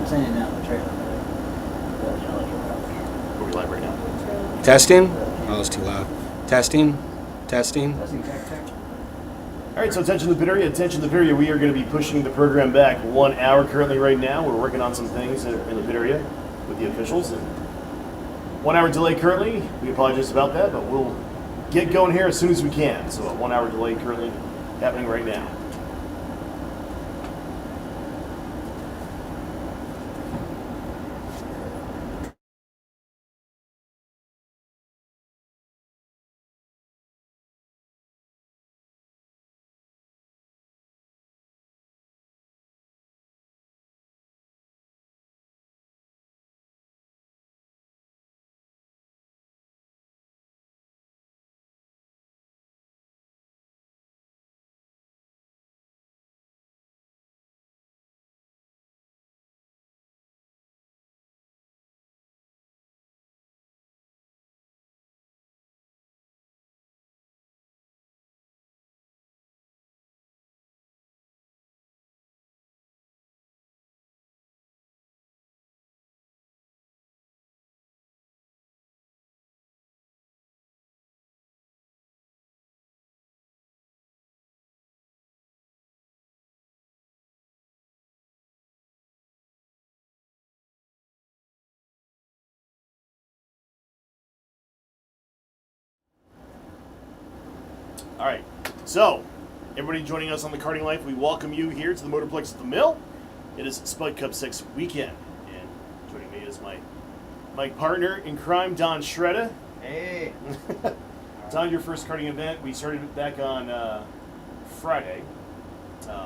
I'm sending you down the trailer. Where we live right now. Testing? Oh, it's too loud. Testing? Testing? Testing, check, check. All right, so attention to the pit area. Attention to the pit area. We are going to be pushing the program back 1 hour currently right now. We're working on some things in the pit area with the officials. And 1 hour delay currently. We apologize about that, but we'll get going here as soon as we can. So a 1 hour delay currently happening right now. All right, so everybody joining us on the Karting Life, we welcome you here to the Motorplex at the Mill. It is Spud Cup 6 weekend, and joining me is my partner in crime, Don Shredda. Hey. Don, your first karting event. We started it back on Friday.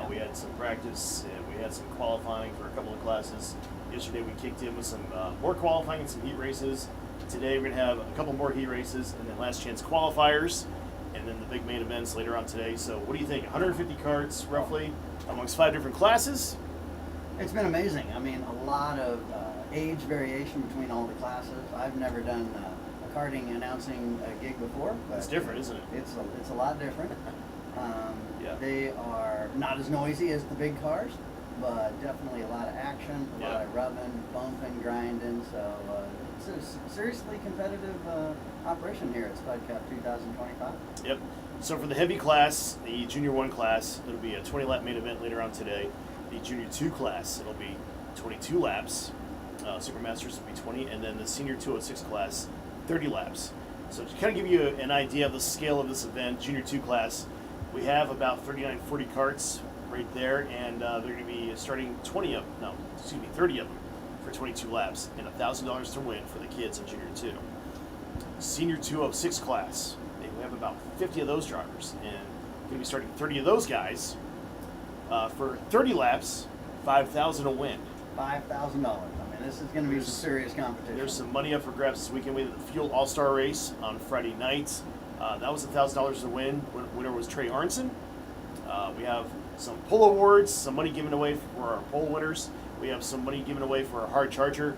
We had some practice, and we had some qualifying for a couple of classes. Yesterday we kicked in with some more qualifying and some heat races. Today we're going to have a couple more heat races, and then last chance qualifiers, and then the big main events later on today. So what do you think? 150 karts, roughly, amongst 5 different classes? It's been amazing. I mean, a lot of age variation between all the classes. I've never done a karting announcing a gig before. But It's different, isn't it? It's a lot different. Yeah. They are not as noisy as the big cars, but definitely a lot of action, a lot of rubbing, bumping, grinding. So it's a seriously competitive operation here at Spud Cup 2025. Yep. So for the heavy class, the Junior 1 class, it'll be a 20-lap main event later on today. The Junior 2 class, it'll be 22 laps. Supermasters will be 20, and then the Senior 206 class, 30 laps. So to kind of give you an idea of the scale of this event, Junior 2 class, we have about 39, 40 karts right there, and they're going to be starting 30 of them for 22 laps, and $1,000 to win for the kids in Junior 2. Senior 206 class, they have about 50 of those drivers, and going to be starting 30 of those guys for 30 laps, $5,000 to win. $5,000. I mean, this is going to be some serious competition. There's some money up for grabs this weekend. We had the Fuel All-Star race on Friday night. That was $1,000 to win. Winner was Trey Arnson. We have some pull awards, some money given away for our poll winners. We have some money given away for our hard charger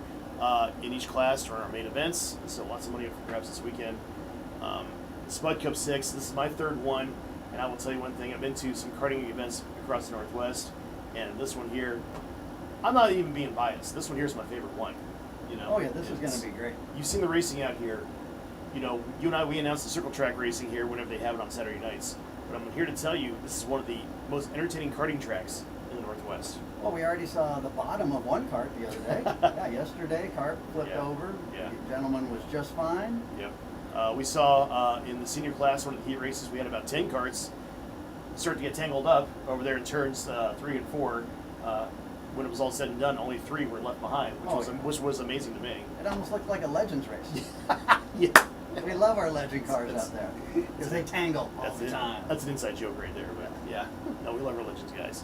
in each class during our main events. So lots of money up for grabs this weekend. Spud Cup 6, this is my third one. And I will tell you one thing, I've been to some karting events across the Northwest. And this one here, I'm not even being biased. This one here is my favorite one. You know, Oh yeah, this is going to be great. You've seen the racing out here. You know, you and I, we announced the circle track racing here whenever they have it on Saturday nights. But I'm here to tell you, this is one of the most entertaining karting tracks in the Northwest. Well, we already saw the bottom of one cart the other day. Yeah, yesterday, cart flipped over. Yeah. The gentleman was just fine. Yep. We saw in the senior class, one of the heat races, we had about 10 karts start to get tangled up over there in turns 3 and 4. When it was all said and done, only 3 were left behind, which was amazing to me. It almost looked like a Legends race. Yeah. We love our Legend cars out there because they tangle all the time. That's an inside joke right there, but yeah. No, we love our Legends guys.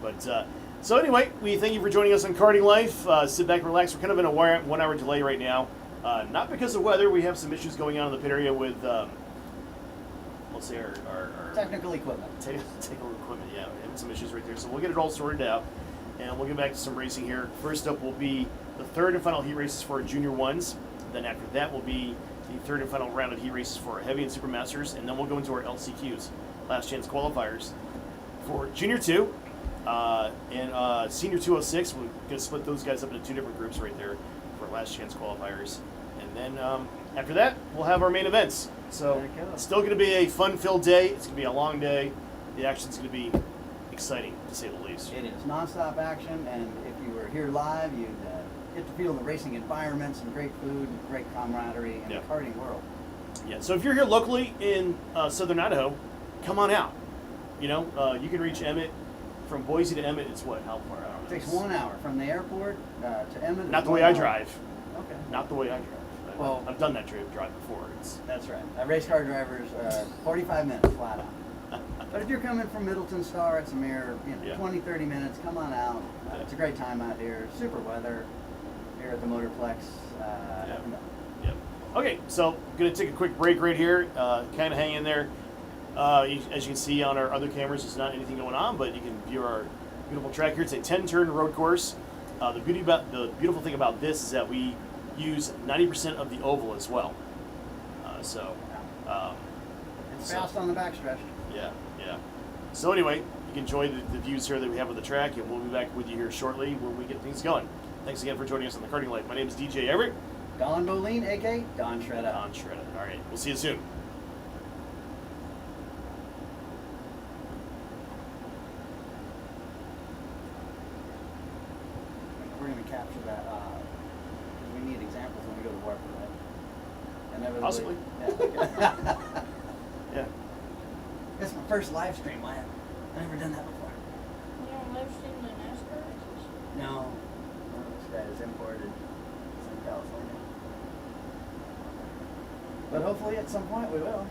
But so anyway, we thank you for joining us on Karting Life. Sit back and relax. We're kind of in a 1 hour delay right now. Not because of weather. We have some issues going on in the pit area with, let's say, our Technical equipment. Technical equipment, yeah. We have some issues right there. So we'll get it all sorted out, and we'll get back to some racing here. First up will be the third and final heat races for our Junior 1s. Then after that will be the third and final round of heat races for our Heavy and Supermasters, and then we'll go into our LCQs, last chance qualifiers, for Junior 2, And Senior 206, we're going to split those guys up into 2 different groups right there for last chance qualifiers. And then after that, we'll have our main events. So There you go. it's still going to be a fun-filled day. It's going to be a long day. The action's going to be exciting, to say the least. It is nonstop action, and if you were here live, you'd get to feel the racing environment, some great food, great camaraderie in Yeah. the karting world. Yeah, so if you're here locally in southern Idaho, come on out. You know, you can reach Emmett. From Boise to Emmett, it's what? How far? I don't know. It takes 1 hour from the airport to Emmett. Not is the way 1 I hour. drive. Okay. Not the way I drive. Well- I've done that drive before. It's That's right. Race car drivers, 45 minutes flat out. But if you're coming from Middleton Star, it's a mere Yeah. 20, 30 minutes. Come on out. It's a great time out here. Super weather here at the Motorplex. Yeah. up and down. Yep. Okay, so going to take a quick break right here. Kind of hang in there. As you can see on our other cameras, there's not anything going on, but you can view our beautiful track here. It's a 10-turn road course. The beautiful thing about this is that we use 90% of the oval as well. It's So- fast on the backstretch. Yeah. So anyway, you can enjoy the views here that we have of the track, and we'll be back with you here shortly when we get things going. Thanks again for joining us on the Karting Life. My name is DJ Everett. Don Boleen, a.k.a. Don Shredder. Don Shredder. All right, we'll see you soon. We're going to capture that. 'Cause we need examples when we go to Warp, right? Inevitably. Possibly. Yeah. Yeah. It's my first live stream. I've never done that before. You don't live stream the NASCAR races? No. This guy is imported. It's in California. But hopefully at some point we will.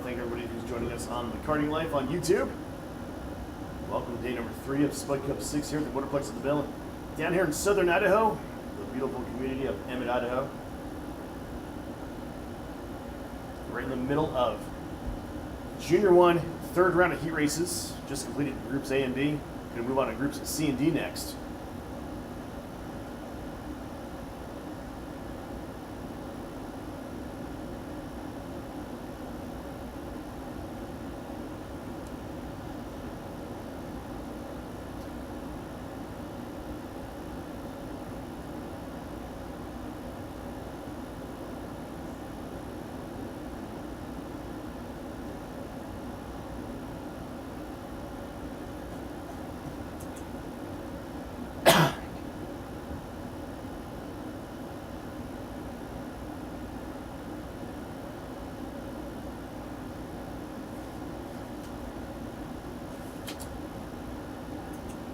thank everybody who's joining us on the Karting Life on YouTube. Welcome to day number 3 of Spud Cup 6 here at the Motorplex of the Bill. Down here in southern Idaho, the beautiful community of Emmett, Idaho. Right in the middle of Junior 1, third round of heat races. Just completed Groups A and B. Going to move on to Groups C and D next.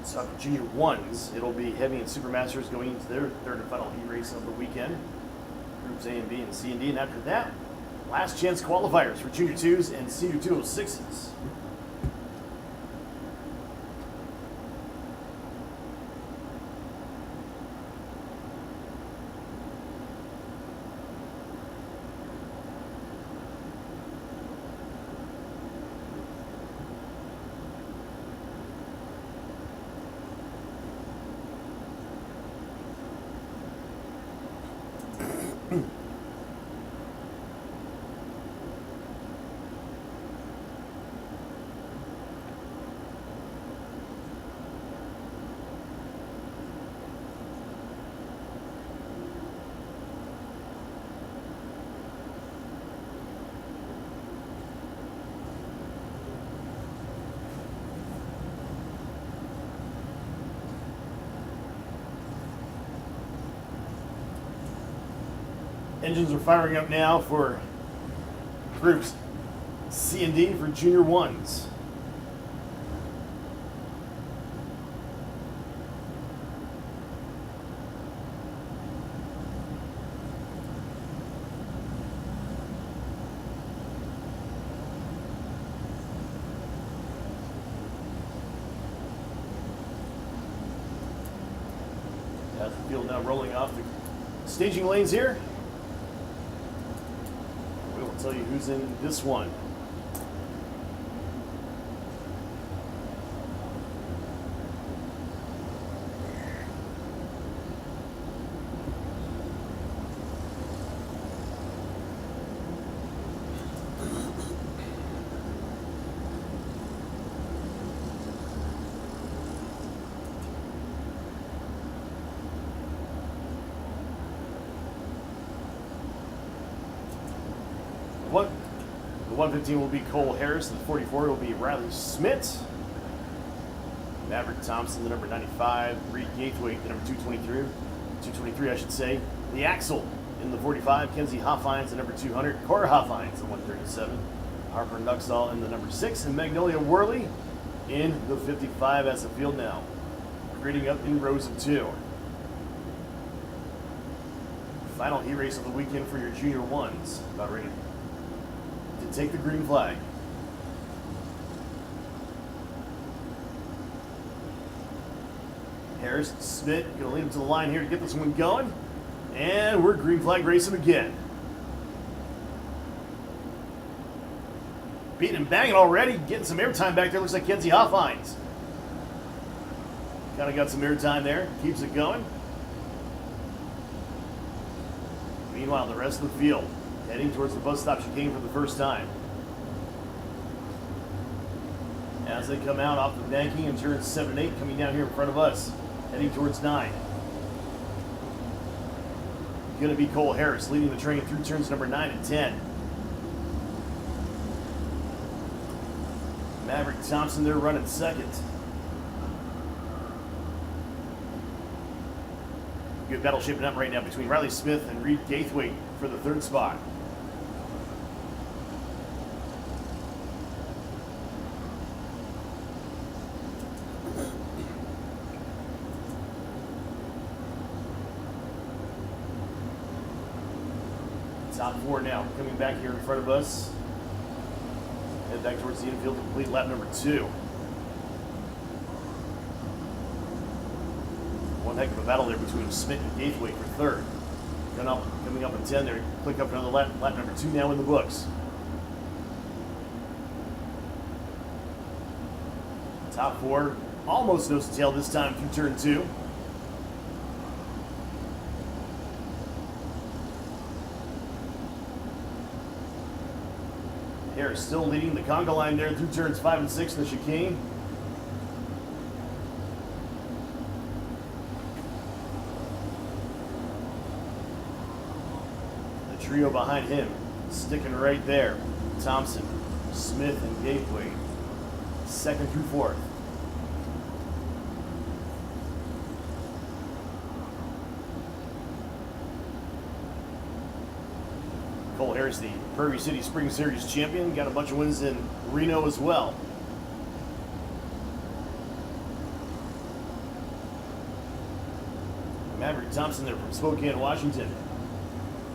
So Junior 1s, it'll be Heavy and Supermasters going into their third and final heat race of the weekend. Groups A and B and C and D, and after that, last chance qualifiers for Junior 2s and Senior 206s. Engines are firing up now for Groups C and D for Junior 1s. As the field now rolling off the staging lanes here. Tell you who's in this one. The 115 will be Cole Harris, and the 44 will be Riley Smith. Maverick Thompson, the number 95. Reed Gaithwaite, the number 223, I should say. The Axel in the 45. Kenzie Hoffines, the number 200. Cora Hoffines, the 137. Harper Nuxall in the number 6. And Magnolia Worley in the 55 as the field now grading up in rows of 2. Final heat race of the weekend for your Junior 1s. About ready to take the green flag. Harris Smith going to lead him to the line here to get this one going. And we're green flag racing again. Beating and banging already, getting some airtime back there. Looks like Kenzie Hoffines. Kind of got some airtime there, keeps it going. Meanwhile, the rest of the field heading towards the bus stop chicane for the first time. As they come out off the banking in turns 7 and 8, coming down here in front of us, heading towards 9. Going to be Cole Harris leading the train through turns number 9 and 10. Maverick Thompson there running second. Good battle shaping up right now between Riley Smith and Reed Gaithwaite for the third spot. Top 4 now coming back here in front of us. Headed back towards the infield to complete lap number 2. One heck of a battle there between Smith and Gaithwaite for third. Coming up in 10 there. Click up another lap number 2 now in the books. Top 4, almost nose to tail this time through turn 2. Harris still leading the conga line there through turns 5 and 6 in the chicane. The trio behind him sticking right there. Thompson, Smith, and Gaithwaite. 2nd through 4th. Cole Harris, the Prairie City Spring Series champion, got a bunch of wins in Reno as well. Maverick Thompson there from Spokane, Washington.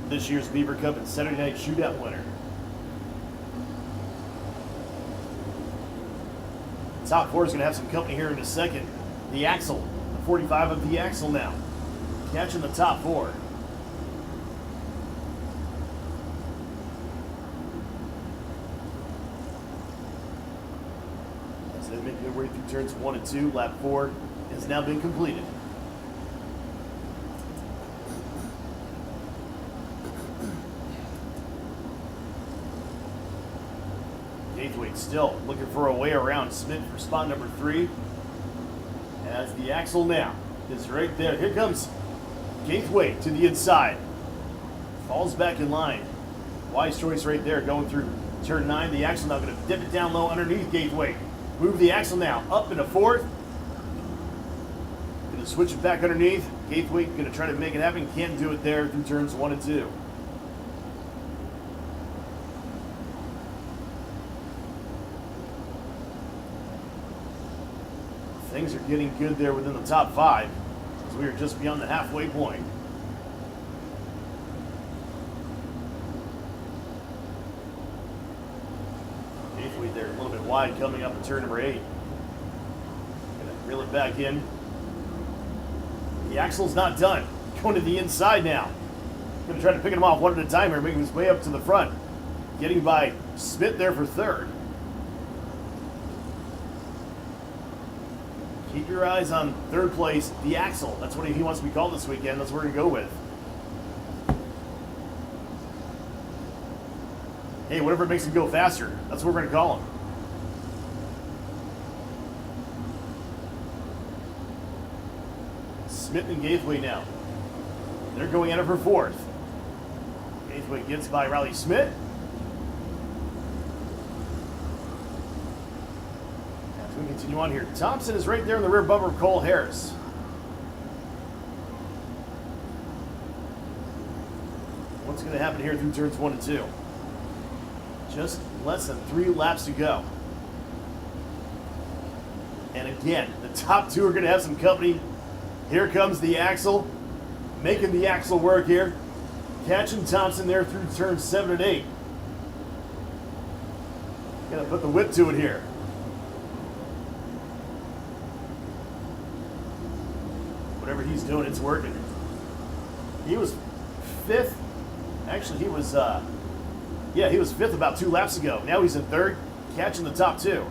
This year's Beaver Cup and Saturday Night Shootout winner. Top 4 is going to have some company here in a second. The Axle, the 45 of the Axle now, catching the top 4. As they make their way through turns 1 and 2, lap 4 has now been completed. Gaithwaite still looking for a way around Smith for spot number 3. As the Axle now is right there. Here comes Gaithwaite to the inside. Falls back in line. Wise choice right there going through turn 9. The Axle now going to dip it down low underneath Gaithwaite. Move the Axle now up into 4th. Going to switch it back underneath. Gaithwaite going to try to make it happen. Can't do it there through turns 1 and 2. Things are getting good there within the top 5 as we are just beyond the halfway point. Gaithwaite there a little bit wide coming up in turn number 8. Gonna reel it back in. The Axle's not done. Going to the inside now. Gonna try to pick him off one at a time here, making his way up to the front. Getting by Smith there for 3rd. Keep your eyes on 3rd place, the Axle. That's what he wants to be called this weekend. That's what we're going to go with. Hey, whatever makes him go faster, that's what we're going to call him. Smith and Gaithwaite now. They're going at it for 4th. Gaithwaite gets by Riley Smith. We continue on here. Thompson is right there in the rear bumper of Cole Harris. What's going to happen here through turns 1 and 2? Just less than 3 laps to go. And again, the top 2 are going to have some company. Here comes the Axle, making the Axle work here. Catching Thompson there through turns 7 and 8. Going to put the whip to it here. Whatever he's doing, it's working. He was 5th. Actually, he was 5th about 2 laps ago. Now he's in 3rd, catching the top 2.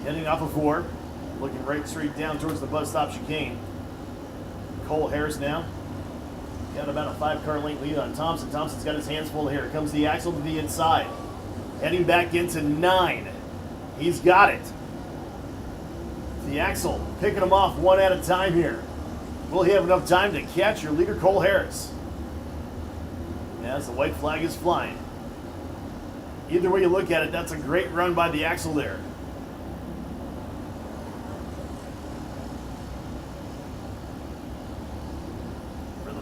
Heading off of 4, looking right straight down towards the bus stop chicane. Cole Harris now. Got about a 5-car length lead on Thompson. Thompson's got his hands full here. Here comes the Axle to the inside. Heading back into 9. He's got it. The Axle picking him off one at a time here. Will he have enough time to catch your leader, Cole Harris? As the white flag is flying. Either way you look at it, that's a great run by the Axle there.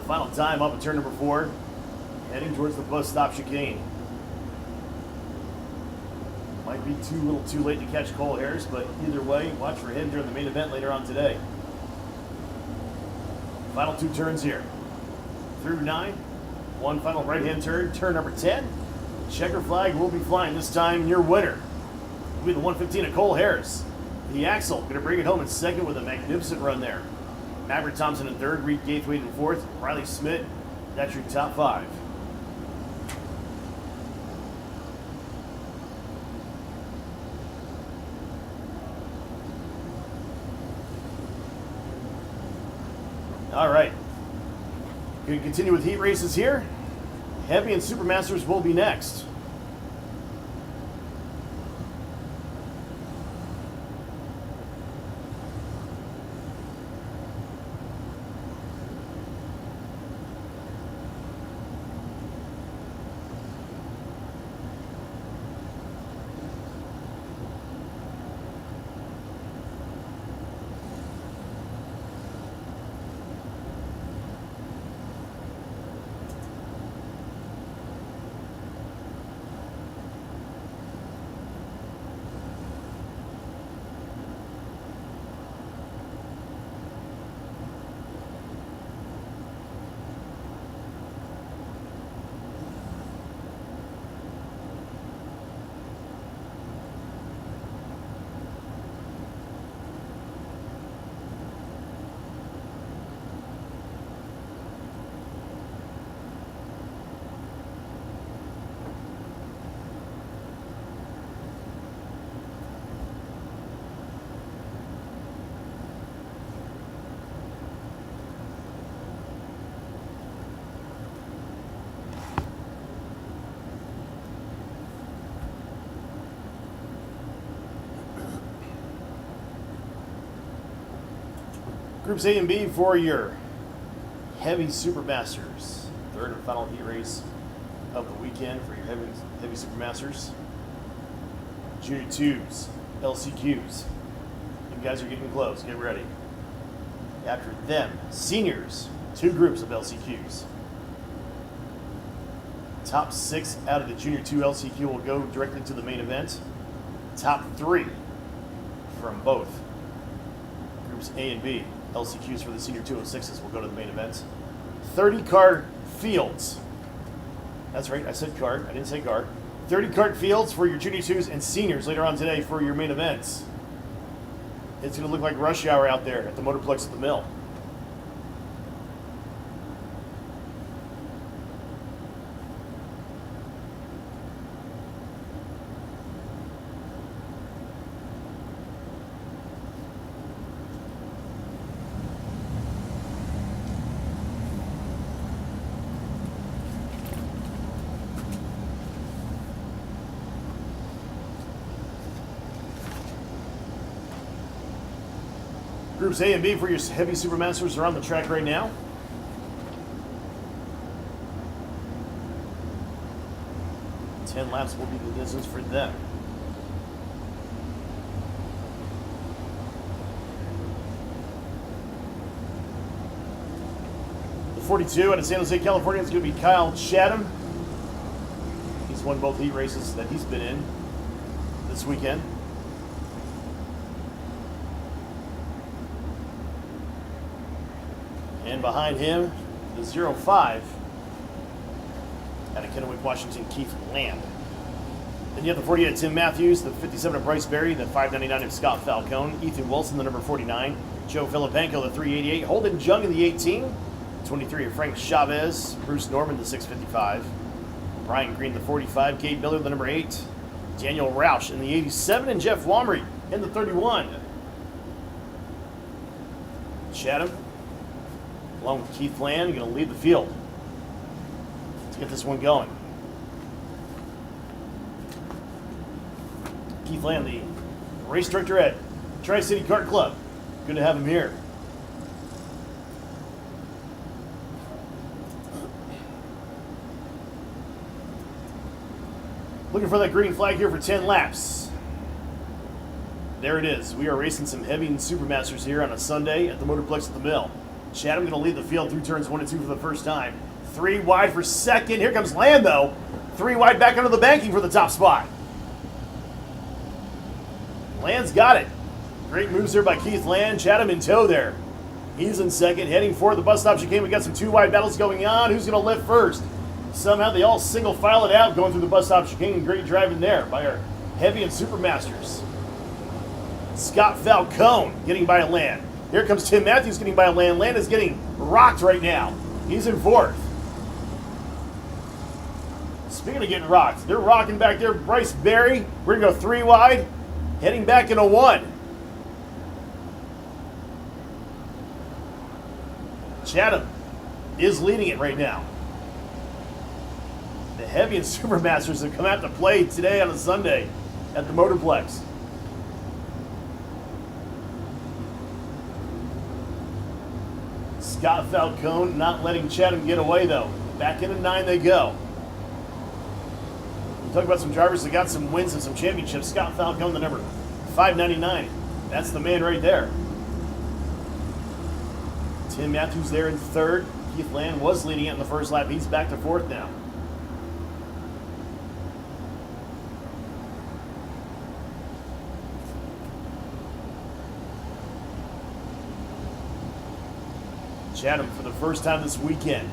Final time up at turn number 4, heading towards the bus stop chicane. Might be a little too late to catch Cole Harris, but either way, watch for him during the main event later on today. Final 2 turns here. Through 9. One final right-hand turn. Turn number 10. Checker flag will be flying this time. Your winner will be the 115 of Cole Harris. The Axel going to bring it home in second with a magnificent run there. Maverick Thompson in third. Reed Gaithwaite in fourth. Riley Smith. That's your top 5. All right. Going to continue with heat races here. Heavy and Supermasters will be next. Groups A and B for your Heavy Supermasters. Third and final heat race of the weekend for your Heavy Supermasters. Junior 2s, LCQs. You guys are getting close. Get ready. After them, seniors. 2 groups of LCQs. Top 6 out of the Junior 2 LCQ will go directly to the main event. Top 3 from both groups A and B. LCQs for the Senior 206s will go to the main event. 30 kart fields. That's right, I said kart. I didn't say kart. 30 kart fields for your Junior 2s and seniors later on today for your main events. It's going to look like rush hour out there at the Motorplex at the Mill. Groups A and B for your Heavy Supermasters are on the track right now. Ten laps will be the distance for them. The 42 out of San Jose, California is going to be Kyle Chatham. He's won both heat races that he's been in this weekend. And behind him, the 05 out of Kennewick, Washington, Keith Land. Then you have the 48 of Tim Matthews, the 57 of Bryce Berry, the 599 of Scott Falcone, Ethan Wilson, the number 49, Joe Filipenko, the 388, Holden Jung in the 18, 23 of Frank Chavez, Bruce Norman, the 655, Brian Green, the 45, Cade Miller, the number 8, Daniel Roush in the 87, and Jeff Womry in the 31. Chatham, along with Keith Land, going to lead the field. Let's get this one going. Keith Land, the race director at Tri-City Kart Club. Good to have him here. Looking for that green flag here for 10 laps. There it is. We are racing some Heavy and Supermasters here on a Sunday at the Motorplex at the Mill. Chatham going to lead the field through turns 1 and 2 for the first time. 3 wide for second. Here comes Land, though. 3 wide back under the banking for the top spot. Land's got it. Great moves there by Keith Land. Chatham in tow there. He's in second. Heading for the bus stop chicane. We got some two wide battles going on. Who's going to lift first? Somehow they all single file it out going through the bus stop chicane. Great driving there by our heavy and super masters. Scott Falcone getting by a Land. Here comes Tim Matthews getting by a Land. Land is getting rocked right now. He's in fourth. Speaking of getting rocked, they're rocking back there. Bryce Berry, we're going to go 3 wide. Heading back into 1. Chatham is leading it right now. The heavy and super masters have come out to play today on a Sunday at the Motorplex. Scott Falcone not letting Chatham get away though. Back into 9 they go. We talk about some drivers that got some wins and some championships. Scott Falcone, the number 599. That's the man right there. Tim Matthews there in 3rd. Keith Land was leading it in the first lap. He's back to 4th now. Chatham, for the first time this weekend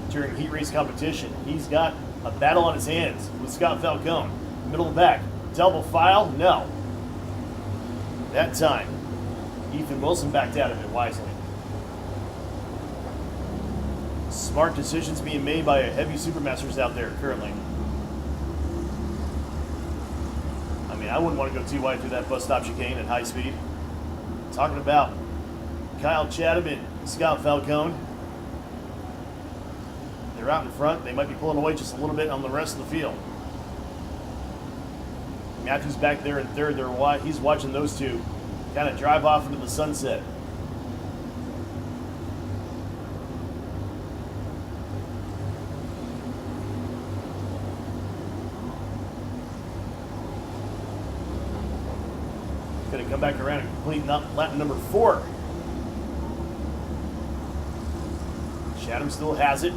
during heat race competition, he's got a battle on his hands with Scott Falcone. Middle of the back. Double file? No. That time, Ethan Wilson backed out of it wisely. Smart decisions being made by heavy supermasters out there currently. I mean, I wouldn't want to go too wide through that bus stop chicane at high speed. Talking about Kyle Chatham and Scott Falcone. They're out in front. They might be pulling away just a little bit on the rest of the field. Matthews back there in 3rd. He's watching those two kind of drive off into the sunset. Going to come back around and complete lap number 4. Chatham still has it.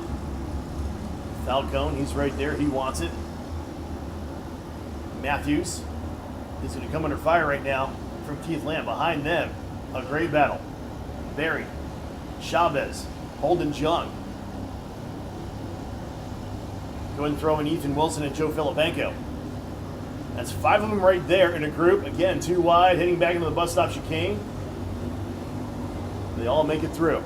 Falcone, he's right there. He wants it. Matthews is going to come under fire right now from Keith Lamb. Behind them, a great battle. Barry, Chavez, Holden Jung. Go ahead and throw in Ethan Wilson and Joe Filipenko. That's 5 of them right there in a group. Again, 2 wide, heading back into the bus stop chicane. They all make it through.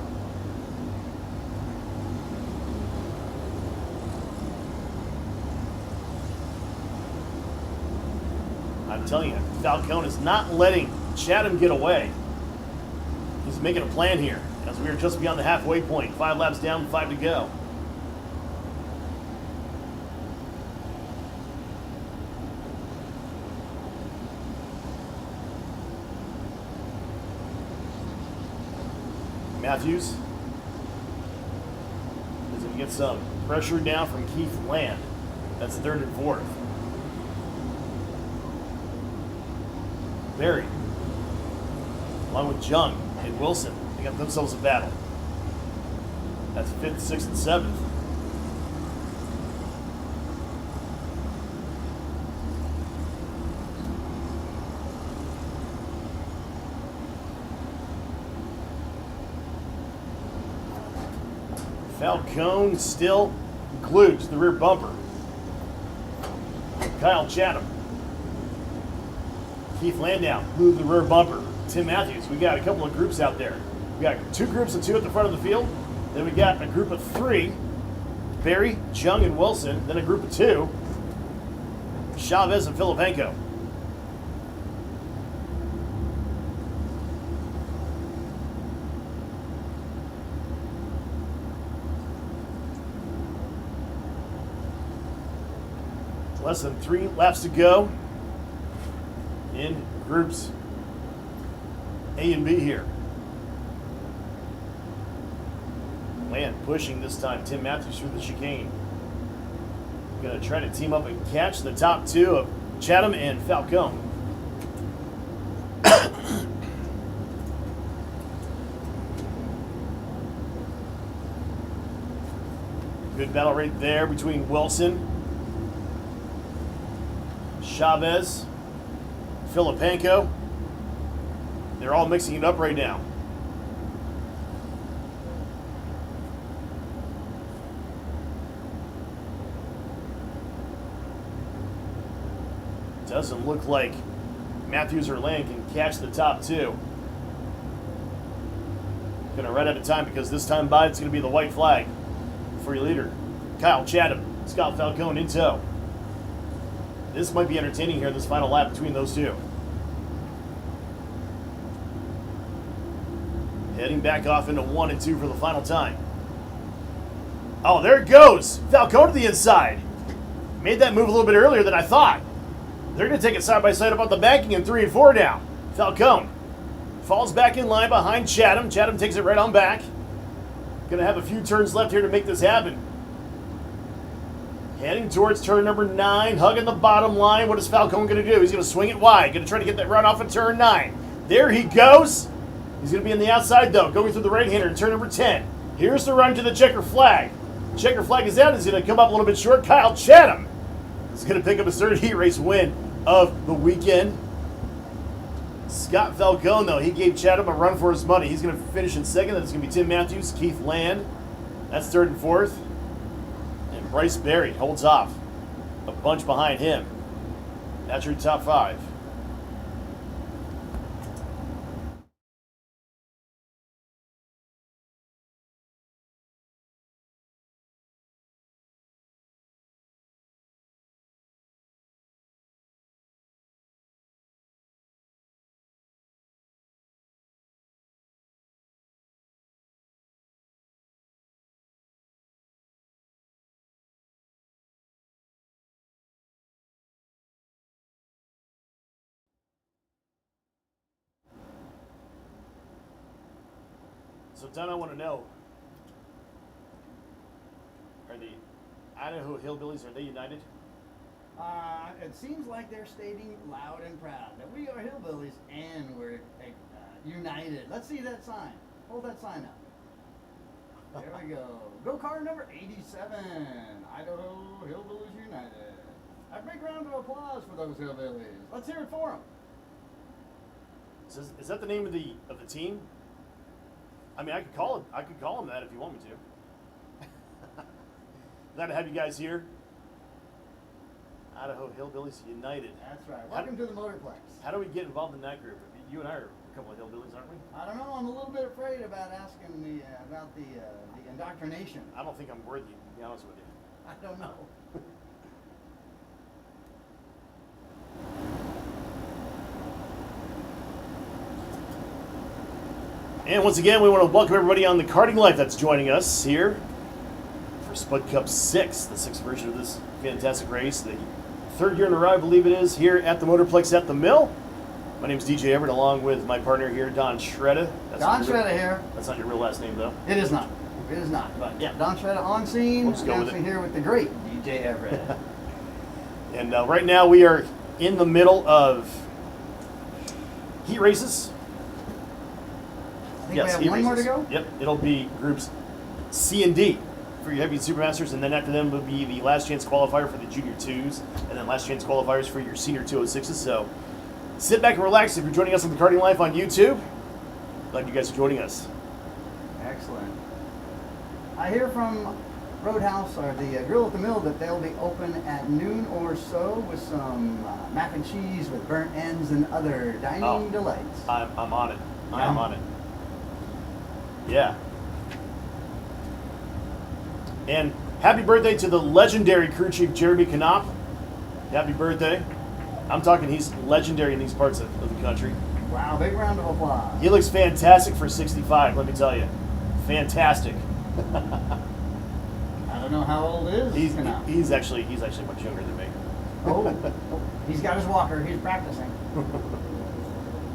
I'm telling you, Falcone is not letting Chatham get away. He's making a plan here as we are just beyond the halfway point. 5 laps down, 5 to go. Matthews is going to get some pressure down from Keith Land. That's 3rd and 4th. Barry, along with Jung and Wilson, they got themselves a battle. That's 5th, 6th, and 7th. Falcone still glued to the rear bumper. Kyle Chatham. Keith Landau glued to the rear bumper. Tim Matthews. We got a couple of groups out there. We got 2 groups of 2 at the front of the field. Then we got a group of 3. Barry, Jung, and Wilson. Then a group of 2. Chavez and Filipenko. Less than 3 laps to go in groups A and B here. Land pushing this time. Tim Matthews through the chicane. Going to try to team up and catch the top 2 of Chatham and Falcone. Good battle right there between Wilson, Chavez, Filipenko. They're all mixing it up right now. Doesn't look like Matthews or Land can catch the top two. Gonna run out of time because this time by it's gonna be the white flag for your leader. Kyle Chatham, Scott Falcone in tow. This might be entertaining here, this final lap between those two. Heading back off into 1 and 2 for the final time. Oh, there it goes. Falcone to the inside. Made that move a little bit earlier than I thought. They're going to take it side by side up on the banking in 3 and 4 now. Falcone falls back in line behind Chatham. Chatham takes it right on back. Going to have a few turns left here to make this happen. Heading towards turn number 9, hugging the bottom line. What is Falcone going to do? He's going to swing it wide. Going to try to get that run off of turn 9. There he goes. He's going to be on the outside, though, going through the right-hander in turn number 10. Here's the run to the checker flag. Checker flag is out. He's going to come up a little bit short. Kyle Chatham is going to pick up his third heat race win of the weekend. Scott Falcone, though, he gave Chatham a run for his money. He's going to finish in second. That's going to be Tim Matthews, Keith Land. That's third and fourth. And Bryce Berry holds off a bunch behind him. That's your top 5. So, Don, I want to know, are the Idaho Hillbillies, are they united? It seems like they're stating loud and proud that we are hillbillies and we're united. Let's see that sign. Hold that sign up. There we go. Go car number 87, Idaho Hillbillies United. A big round of applause for those hillbillies. Let's hear it for them. So is that the name of the team? I mean, I could call them that if you want me to. Glad to have you guys here. Idaho Hillbillies United. That's right. Welcome to the Motorplex. How do we get involved in that group? You and I are a couple of hillbillies, aren't we? I don't know. I'm a little bit afraid about asking about the indoctrination. I don't think I'm worthy, to be honest with you. I don't know. And once again, we want to welcome everybody on the Karting Life that's joining us here for Spud Cup 6, the 6th version of this fantastic race. The 3rd year in a row, I believe it is, here at the Motorplex at the Mill. My name is DJ Everett, along with my partner here, Don Shredda. Don Shredda here. That's not your real last name, though. It is not. It is not. But yeah, Don Shredda on scene. We'll just go with it. Here with the great DJ Everett. And right now we are in the middle of heat races. I think we have one more to go? Yep, it'll be groups C and D for your heavy and supermasters, and then after them will be the last chance qualifier for the junior 2s, and then last chance qualifiers for your senior 206s. So sit back and relax if you're joining us on the Karting Life on YouTube. Glad you guys are joining us. Excellent. I hear from Roadhouse or the Grill at the Mill that they'll be open at noon or so with some mac and cheese with burnt ends and other dining delights. I'm on it. I am on it. Yeah. And happy birthday to the legendary crew chief, Jeremy Knopp. Happy birthday. I'm talking he's legendary in these parts of the country. Wow, big round of applause. He looks fantastic for 65, let me tell you. Fantastic. I don't know how old is Knopp. He's actually much younger than me. Oh, he's got his walker. He's practicing.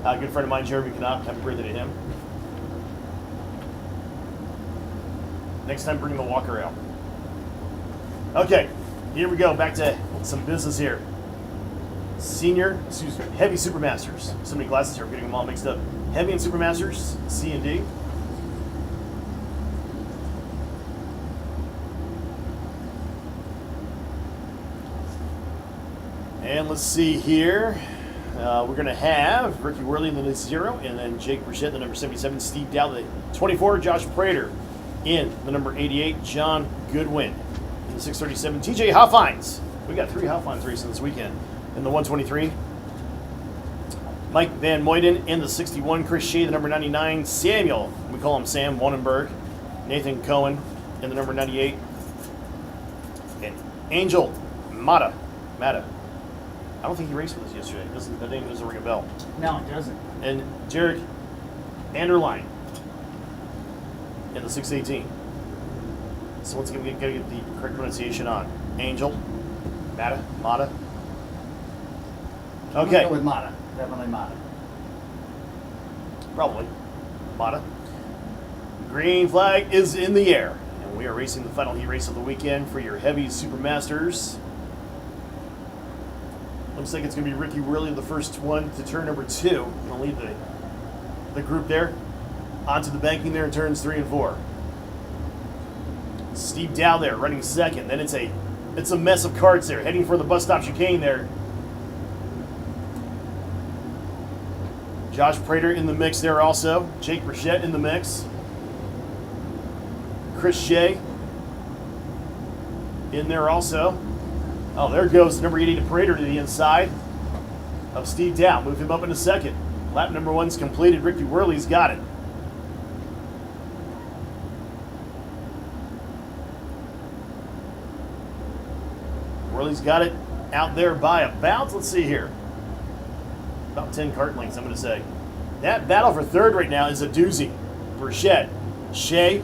A good friend of mine, Jeremy Knopp. Happy birthday to him. Next time, bring the walker out. Okay, here we go. Back to some business here. Heavy Supermasters. So many classes here. I'm getting them all mixed up. Heavy and Supermasters, C and D. And let's see here. We're going to have Ricky Worley in the 0, and then Jake Burchett, the number 77, Steve Dow, the 24, Josh Prater in the number 88, John Goodwin in the 637, TJ Hoffines. We got 3 Hoffines racing this weekend. In the 123, Mike Van Moyden. In the 61, Chris Shea. The number 99, Samuel, we call him Sam Wannenberg. Nathan Cohen in the number 98. And Angel Mata. I don't think he raced with us yesterday. That name doesn't ring a bell. No, it doesn't. And Jared Anderline in the 618. So once again, we gotta get the correct pronunciation on. Angel, Mata. I'm gonna Okay, go with Mata. Definitely Mata. probably Mata. Green flag is in the air, and we are racing the final heat race of the weekend for your heavy Supermasters. Looks like it's going to be Ricky Worley, the first one to turn number 2. He'll lead the group there. Onto the banking there in turns 3 and 4. Steve Dow there running second. Then it's a mess of carts there, heading for the bus stop chicane there. Josh Prater in the mix there also. Jake Burchett in the mix. Chris Shea in there also. Oh, there goes number 80 to Prater to the inside of Steve Dow. Move him up into second. Lap number 1's completed. Ricky Worley's got it. Worley's got it out there by about, let's see here, about 10 kart lengths, I'm going to say. That battle for third right now is a doozy. Burchett, Shea,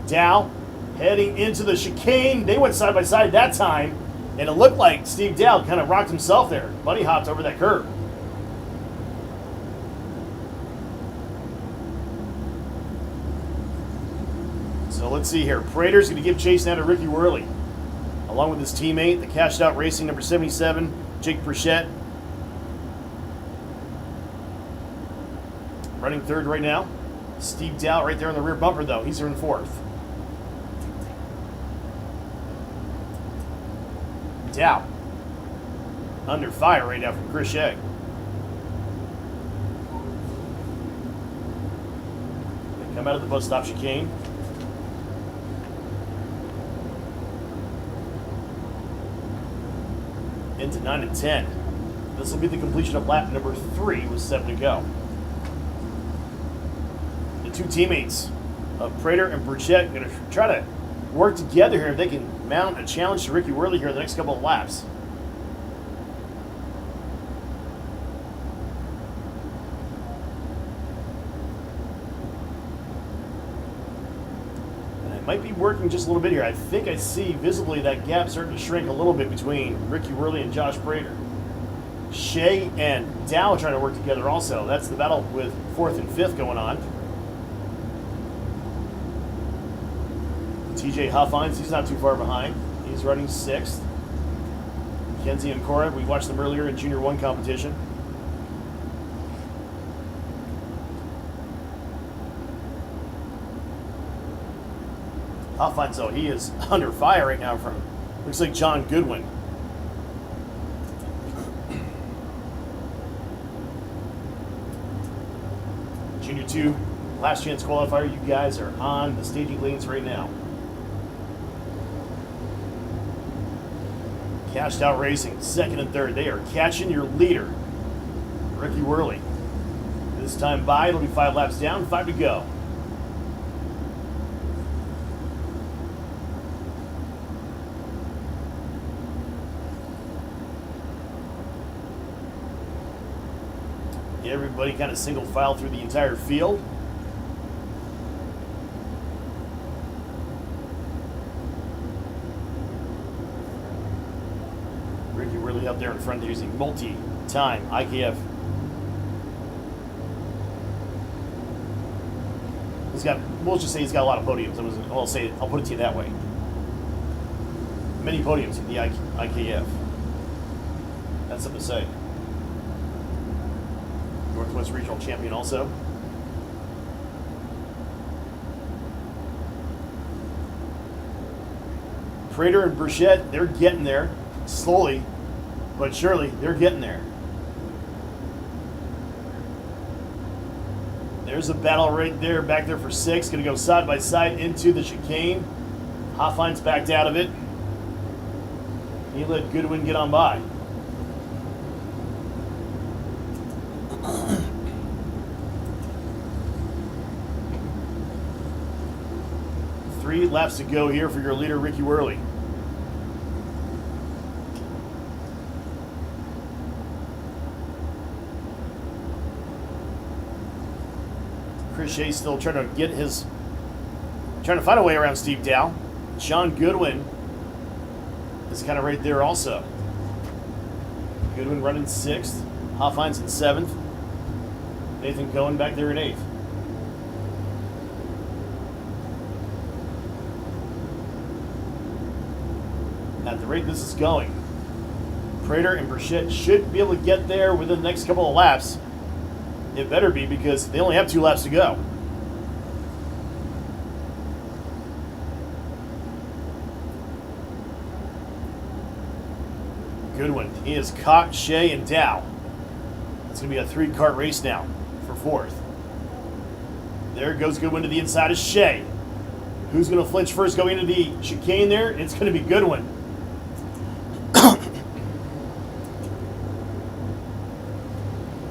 Dow, heading into the chicane. They went side by side that time, and it looked like Steve Dow kind of rocked himself there. Bunny hopped over that curve. So let's see here. Prater's going to give chase now to Ricky Worley, along with his teammate, the cashed out racing number 77, Jake Burchett. Running third right now. Steve Dow right there on the rear bumper, though. He's in fourth. Dow under fire right now from Chris Shea. They come out of the bus stop chicane. Into 9 and 10. This will be the completion of lap number 3 with 7 to go. The two teammates of Prater and Burchett are going to try to work together here if they can mount a challenge to Ricky Worley here in the next couple of laps. And it might be working just a little bit here. I think I see visibly that gap starting to shrink a little bit between Ricky Worley and Josh Prater. Shea and Dow trying to work together also. That's the battle with 4th and 5th going on. TJ Huffines, he's not too far behind. He's running 6th. Kenzie and Cora, we watched them earlier in Junior 1 competition. Huffines, though, he is under fire right now from, looks like John Goodwin. Junior 2, last chance qualifier, you guys are on the staging lanes right now. Cashed out racing, 2nd and 3rd. They are catching your leader, Ricky Worley. This time by, it'll be 5 laps down, 5 to go. Everybody kind of single file through the entire field. Ricky Worley up there in front. They're using multi-time IKF. He's got, we'll just say he's got a lot of podiums. I'll put it to you that way. Many podiums in the IKF. That's something to say. Northwest Regional Champion also. Prater and Burchett, they're getting there. Slowly, but surely, they're getting there. There's a battle right there, back there for 6. Going to go side by side into the chicane. Hoffines backed out of it. He let Goodwin get on by. Three laps to go here for your leader, Ricky Worley. Chris Shea still trying to find a way around Steve Dow. Sean Goodwin is kind of right there also. Goodwin running 6th. Hoffhein's in 7th. Nathan Cohen back there in 8th. At the rate this is going, Prater and Burchett should be able to get there within the next couple of laps. It better be, because they only have 2 laps to go. Goodwin, he has caught Shea and Dow. It's going to be a 3-kart race now for 4th. There goes Goodwin to the inside of Shea. Who's going to flinch first going into the chicane there? It's going to be Goodwin.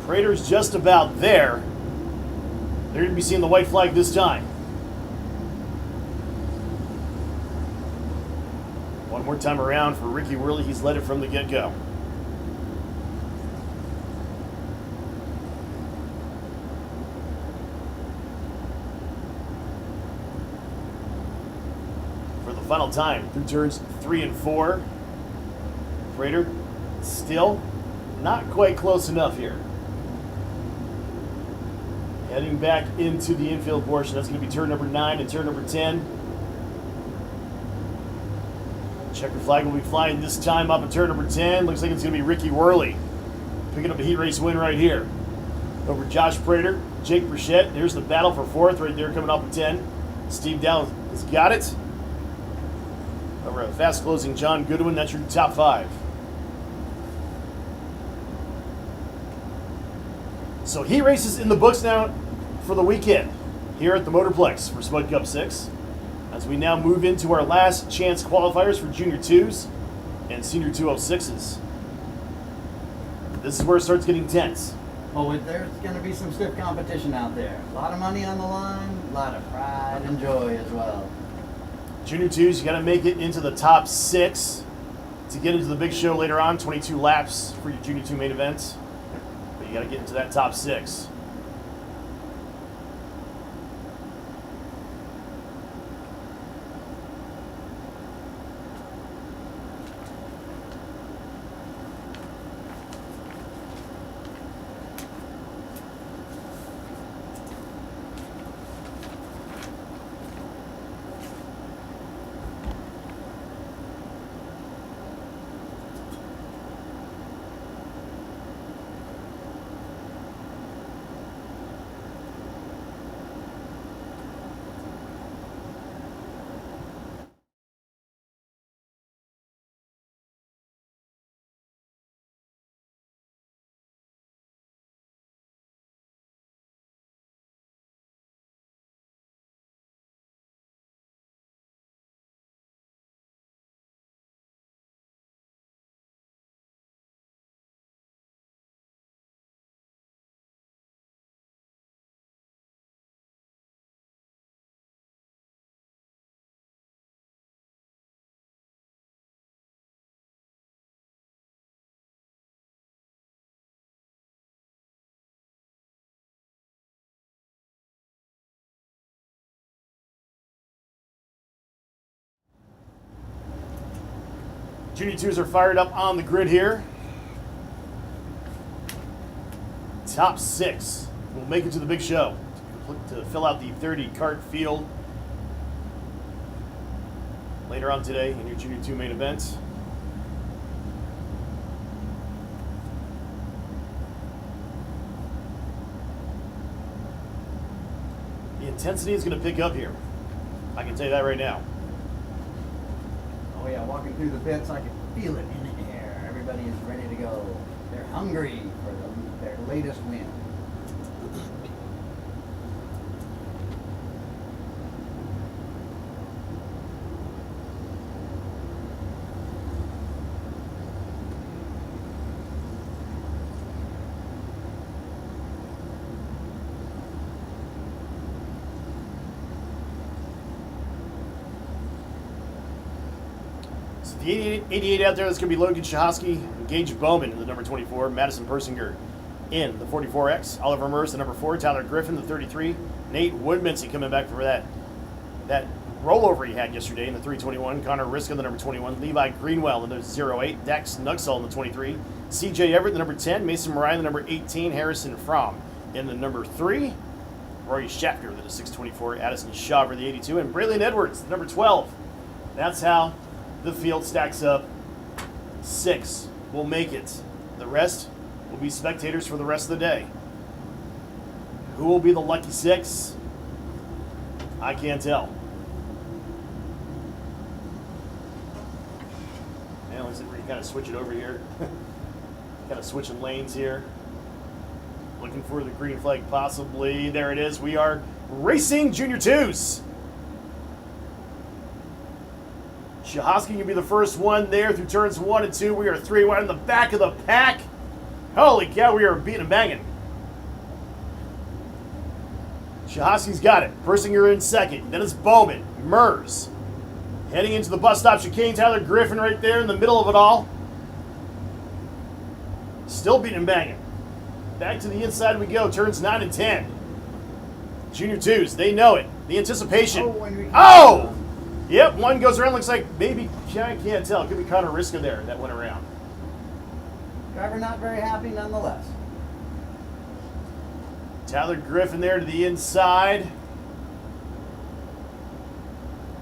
Prater's just about there. They're going to be seeing the white flag this time. One more time around for Ricky Worley. He's led it from the get-go. For the final time through turns 3 and 4. Prater still not quite close enough here. Heading back into the infield portion. That's going to be turn number 9 and turn number 10. Checker flag will be flying this time up at turn number 10. Looks like it's going to be Ricky Worley picking up a heat race win right here over Josh Prater, Jake Burchett. There's the battle for 4th right there coming up at 10. Steve Dow has got it over a fast closing John Goodwin. That's your top 5. So heat races in the books now for the weekend here at the Motorplex for Spud Cup 6. As we now move into our last chance qualifiers for Junior 2s and Senior 206s. This is where it starts getting tense. Oh, there's going to be some stiff competition out there. A lot of money on the line, a lot of pride and joy as well. Junior 2s, you got to make it into the top 6 to get into the big show later on. 22 laps for your Junior 2 main event. But you got to get into that top 6. Junior 2s are fired up on the grid here. Top 6 will make it to the big show to fill out the 30 kart field later on today in your Junior 2 main event. The intensity is going to pick up here. I can tell you that right now. Oh yeah, walking through the pits, I can feel it in the air. Everybody is ready to go. They're hungry for their latest win. The 88 out there, that's going to be Logan Shahosky, Gage Bowman in the number 24, Madison Persinger in the 44X, Oliver Mers, the number 4, Tyler Griffin, the 33, Nate Woodmansey coming back for that rollover he had yesterday in the 321, Connor Riska, the number 21, Levi Greenwell in the 08, Dax Nuxall in the 23, CJ Everett, the number 10, Mason Mariah, the number 18, Harrison Fromm in the number 3, Rory Schafter, the 624, Addison Shaver, the 82, and Braylon Edwards, the number 12. That's how the field stacks up. 6 will make it. The rest will be spectators for the rest of the day. Who will be the lucky 6? I can't tell. Now, let's see where you kind of switch it over here. Kind of switching lanes here. Looking for the green flag possibly. There it is. We are racing Junior 2s. Shahosky can be the first one there through turns 1 and 2. We are 3 wide in the back of the pack. Holy cow, we are beating and banging. Shahosky's got it. Persinger in second. Then it's Bowman. Mers. Heading into the bus stop chicane. Tyler Griffin right there in the middle of it all. Still beating and banging. Back to the inside we go. Turns 9 and 10. Junior 2s, they know it. The anticipation. Oh! Yep, one goes around, looks like maybe, I can't tell. It could be Connor Riska there that went around. Driver not very happy nonetheless. Tyler Griffin there to the inside.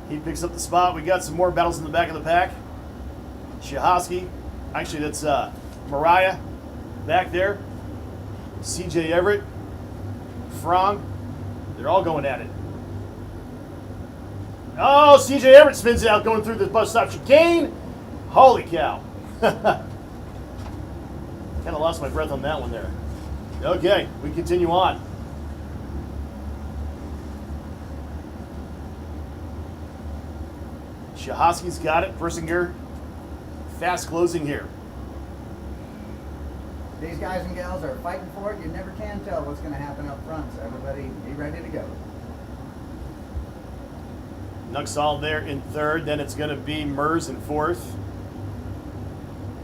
He picks up the spot. We got some more battles in the back of the pack. Shahosky, actually that's Mariah back there. CJ Everett, Fromm, they're all going at it. Oh, CJ Everett spins it out going through the bus stop chicane. Holy cow. Kind of lost my breath on that one there. Okay, we continue on. Shahosky's got it. Persinger fast closing here. These guys and gals are fighting for it. You never can tell what's going to happen up front, so everybody be ready to go. Nuxall there in third. Then it's going to be Mers in fourth.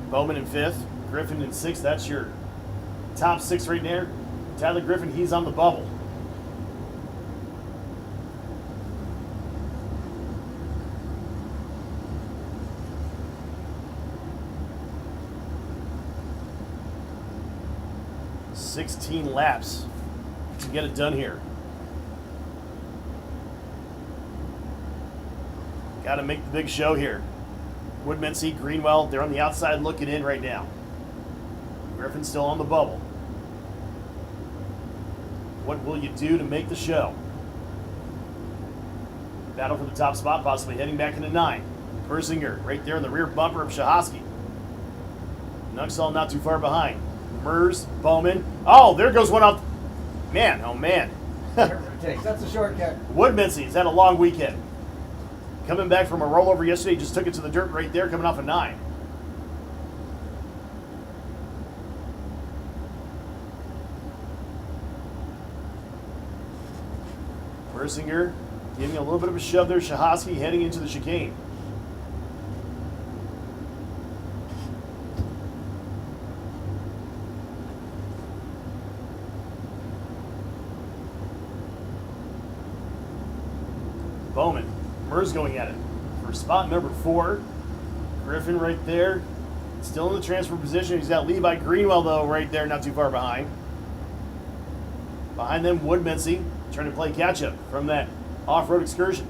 Bowman in fifth. Griffin in sixth. That's your top 6 right there. Tyler Griffin, he's on the bubble. $16 laps to get it done here. Got to make the big show here. Woodmansey, Greenwell, they're on the outside looking in right now. Griffin's still on the bubble. What will you do to make the show? Battle for the top spot, possibly heading back into 9. Persinger right there in the rear bumper of Shahosky. Nuxall not too far behind. Mers, Bowman. Oh, there goes one off. Man, oh man. That's a shortcut. Woodmansey's had a long weekend. Coming back from a rollover yesterday, just took it to the dirt right there, coming off a 9. Persinger giving a little bit of a shove there. Shahosky heading into the chicane. Bowman. Mers going at it for spot number 4. Griffin right there. Still in the transfer position. He's got Levi Greenwell, though, right there, not too far behind. Behind them, Woodmansey trying to play catch-up from that off-road excursion.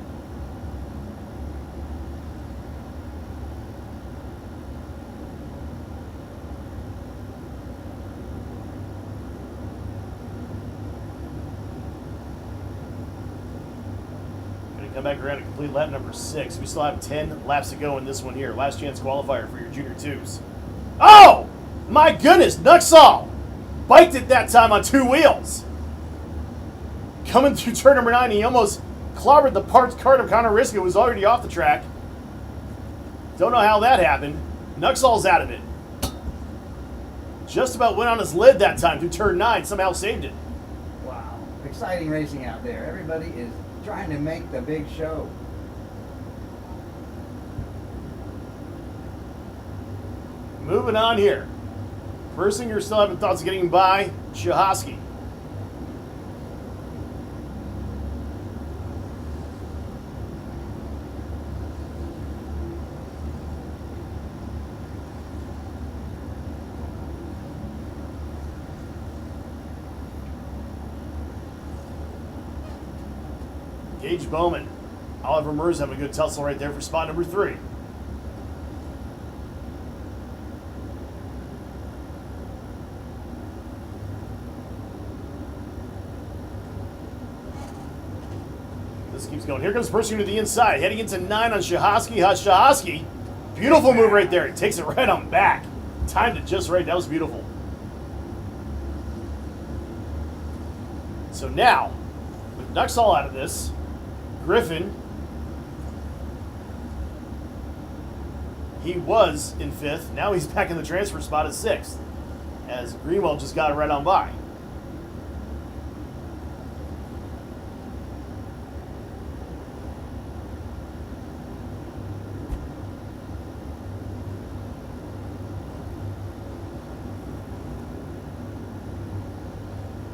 Come back around and complete lap number 6. We still have 10 laps to go in this one here. Last chance qualifier for your Junior 2s. Oh! My goodness! Nuxall! Biked it that time on 2 wheels. Coming through turn number 9, he almost clobbered the parts cart of Connor Riska, who was already off the track. Don't know how that happened. Nuxall's out of it. Just about went on his lid that time through turn 9. Somehow saved it. Wow. Exciting racing out there. Everybody is trying to make the big show. moving on here. Persinger still having thoughts of getting by Shahosky. Gage Bowman. Oliver Murs having a good tussle right there for spot number 3. This keeps going. Here comes Persinger to the inside, heading into 9 on Shahosky. Shahosky, beautiful move right there. He takes it right on back. Timed it just right. That was beautiful. So now, with Nuxall out of this, Griffin, he was in 5th. Now he's back in the transfer spot at 6th, as Greenwell just got it right on by.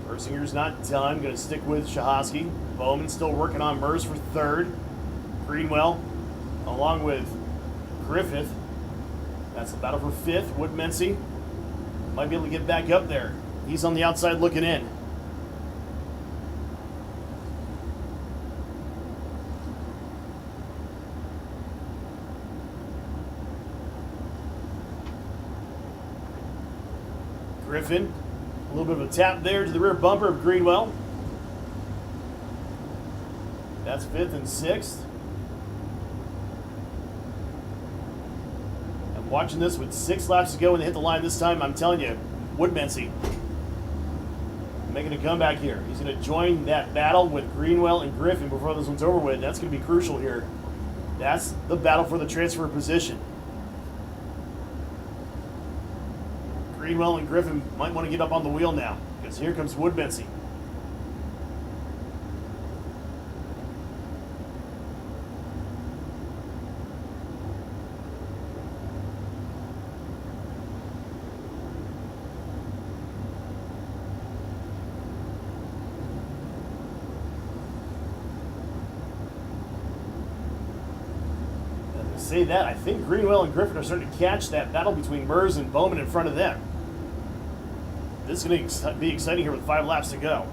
Persinger's not done. Going to stick with Shahosky. Bowman still working on Murs for 3rd. Greenwell, along with Griffith. That's the battle for 5th. Woodmensey might be able to get back up there. He's on the outside looking in. Griffin, a little bit of a tap there to the rear bumper of Greenwell. That's 5th and 6th. I'm watching this with 6 laps to go when they hit the line this time. I'm telling you, Woodmensey making a comeback here. He's going to join that battle with Greenwell and Griffin before this one's over with. That's going to be crucial here. That's the battle for the transfer position. Greenwell and Griffin might want to get up on the wheel now, because here comes Woodmensey. Say that, I think Greenwell and Griffin are starting to catch that battle between Murs and Bowman in front of them. This is going to be exciting here with 5 laps to go.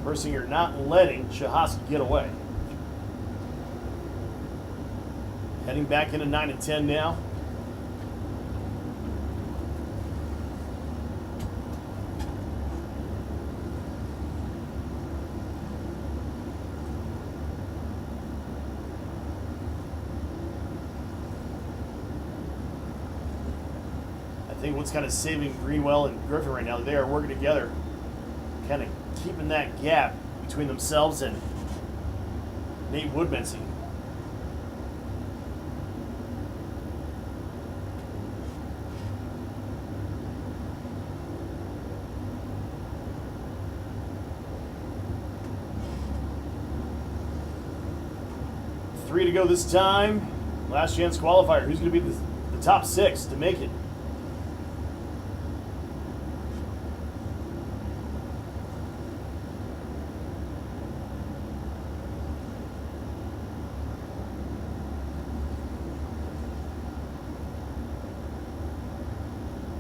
Persinger not letting Shahosky get away. Heading back into 9 and 10 now. I think what's kind of saving Greenwell and Griffin right now, they are working together, kind of keeping that gap between themselves and Nate Woodmensey. Three to go this time. Last chance qualifier. Who's going to be the top 6 to make it?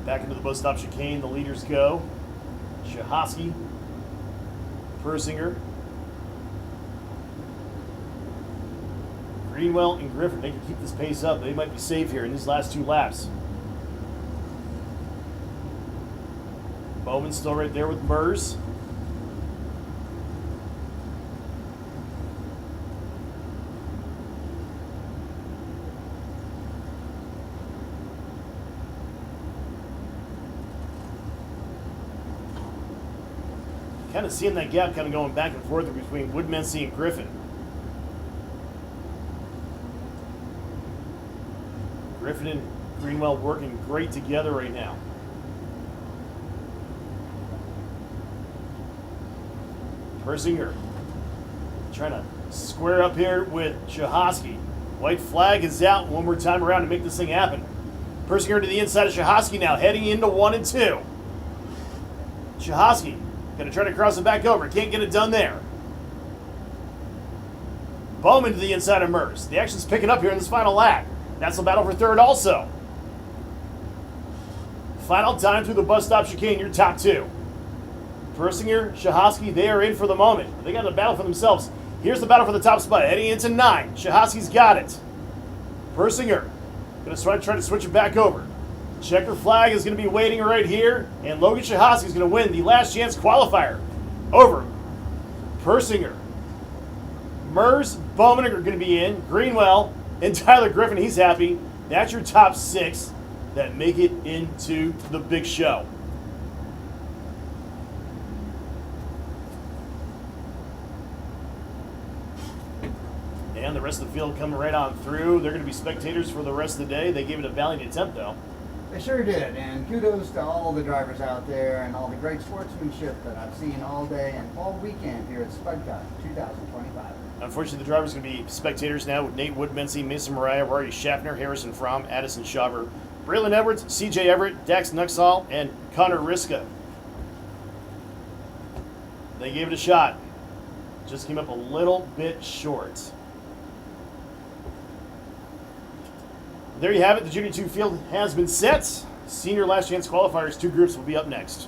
Back into the bus stop chicane, the leaders go. Shahosky, Persinger, Greenwell, and Griffin. They can keep this pace up. They might be safe here in these last 2 laps. Bowman's still right there with Murs. Kind of seeing that gap kind of going back and forth between Woodmensey and Griffin. Griffin and Greenwell working great together right now. Persinger trying to square up here with Shahosky. White flag is out one more time around to make this thing happen. Persinger to the inside of Shahosky now, heading into 1 and 2. Shahosky going to try to cross it back over. Can't get it done there. Bowman to the inside of Mers. The action's picking up here in this final lap. That's the battle for third also. Final time through the bus stop chicane, your top two. Persinger, Shahosky, they are in for the moment. They got a battle for themselves. Here's the battle for the top spot, heading into 9. Shahosky's got it. Persinger going to try to switch it back over. Checker flag is going to be waiting right here, and Logan Shahosky is going to win the last chance qualifier over Persinger. Mers, Bowman are going to be in. Greenwell and Tyler Griffin, he's happy. That's your top 6 that make it into the big show. And the rest of the field coming right on through. They're going to be spectators for the rest of the day. They gave it a valiant attempt, though. They sure did, and kudos to all the drivers out there and all the great sportsmanship that I've seen all day and all weekend here at Spud Cup 2025. Unfortunately, the drivers are going to be spectators now with Nate Woodmansey, Mason Mariah, Rory Schaffner, Harrison Fromm, Addison Shaver, Braylon Edwards, CJ Everett, Dax Nuxall, and Connor Riska. They gave it a shot. Just came up a little bit short. There you have it. The Junior 2 field has been set. Senior last chance qualifiers, 2 groups will be up next.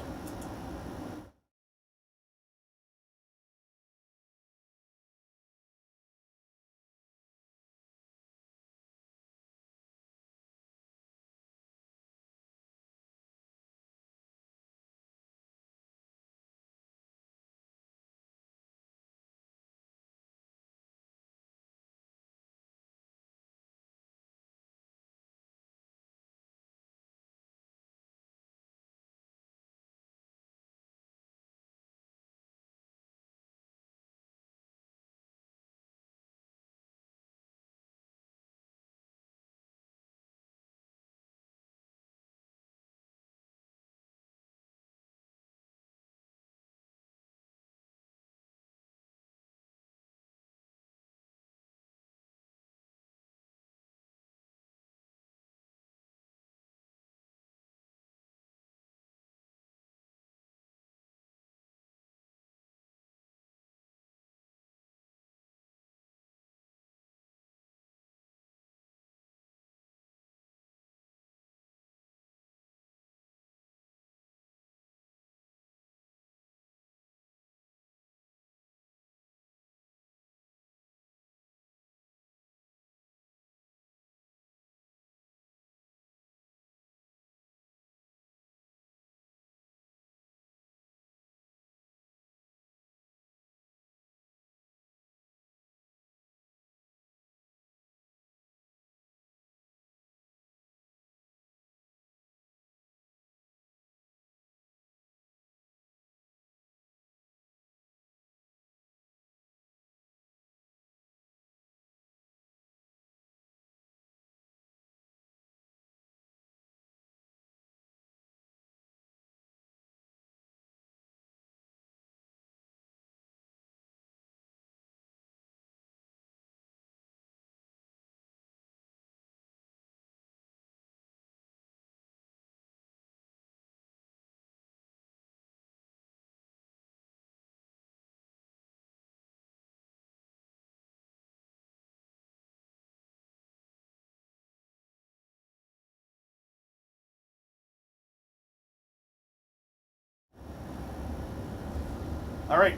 All right,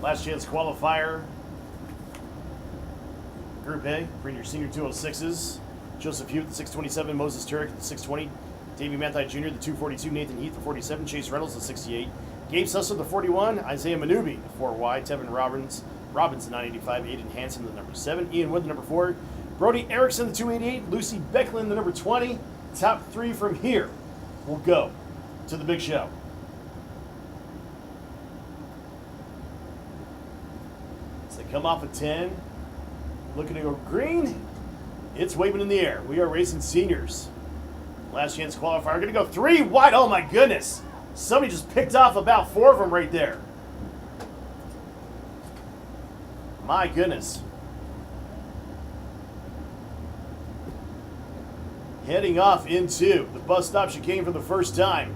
last chance qualifier. Group A, for your senior 206s. Joseph Hewitt, the 627, Moses Turek, the 620, Davey Mathai Jr., the 242, Nathan Heath, the 47, Chase Reynolds, the 68, Gabe Sussler, the 41, Isaiah Manubi, the 4Y, Tevin Robbins, the 985, Aiden Hansen, the number 7, Ian Wood, the number 4, Brody Erickson, the 288, Lucy Becklin, the number 20. Top 3 from here will go to the big show. So they come off a 10, looking to go green. It's waving in the air. We are racing seniors. Last chance qualifier. Going to go 3 wide. Oh my goodness. Somebody just picked off about 4 of them right there. My goodness. Heading off into the bus stop chicane for the first time.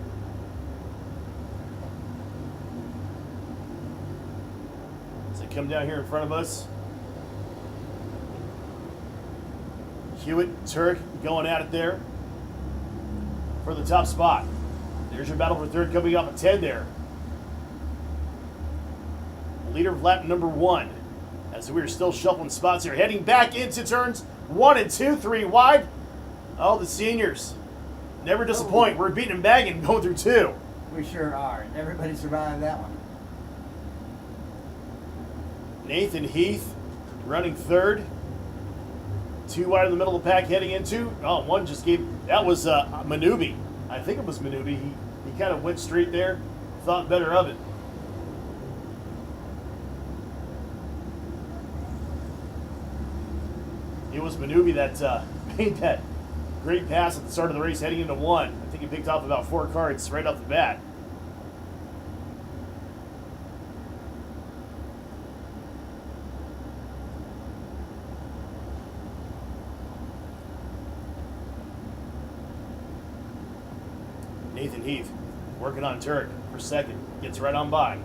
As they come down here in front of us. Hewitt, Turk going at it there for the top spot. There's your battle for third coming off a 10 there. Leader of lap number 1. As we are still shuffling spots here. Heading back into turns 1 and 2, 3 wide. Oh, the seniors. Never disappoint. We're beating and bagging going through 2. We sure are. Everybody survived that one. Nathan Heath running third. 2 wide in the middle of the pack heading into. Oh, one just gave. That was Manubi. I think it was Manubi. He kind of went straight there. Thought better of it. It was Manubi that made that great pass at the start of the race heading into 1. I think he picked off about 4 carts right off the bat. Nathan Heath working on Turk for second. Gets right on by.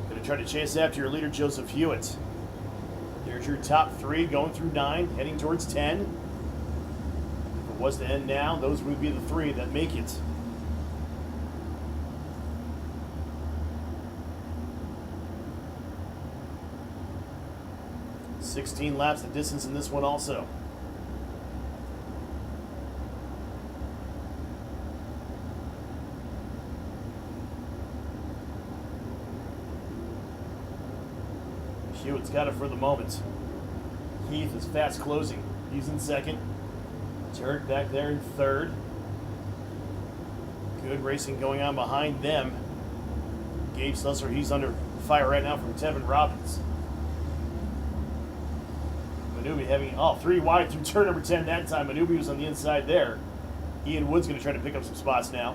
Gonna try to chase after your leader, Joseph Hewitt. There's your top 3 going through 9, heading towards 10. If it was to end now, those would be the 3 that make it. "16 laps the distance in this one also. Hewitt's got it for the moment. Heath is fast closing. He's in second. Turk back there in third. Good racing going on behind them. Gabe Susser, he's under fire right now from Tevin Robbins. Manubi having 3 wide through turn number 10 that time. Manubi was on the inside there. Ian Wood's going to try to pick up some spots now.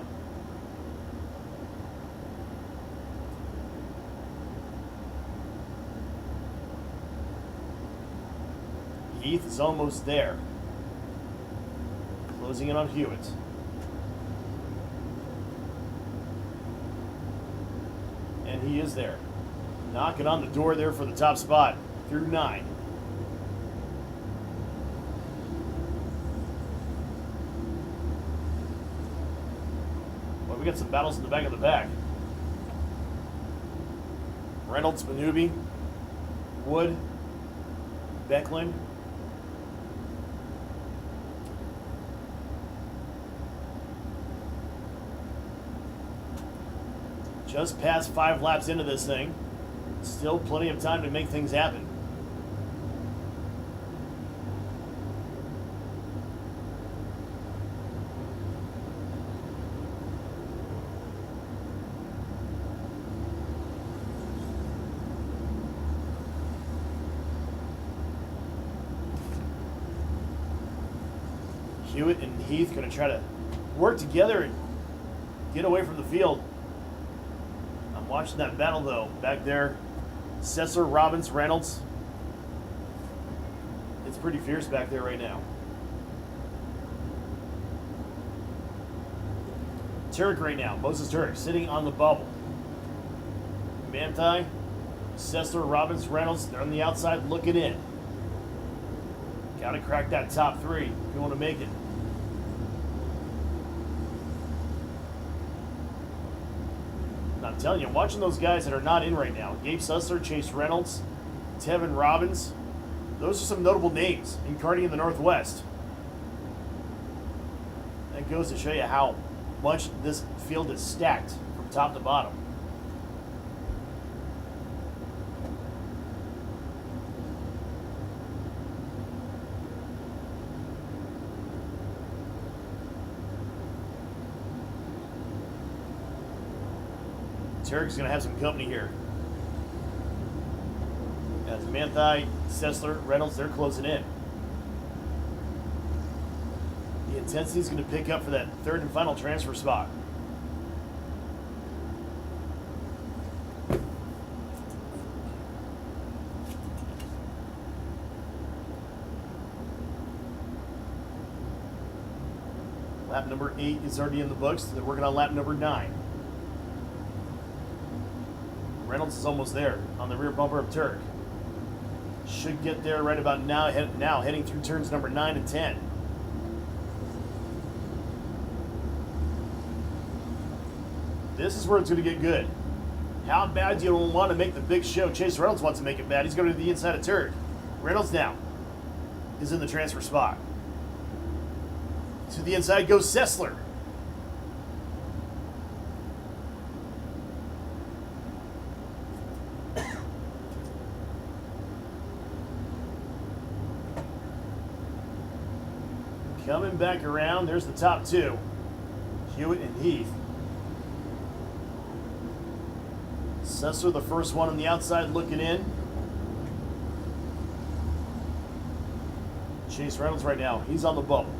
Heath is almost there. Closing in on Hewitt. And he is there. Knocking on the door there for the top spot through 9. Well, we got some battles in the back of the pack. Reynolds, Manubi, Wood, Becklin. Just past 5 laps into this thing. Still plenty of time to make things happen. Hewitt and Heath going to try to work together and get away from the field. Watching that battle though, back there, Sesser, Robbins, Reynolds. It's pretty fierce back there right now. Turk right now, Moses Turk sitting on the bubble. Manthai, Sesser, Robbins, Reynolds, they're on the outside looking in. Gotta crack that top 3 if you want to make it. I'm telling you, watching those guys that are not in right now. Gabe Susser, Chase Reynolds, Tevin Robbins. Those are some notable names in karting in the Northwest. That goes to show you how much this field is stacked from top to bottom. Turk's going to have some company here. As Manthai, Sessler, Reynolds, they're closing in. The intensity is going to pick up for that 3rd and final transfer spot. Lap number 8 is already in the books. They're working on lap number 9. Reynolds is almost there on the rear bumper of Turk. Should get there right about now, heading through turns number 9 and 10. This is where it's going to get good. How bad do you want to make the big show? Chase Reynolds wants to make it bad. He's going to the inside of Turk. Reynolds now is in the transfer spot. To the inside goes Sessler. Coming back around, there's the top two. Hewitt and Heath. Sessler, the first one on the outside looking in. Chase Reynolds right now, he's on the bubble.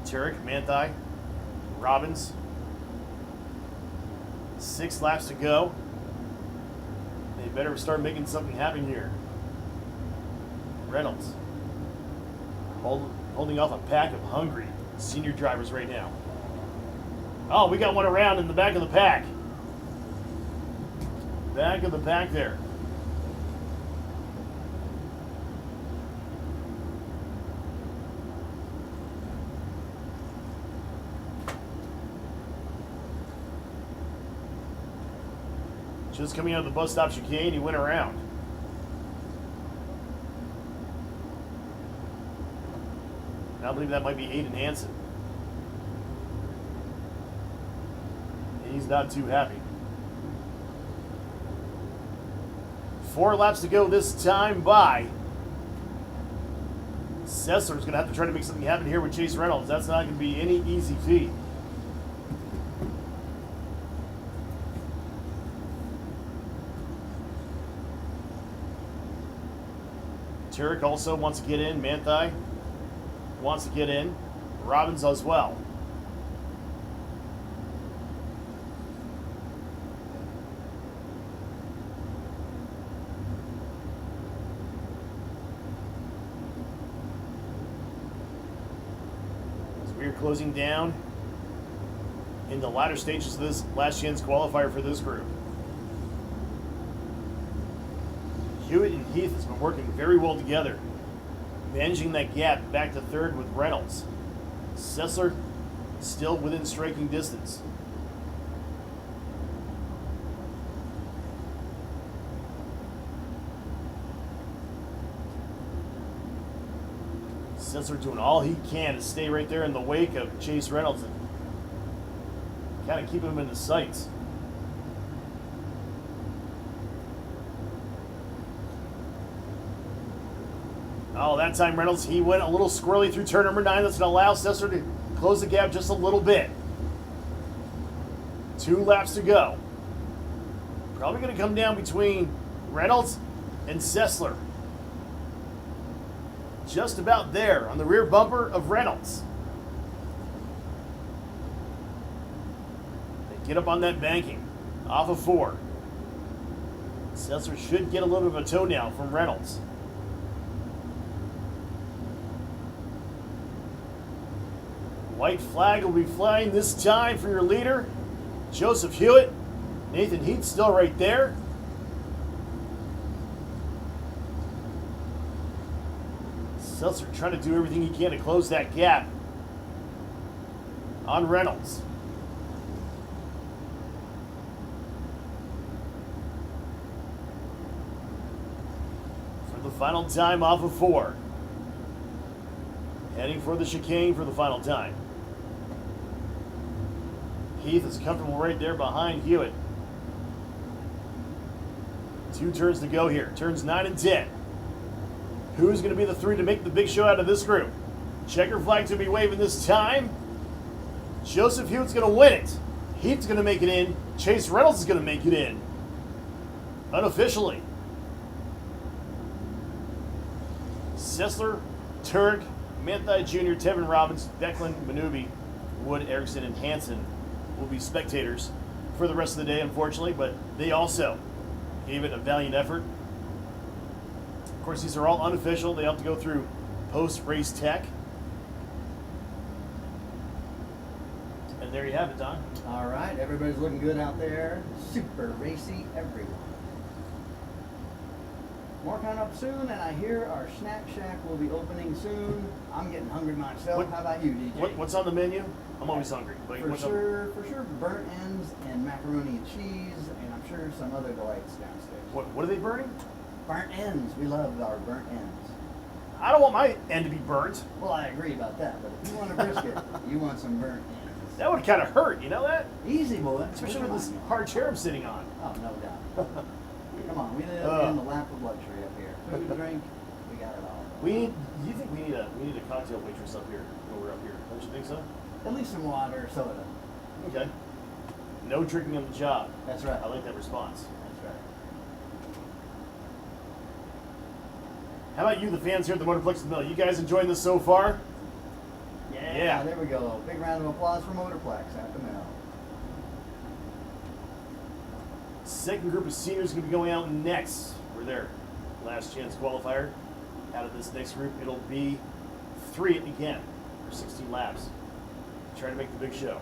Turek, Manthei, Robbins. 6 laps to go. They better start making something happen here. Reynolds holding off a pack of hungry senior drivers right now. Oh, we got one around in the back of the pack. Back of the pack there. Just coming out of the bus stop chicane, he went around. I believe that might be Aiden Hansen. He's not too happy. 4 laps to go this time by. Sessler's going to have to try to make something happen here with Chase Reynolds. That's not going to be any easy feat. Turek also wants to get in. Manthei wants to get in. Robbins as well. As we are closing down in the latter stages of this last chance qualifier for this group. Hewitt and Heath has been working very well together, managing that gap back to third with Reynolds. Sessler still within striking distance. Sessler doing all he can to stay right there in the wake of Chase Reynolds and kind of keep him in the sights. Oh, that time Reynolds, he went a little squirrely through turn number 9. That's going to allow Sessler to close the gap just a little bit. 2 laps to go. Probably going to come down between Reynolds and Sessler. Just about there on the rear bumper of Reynolds. They get up on that banking off of 4. Sessler should get a little bit of a toe down from Reynolds. White flag will be flying this time for your leader, Joseph Hewitt. Nathan Heath still right there. Sessler trying to do everything he can to close that gap on Reynolds. For the final time off of 4. Heading for the chicane for the final time. Heath is comfortable right there behind Hewitt. 2 turns to go here. Turns 9 and 10. Who's going to be the 3 to make the big show out of this group? Checker flag to be waving this time. Joseph Hewitt's going to win it. Heath's going to make it in. Chase Reynolds is going to make it in. Unofficially. Sessler, Turk, Manthei Jr., Tevin Robbins, Declan, Manubi, Wood, Erickson, and Hansen will be spectators for the rest of the day, unfortunately, but they also gave it a valiant effort. Of course, these are all unofficial. They have to go through post-race tech. And there you have it, Don. All right, everybody's looking good out there. Super racy, everyone. More coming up soon, and I hear our snack shack will be opening soon. I'm getting hungry myself. What- How about you, DJ? What's on the menu? I'm always hungry. But For what's sure, burnt ends and macaroni and cheese, and I'm sure some other delights downstairs. what are they burning? Burnt ends. We love our burnt ends. I don't want my end to be burnt. Well, I agree about that, but if you want a brisket, you want some burnt ends. That would kind of hurt, you know that? Easy, boy. Especially Come with this on, man. hard chair I'm sitting on. Oh, no doubt. Come on, we live in the lap of luxury up here. Food, drink, we got it all. Do you think we need a cocktail waitress up here when we're up here? Don't you think so? At least some water, soda. Okay. No drinking on the job. That's right. I like that response. That's right. How about you, the fans here at the Motorplex of the Mill? You guys enjoying this so far? Yeah, there we go. Big round of applause for Motorplex at the mill. Second group of seniors going to be going out next. We're there. Last chance qualifier. Out of this next group, it'll be 3 again for 16 laps. Try to make the big show.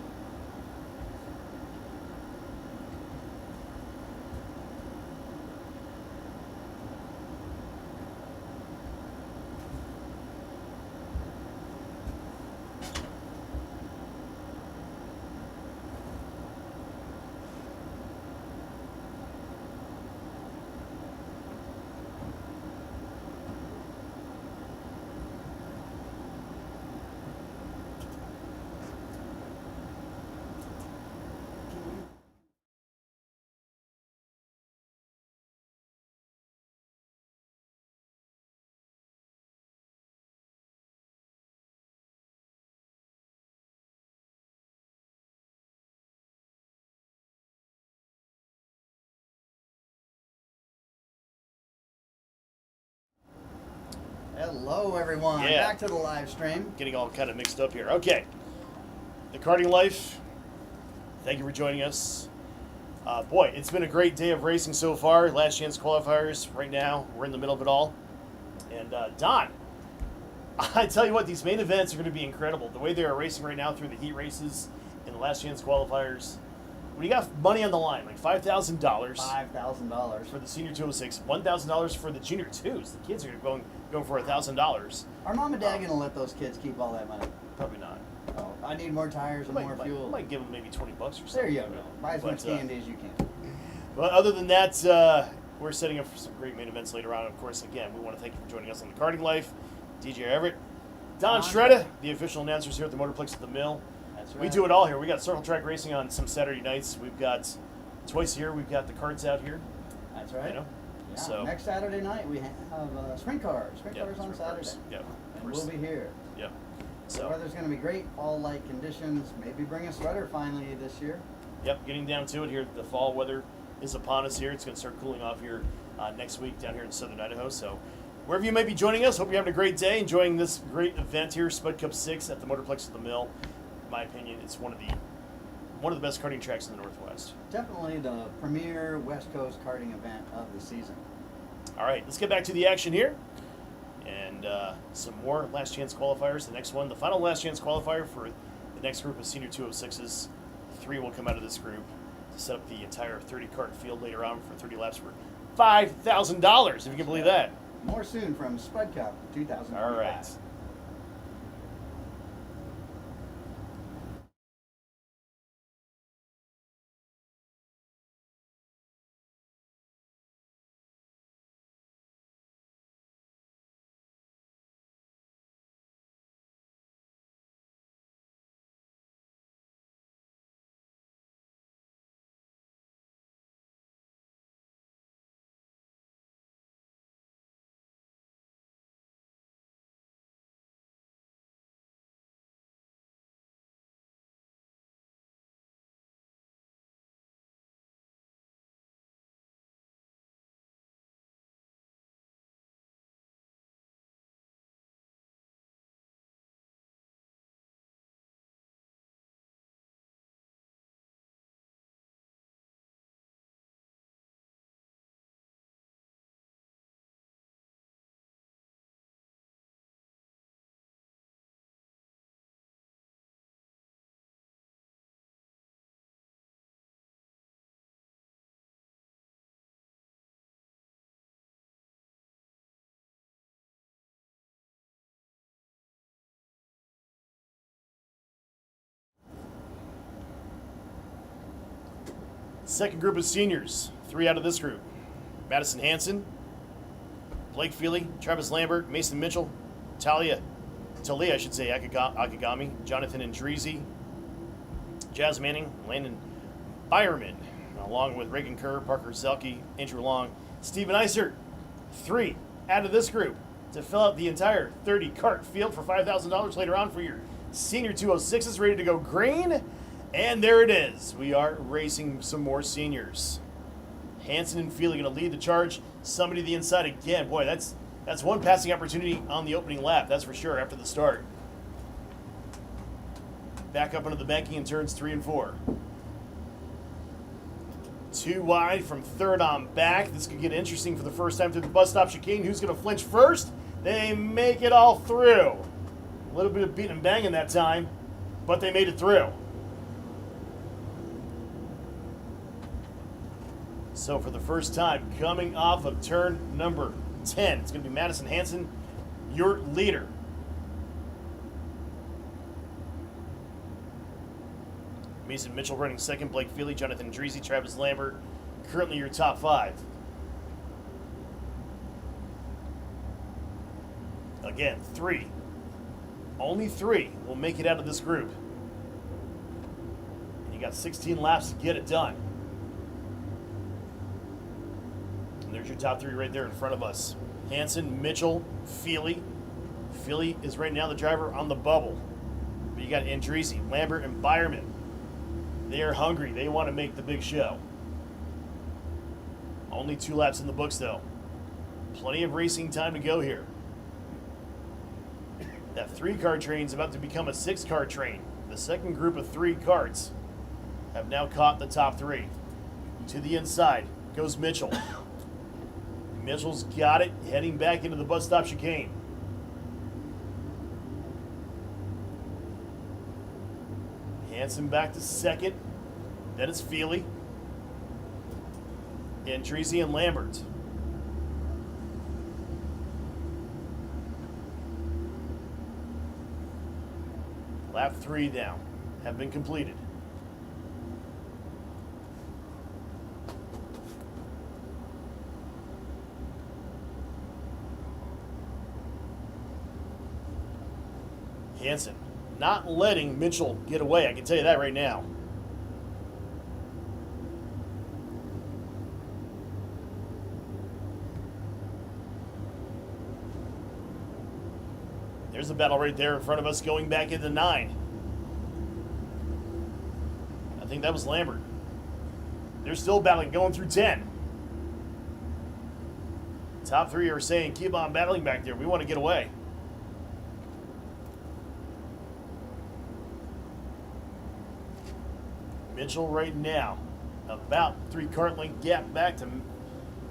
Hello, everyone. Yeah. Back to the live stream. Getting all kind of mixed up here. Okay. The Karting Life, thank you for joining us. Boy, it's been a great day of racing so far. Last chance qualifiers right now. We're in the middle of it all. And Don, I tell you what, these main events are going to be incredible. The way they are racing right now through the heat races and the last chance qualifiers. When you got money on the line, like $5,000 $5,000. for the senior 206, $1,000 for the junior 2s. The kids are going for $1,000. Are mom and dad going to let those kids keep all that money? Probably not. Oh, I need more tires and more fuel. Might give them maybe $20 or something. There you go. Buy as But, much candy as you can. But other than that, we're setting up for some great main events later on. Of course, again, we want to thank you for joining us on the Karting Life. DJ Everett, Don Shredda, the official announcers here at the Motorplex at the Mill. That's right. We do it all here. We got circle track racing on some Saturday nights. We've got twice a year. We've got the karts out here. That's right. You know? Yeah, So next Saturday night we have sprint cars. Sprint yeah, cars on sprint cars. Saturday. Yeah, of And course. we'll be here. Yeah. The So weather's going to be great. Fall-like conditions. Maybe bring a sweater finally this year. yep, getting down to it here. The fall weather is upon us here. It's going to start cooling off here next week down here in southern Idaho. So wherever you may be joining us, hope you're having a great day, enjoying this great event here, Spud Cup 6 at the Motorplex of the Mill. In my opinion, it's one of the best karting tracks in the Northwest. Definitely the premier West Coast karting event of the season. All right, let's get back to the action here. And some more last chance qualifiers. The next one, the final last chance qualifier for the next group of senior 206s. 3 will come out of this group to set up the entire 30 kart field later on for 30 laps for $5,000, if you can believe that. More soon from Spud Cup 2025. All right. Second group of seniors, 3 out of this group. Madison Hanson, Blake Feely, Travis Lambert, Mason Mitchell, Talia Akagami, Jonathan Andreezy, Jazz Manning, Landon Byerman, along with Reagan Kerr, Parker Zelke, Andrew Long, Steven Eisert. 3 out of this group to fill out the entire 30 cart field for $5,000 later on for your senior 206s ready to go green. And there it is. We are racing some more seniors. Hanson and Feely going to lead the charge. Somebody to the inside again. Boy, that's one passing opportunity on the opening lap. That's for sure after the start. Back up into the banking in turns 3 and 4. 2 wide from third on back. This could get interesting for the first time through the bus stop chicane. Who's going to flinch first? They make it all through. A little bit of beating and banging that time, but they made it through. So for the first time, coming off of turn number 10, it's going to be Madison Hanson, your leader. Mason Mitchell running second, Blake Feely, Jonathan Dreesy, Travis Lambert, currently your top 5. Again, 3. Only 3 will make it out of this group. And you got 16 laps to get it done. And there's your top 3 right there in front of us. Hanson, Mitchell, Feely. Feely is right now the driver on the bubble. But you got Andreesy, Lambert, and Byerman. They are hungry. They want to make the big show. Only 2 laps in the books, though. Plenty of racing time to go here. That 3-car train is about to become a 6-car train. The second group of 3 carts have now caught the top 3. To the inside goes Mitchell. Mitchell's got it, heading back into the bus stop chicane. Hanson back to second. Then it's Feely. Andreesy and Lambert. Lap 3 now have been completed. Hanson not letting Mitchell get away. I can tell you that right now. There's a battle right there in front of us going back into 9. I think that was Lambert. They're still battling going through 10. Top 3 are saying keep on battling back there. We want to get away. Mitchell right now, about 3 cart length gap back to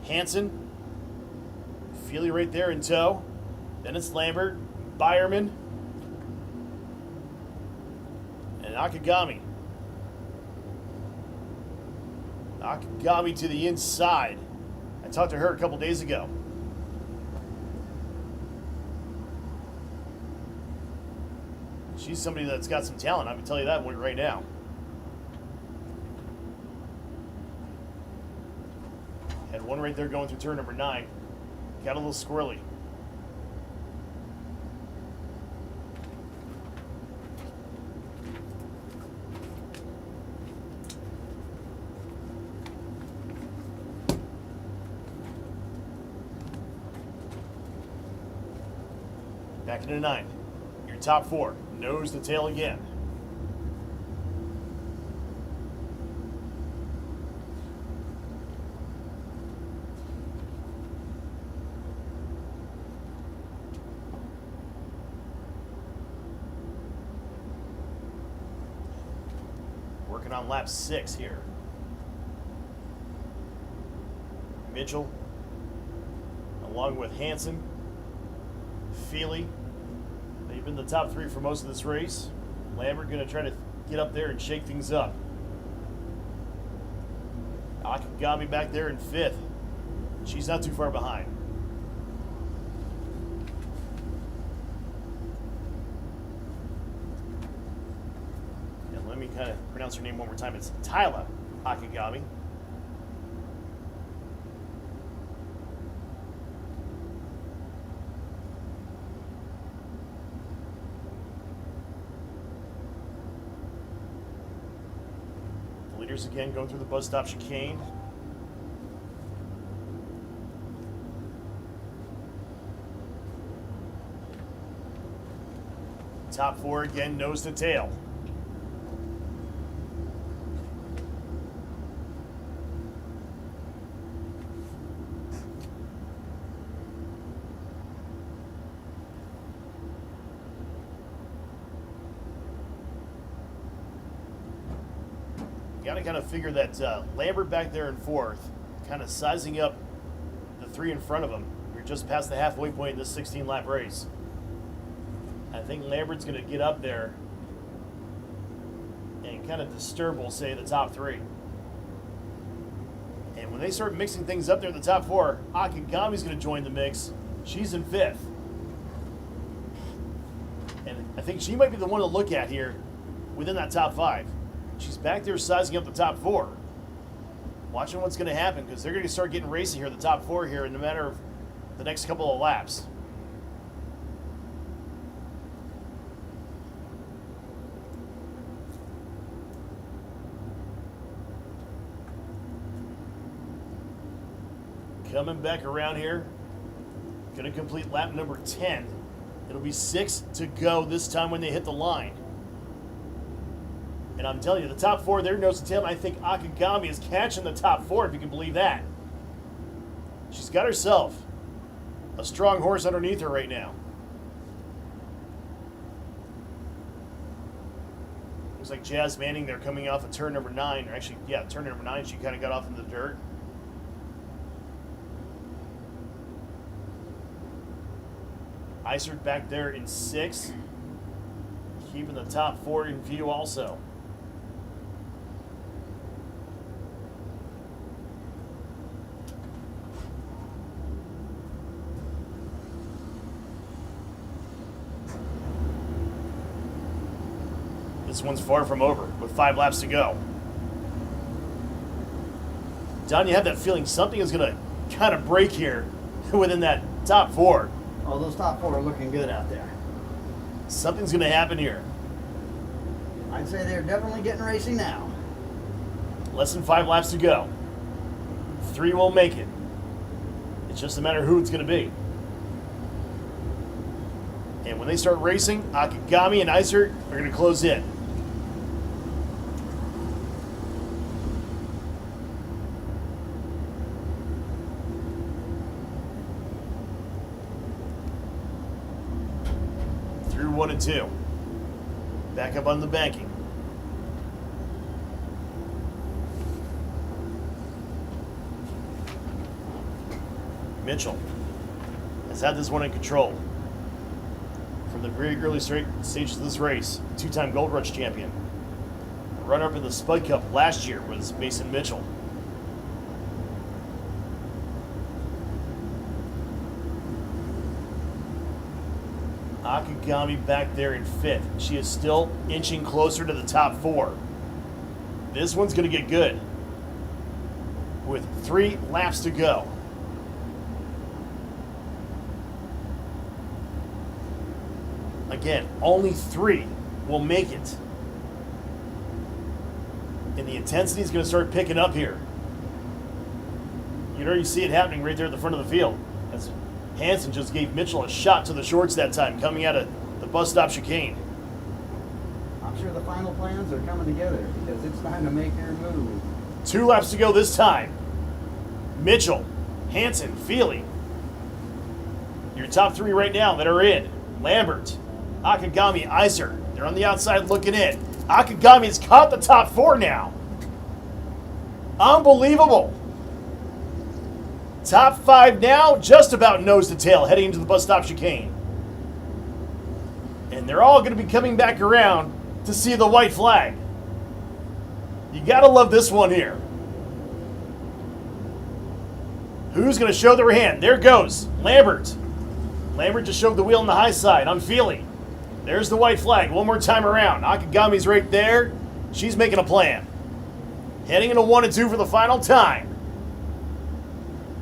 Hanson. Feely right there in tow. Then it's Lambert, Byerman, and Akagami. Akagami to the inside. I talked to her a couple days ago. She's somebody that's got some talent. I can tell you that one right now. Had one right there going through turn number 9. Got a little squirrely. Back into 9. Your top 4. Nose to tail again. Working on lap 6 here. Mitchell, along with Hanson, Feely. They've been the top 3 for most of this race. Lambert going to try to get up there and shake things up. Akagami back there in 5th. She's not too far behind. And let me kind of pronounce her name one more time. It's Tyla Akagami. Leaders again going through the bus stop chicane. Top 4 again, nose to tail. Got to kind of figure that Lambert back there in 4th, kind of sizing up the 3 in front of him. We're just past the halfway point in this 16-lap race. I think Lambert's going to get up there and kind of disturb, we'll say, the top 3. And when they start mixing things up there in the top 4, Akagami's going to join the mix. She's in 5th. And I think she might be the one to look at here within that top 5. She's back there sizing up the top 4. Watching what's going to happen, because they're going to start getting racing here, the top 4 here, in a matter of the next couple of laps. Coming back around here, going to complete lap number 10. It'll be 6 to go this time when they hit the line. And I'm telling you, the top 4 there, nose to tail. I think Akagami is catching the top 4, if you can believe that. She's got herself a strong horse underneath her right now. Looks like Jazz Manning, they're coming off of turn number 9. Or actually, yeah, turn number 9. She kind of got off in the dirt. Isert back there in 6th. Keeping the top 4 in view also. This one's far from over with 5 laps to go. Don, you have that feeling something is going to kind of break here within that top 4. Oh, those top 4 are looking good out there. Something's going to happen here. I'd say they're definitely getting racing now. Less than 5 laps to go. 3 will make it. It's just a matter of who it's going to be. And when they start racing, Akagami and Isert are going to close in. Through 1 and 2. Back up on the banking. Mitchell has had this one in control from the very early stages of this race. 2-time Gold Rush champion. Runner-up in the Spud Cup last year was Mason Mitchell. Akagami back there in 5th. She is still inching closer to the top 4. This one's going to get good with 3 laps to go. Again, only 3 will make it. And the intensity is going to start picking up here. You already see it happening right there at the front of the field. As Hansen just gave Mitchell a shot to the shorts that time, coming out of the bus stop chicane. I'm sure the final plans are coming together because it's time to make their move. 2 laps to go this time. Mitchell, Hansen, Feely. Your top 3 right now that are in. Lambert, Akagami, Iser. They're on the outside looking in. Akagami has caught the top 4 now. Unbelievable. Top 5 now, just about nose to tail, heading into the bus stop chicane. And they're all going to be coming back around to see the white flag. You got to love this one here. Who's going to show their hand? There goes Lambert. Lambert just showed the wheel on the high side on Feely. There's the white flag. One more time around. Akagami's right there. She's making a plan. Heading into 1 and 2 for the final time.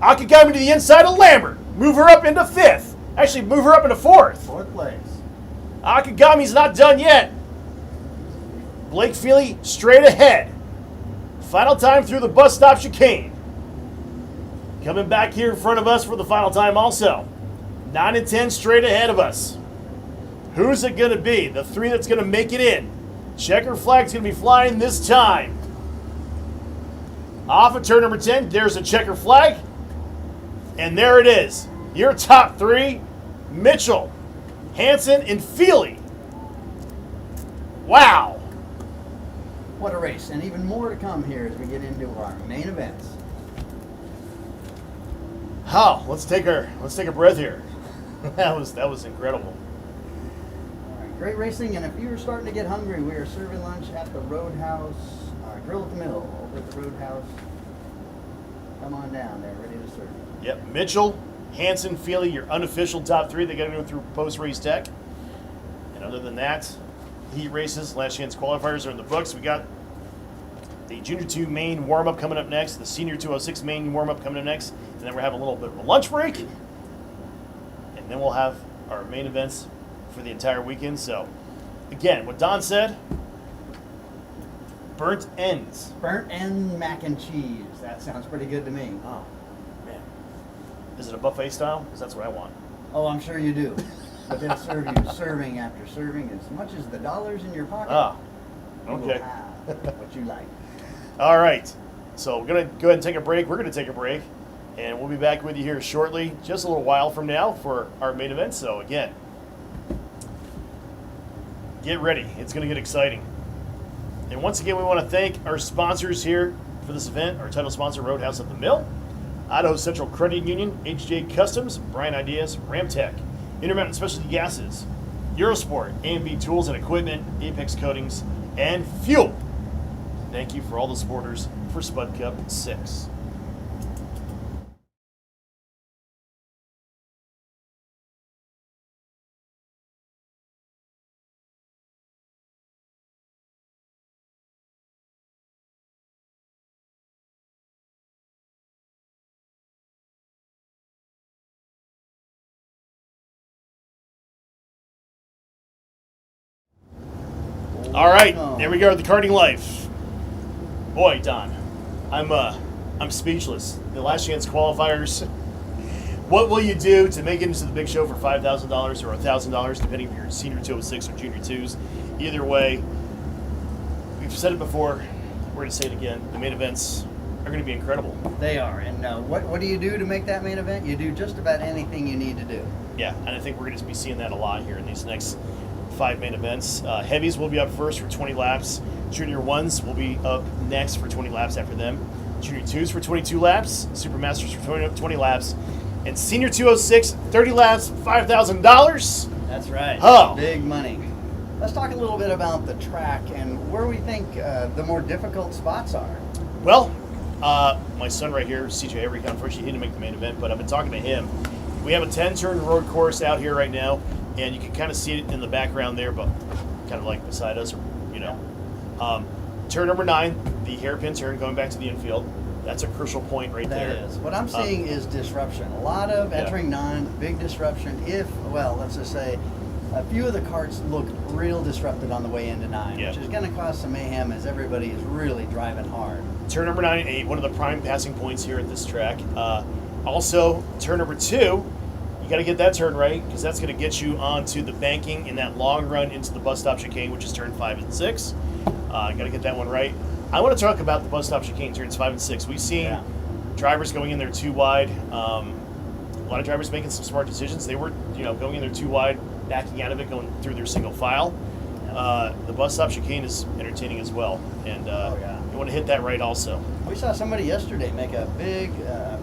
Akagami to the inside of Lambert. Move her up into 5th. Actually, move her up into 4th. 4th place. Akagami's not done yet. Blake Feely straight ahead. Final time through the bus stop chicane. Coming back here in front of us for the final time also. 9 and 10 straight ahead of us. Who's it going to be? The 3 that's going to make it in. Checker flag's going to be flying this time. Off of turn number 10, there's a checker flag. And there it is. Your top 3, Mitchell, Hansen, and Feely. Wow. What a race, and even more to come here as we get into our main events. Oh, let's take a breath here. That was incredible. All right, great racing, and if you're starting to get hungry, we are serving lunch at the Roadhouse, Grill at the Mill, over at the Roadhouse. Come on down, they're ready to serve. Yep, Mitchell, Hansen, Feely, your unofficial top 3. They got to go through post-race tech. And other than that, heat races, last chance qualifiers are in the books. We got the Junior 2 main warm-up coming up next, the Senior 206 main warm-up coming up next, and then we're having a little bit of a lunch break. And then we'll have our main events for the entire weekend. So, again, what Don said, burnt ends. Burnt end mac and cheese. That sounds pretty good to me. Oh, man. Is it a buffet style? Because that's what I want. Oh, I'm sure you do. But they'll serve you serving after serving as much as the dollars in your pocket. Ah, You will okay. have what you like. All right. So we're going to go ahead and take a break. We're going to take a break. And we'll be back with you here shortly, just a little while from now for our main event. So, again, get ready. It's going to get exciting. And once again, we want to thank our sponsors here for this event. Our title sponsor, Roadhouse at the Mill, Idaho Central Credit Union, HJ Customs, Brian Ideas, Ramtech, Intermountain Specialty Gases, Eurosport, A&B Tools and Equipment, Apex Coatings, and Fuel. Thank you for all the supporters for Spud Cup 6. All right, there we go, the karting life. Boy, Don, I'm speechless. The last chance qualifiers. What will you do to make it into the big show for $5,000 or $1,000, depending if you're senior 206 or junior 2s? Either way, we've said it before. We're going to say it again. The main events are going to be incredible. They are. And what do you do to make that main event? You do just about anything you need to do. Yeah, and I think we're going to be seeing that a lot here in these next 5 main events. Heavies will be up first for 20 laps. Junior 1s will be up next for 20 laps after them. Junior 2s for 22 laps. Supermasters for 20 laps. And Senior 206, 30 laps, $5,000. That's right. Oh. Big money. Let's talk a little bit about the track and where we think the more difficult spots are. Well, my son right here, CJ Avery, unfortunately he didn't make the main event, but I've been talking to him. We have a 10-turn road course out here right now, and you can kind of see it in the background there, but kind of like beside us, you know. Turn number 9, the hairpin turn going back to the infield. That's a crucial point right there. That is. What I'm seeing is disruption. A lot of entering 9, big disruption. Let's just say, a few of the karts look real disrupted on the way into 9, which is going to cause some mayhem as everybody is really driving hard. Turn number 9 and 8, one of the prime passing points here at this track. Also, turn number 2, you got to get that turn right because that's going to get you onto the banking in that long run into the bus stop chicane, which is turn 5 and 6. Got to get that one right. I want to talk about the bus stop chicane turns 5 and 6. We've seen drivers going in there too wide. A lot of drivers making some smart decisions. They were, going in there too wide, backing out of it, going through their single file. The bus stop chicane is entertaining as well, and you want to hit that right also. We saw somebody yesterday make a big,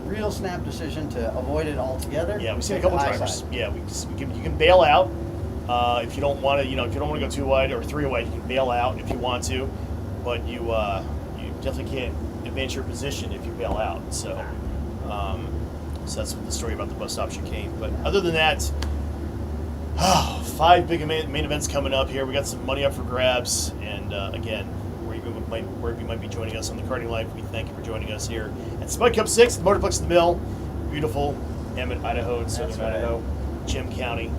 real snap decision to avoid it altogether. Yeah, we've seen a couple drivers. Yeah, you can bail out if you don't want to. If you don't want to go too wide or 3 wide, you can bail out if you want to, but you definitely can't advance your position if you bail out. So, so that's the story about the bus stop chicane. But other than that, 5 big main events coming up here. We got some money up for grabs, and again, wherever you might be joining us on the Karting Life, we thank you for joining us here at Spud Cup 6, the Motorplex of the Mill, beautiful Emmett, Idaho, and Southern Idaho, Jim County.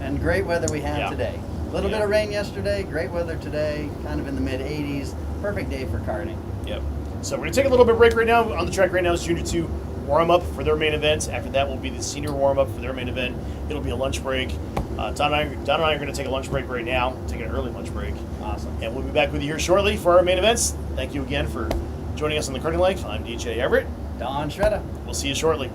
And great weather we had today. A little bit of rain yesterday, great weather today, kind of in the mid-80s. Perfect day for karting. Yep. So we're going to take a little bit of break right now. On the track right now is Junior 2 warm-up for their main event. After that will be the senior warm-up for their main event. It'll be a lunch break. Don and I are going to take a lunch break right now, take an early lunch break. Awesome. And we'll be back with you here shortly for our main events. Thank you again for joining us on the Karting Life. I'm DJ Everett. Don Shredder. We'll see you shortly.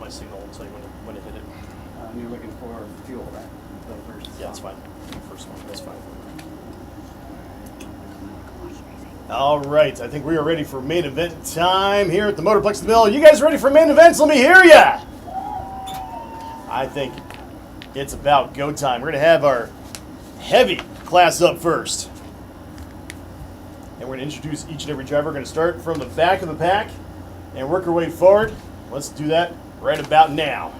my signal will tell you when to hit it. You're looking for fuel, right? The first Yeah, that's stop. fine. First one, that's fine. All right, I think we are ready for main event time here at the Motorplex Mill. You guys ready for main events? Let me hear ya! I think it's about go time. We're going to have our heavy class up first. And we're going to introduce each and every driver. We're going to start from the back of the pack and work our way forward. Let's do that right about now.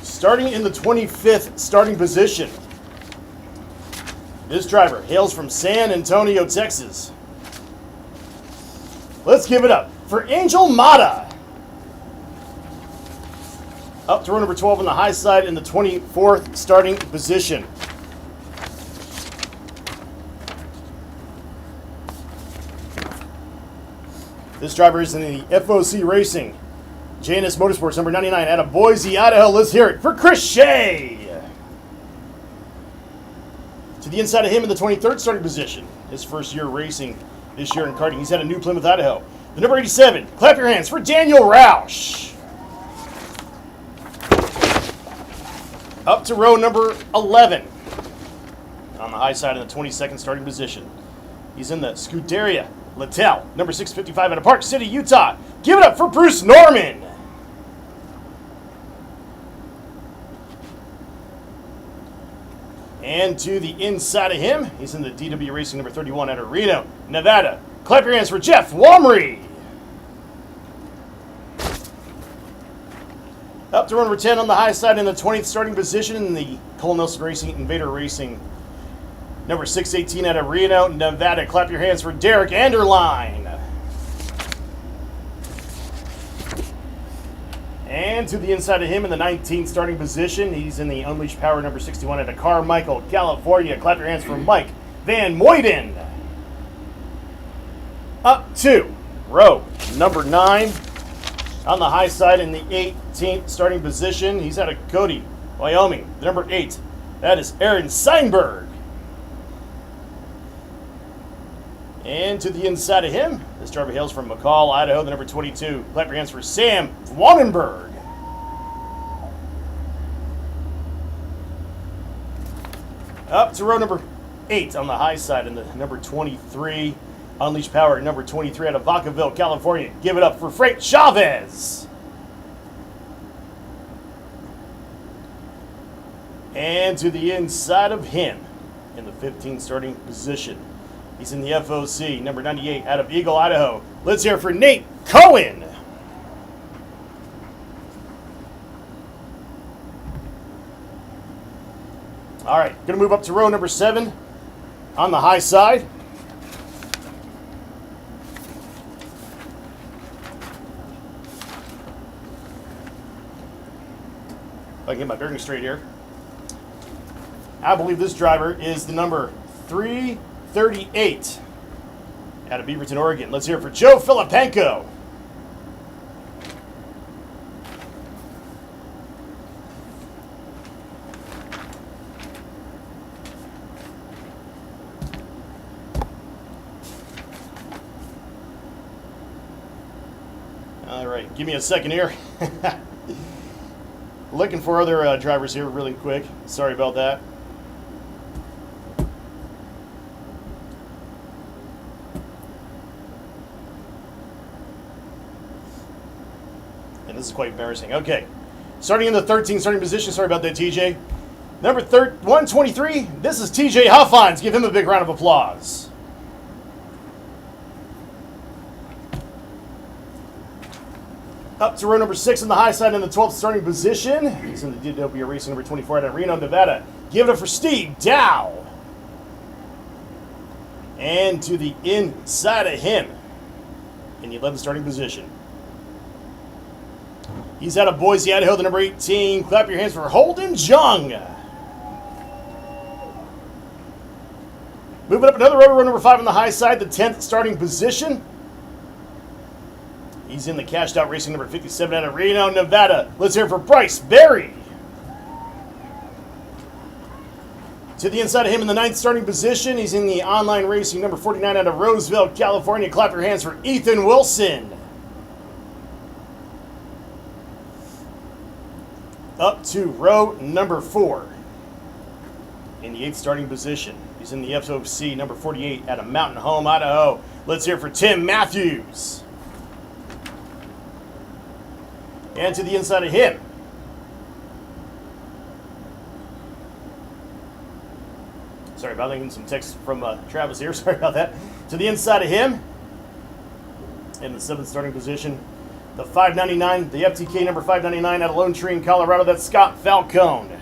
Starting in the 25th starting position, this driver hails from San Antonio, Texas. Let's give it up for Angel Mata. Up to row number 12 on the high side in the 24th starting position. This driver is in the FOC Racing JNS Motorsports number 99 out of Boise, Idaho. Let's hear it for Chris Shea. To the inside of him in the 23rd starting position. His first year racing this year in karting. He's out of New Plymouth, Idaho. The number 87. Clap your hands for Daniel Roush. Up to row number 11. On the high side in the 22nd starting position. He's in the Scuderia Littell, number 655 out of Park City, Utah. Give it up for Bruce Norman. And to the inside of him, he's in the DW Racing number 31 out of Reno, Nevada. Clap your hands for Jeff Womry. Up to row number 10 on the high side in the 20th starting position in the Cole Nelson Racing Invader Racing number 618 out of Reno, Nevada. Clap your hands for Derek Anderline. And to the inside of him in the 19th starting position, he's in the Unleashed Power number 61 out of Carmichael, California. Clap your hands for Mike Van Moyden. Up to row number 9 on the high side in the 18th starting position. He's out of Cody, Wyoming. The number 8, that is Aaron Seinberg. And to the inside of him, this driver hails from McCall, Idaho, the number 22. Clap your hands for Sam Wanenberg. Up to row number 8 on the high side in the number 23. Unleashed Power, number 23 out of Vacaville, California. Give it up for Frank Chavez. And to the inside of him in the 15th starting position. He's in the FOC, number 98, out of Eagle, Idaho. Let's hear it for Nate Cohen. All right, going to move up to row number 7 on the high side. If I can get my bearing straight here. I believe this driver is the number 338 out of Beaverton, Oregon. Let's hear it for Joe Filipenko. All right, give me a second here. Looking for other drivers here really quick. Sorry about that. And this is quite embarrassing. Okay, starting in the 13th starting position. Sorry about that, TJ. Number 123, this is TJ Huffines. Give him a big round of applause. Up to row number 6 on the high side in the 12th starting position. He's in the DW Racing number 24 out of Reno, Nevada. Give it up for Steve Dow. And to the inside of him in the 11th starting position. He's out of Boise, Idaho, the number 18. Clap your hands for Holden Jung. Moving up another row number 5 on the high side, the 10th starting position. He's in the Cashed Out Racing number 57 out of Reno, Nevada. Let's hear it for Bryce Berry. To the inside of him in the 9th starting position, he's in the Online Racing number 49 out of Roseville, California. Clap your hands for Ethan Wilson. up to row number 4. In the 8th starting position, he's in the FOC number 48 out of Mountain Home, Idaho. Let's hear it for Tim Matthews. And to the inside of him, sorry about getting some text from Travis here. Sorry about that. To the inside of him, in the 7th starting position, the 599, the FTK number 599 out of Lone Tree in Colorado. That's Scott Falcone.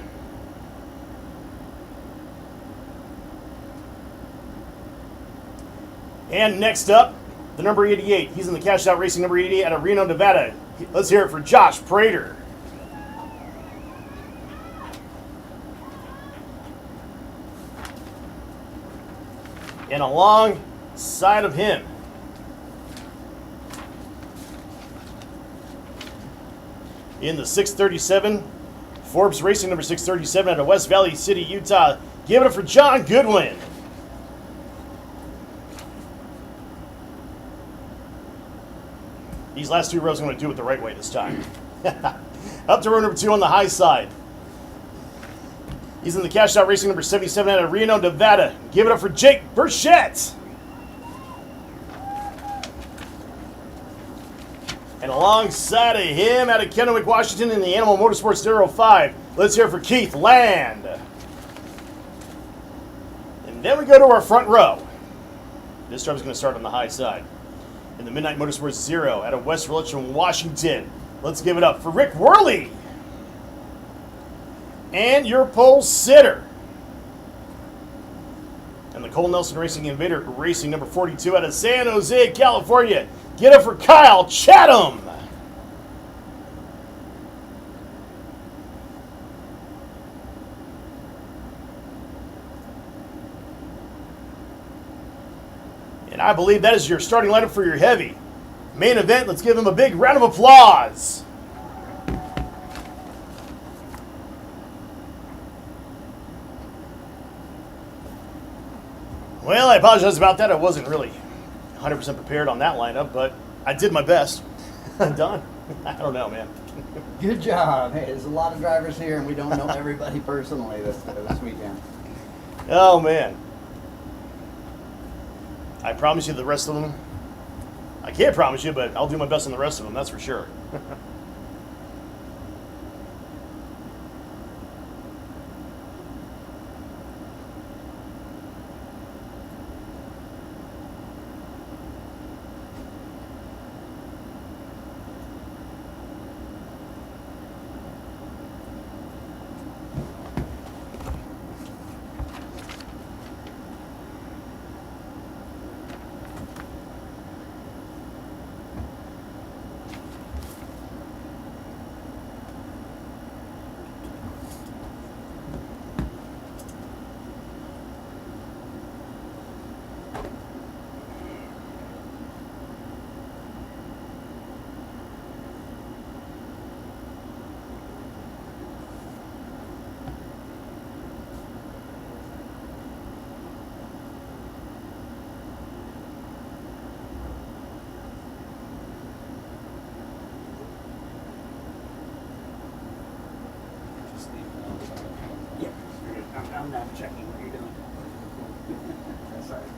And next up, the number 88. He's in the Cash Out Racing number 88 out of Reno, Nevada. Let's hear it for Josh Prater. And alongside of him, in the 637, Forbes Racing number 637 out of West Valley City, Utah. Give it up for John Goodwin. These last 2 rows, I'm going to do it the right way this time. Up to row number 2 on the high side. He's in the Cash Out Racing number 77 out of Reno, Nevada. Give it up for Jake Burchett. And alongside of him, out of Kennewick, Washington, in the Animal Motorsports 05, let's hear it for Keith Land. And then we go to our front row. This drive's going to start on the high side. In the Midnight Motorsports 0 out of West Richland, Washington. Let's give it up for Rick Worley. And your pole sitter. And the Cole Nelson Racing Invader Racing number 42 out of San Jose, California. Get it for Kyle Chatham. And I believe that is your starting lineup for your heavy. Main event, let's give them a big round of applause. Well, I apologize about that. I wasn't really 100% prepared on that lineup, but I did my best. Don? I don't know, man. Good job. Hey, there's a lot of drivers here, and we don't know everybody personally this weekend. Oh, man. I promise you the rest of them. I can't promise you, but I'll do my best on the rest of them, that's for sure. I'm not checking what you're doing. That's all right.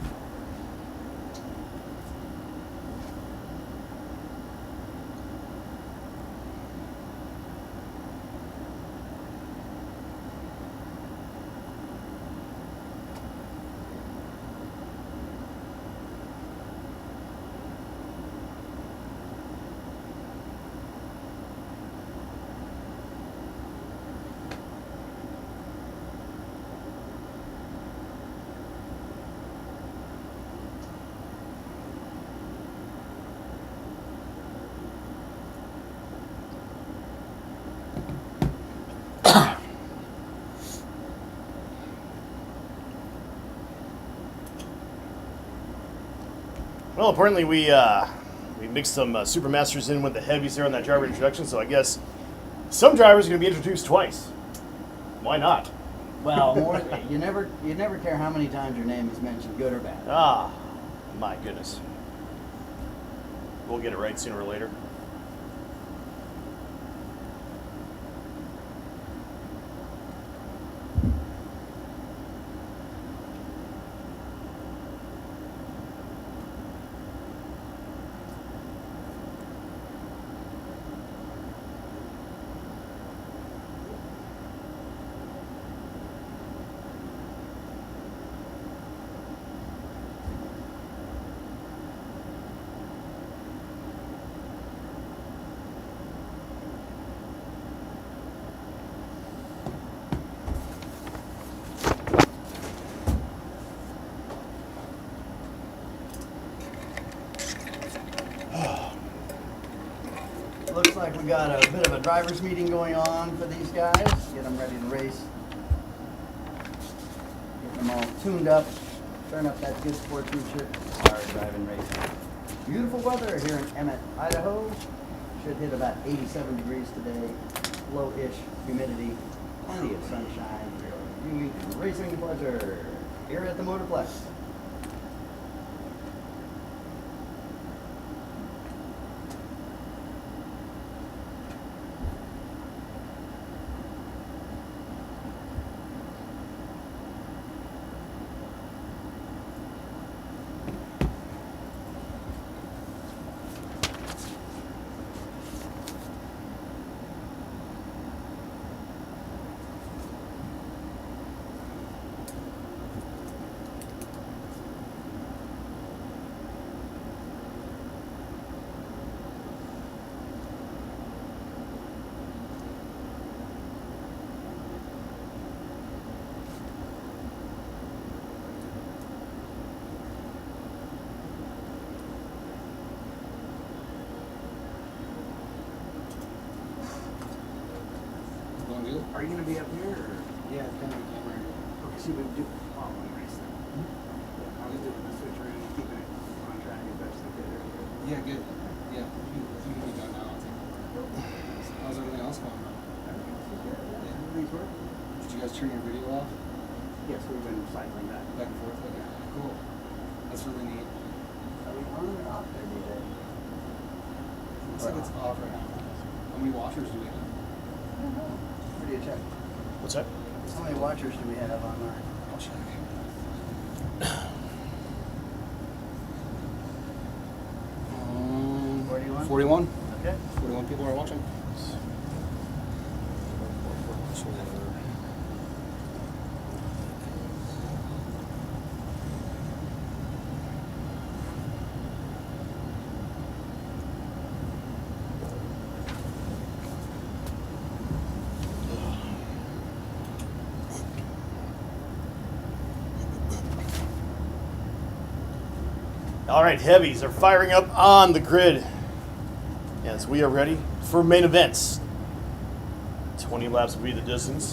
Well, apparently we mixed some Supermasters in with the heavies there on that driver introduction, so I guess some drivers are going to be introduced twice. Why not? Well, you never care how many times your name is mentioned, good or bad. Ah, my goodness. We'll get it right sooner or later. looks like we got a bit of a driver's meeting going on for these guys. Get them ready to race. Get them all tuned up. Turn up that good sportsmanship. Hard driving racing. Beautiful weather here in Emmett, Idaho. Should hit about 87 degrees today. Low-ish humidity. Plenty of sunshine. Viewing and racing pleasure here at the Motorplex. Going good? Are you gonna be up here or? Yeah, it's gonna be camera. Okay, so we do following race then. I was doing the switch around and keeping it on track as best I could earlier. Yeah, good. Yeah, you can be done now. I'll take over. How's everything else going on? Everything's working. Did you guys turn your video off? Yes, we've been cycling back. Back and forth? Okay, cool. That's really neat. Are we on or off there today? Looks like it's off right now. How many washers do we have? Where do you check? What's that? How many watchers do we have online? I'll check. 41? 41. Okay. 41 people are watching. All right, heavies are firing up on the grid. Yes, we are ready for main events. 20 laps will be the distance.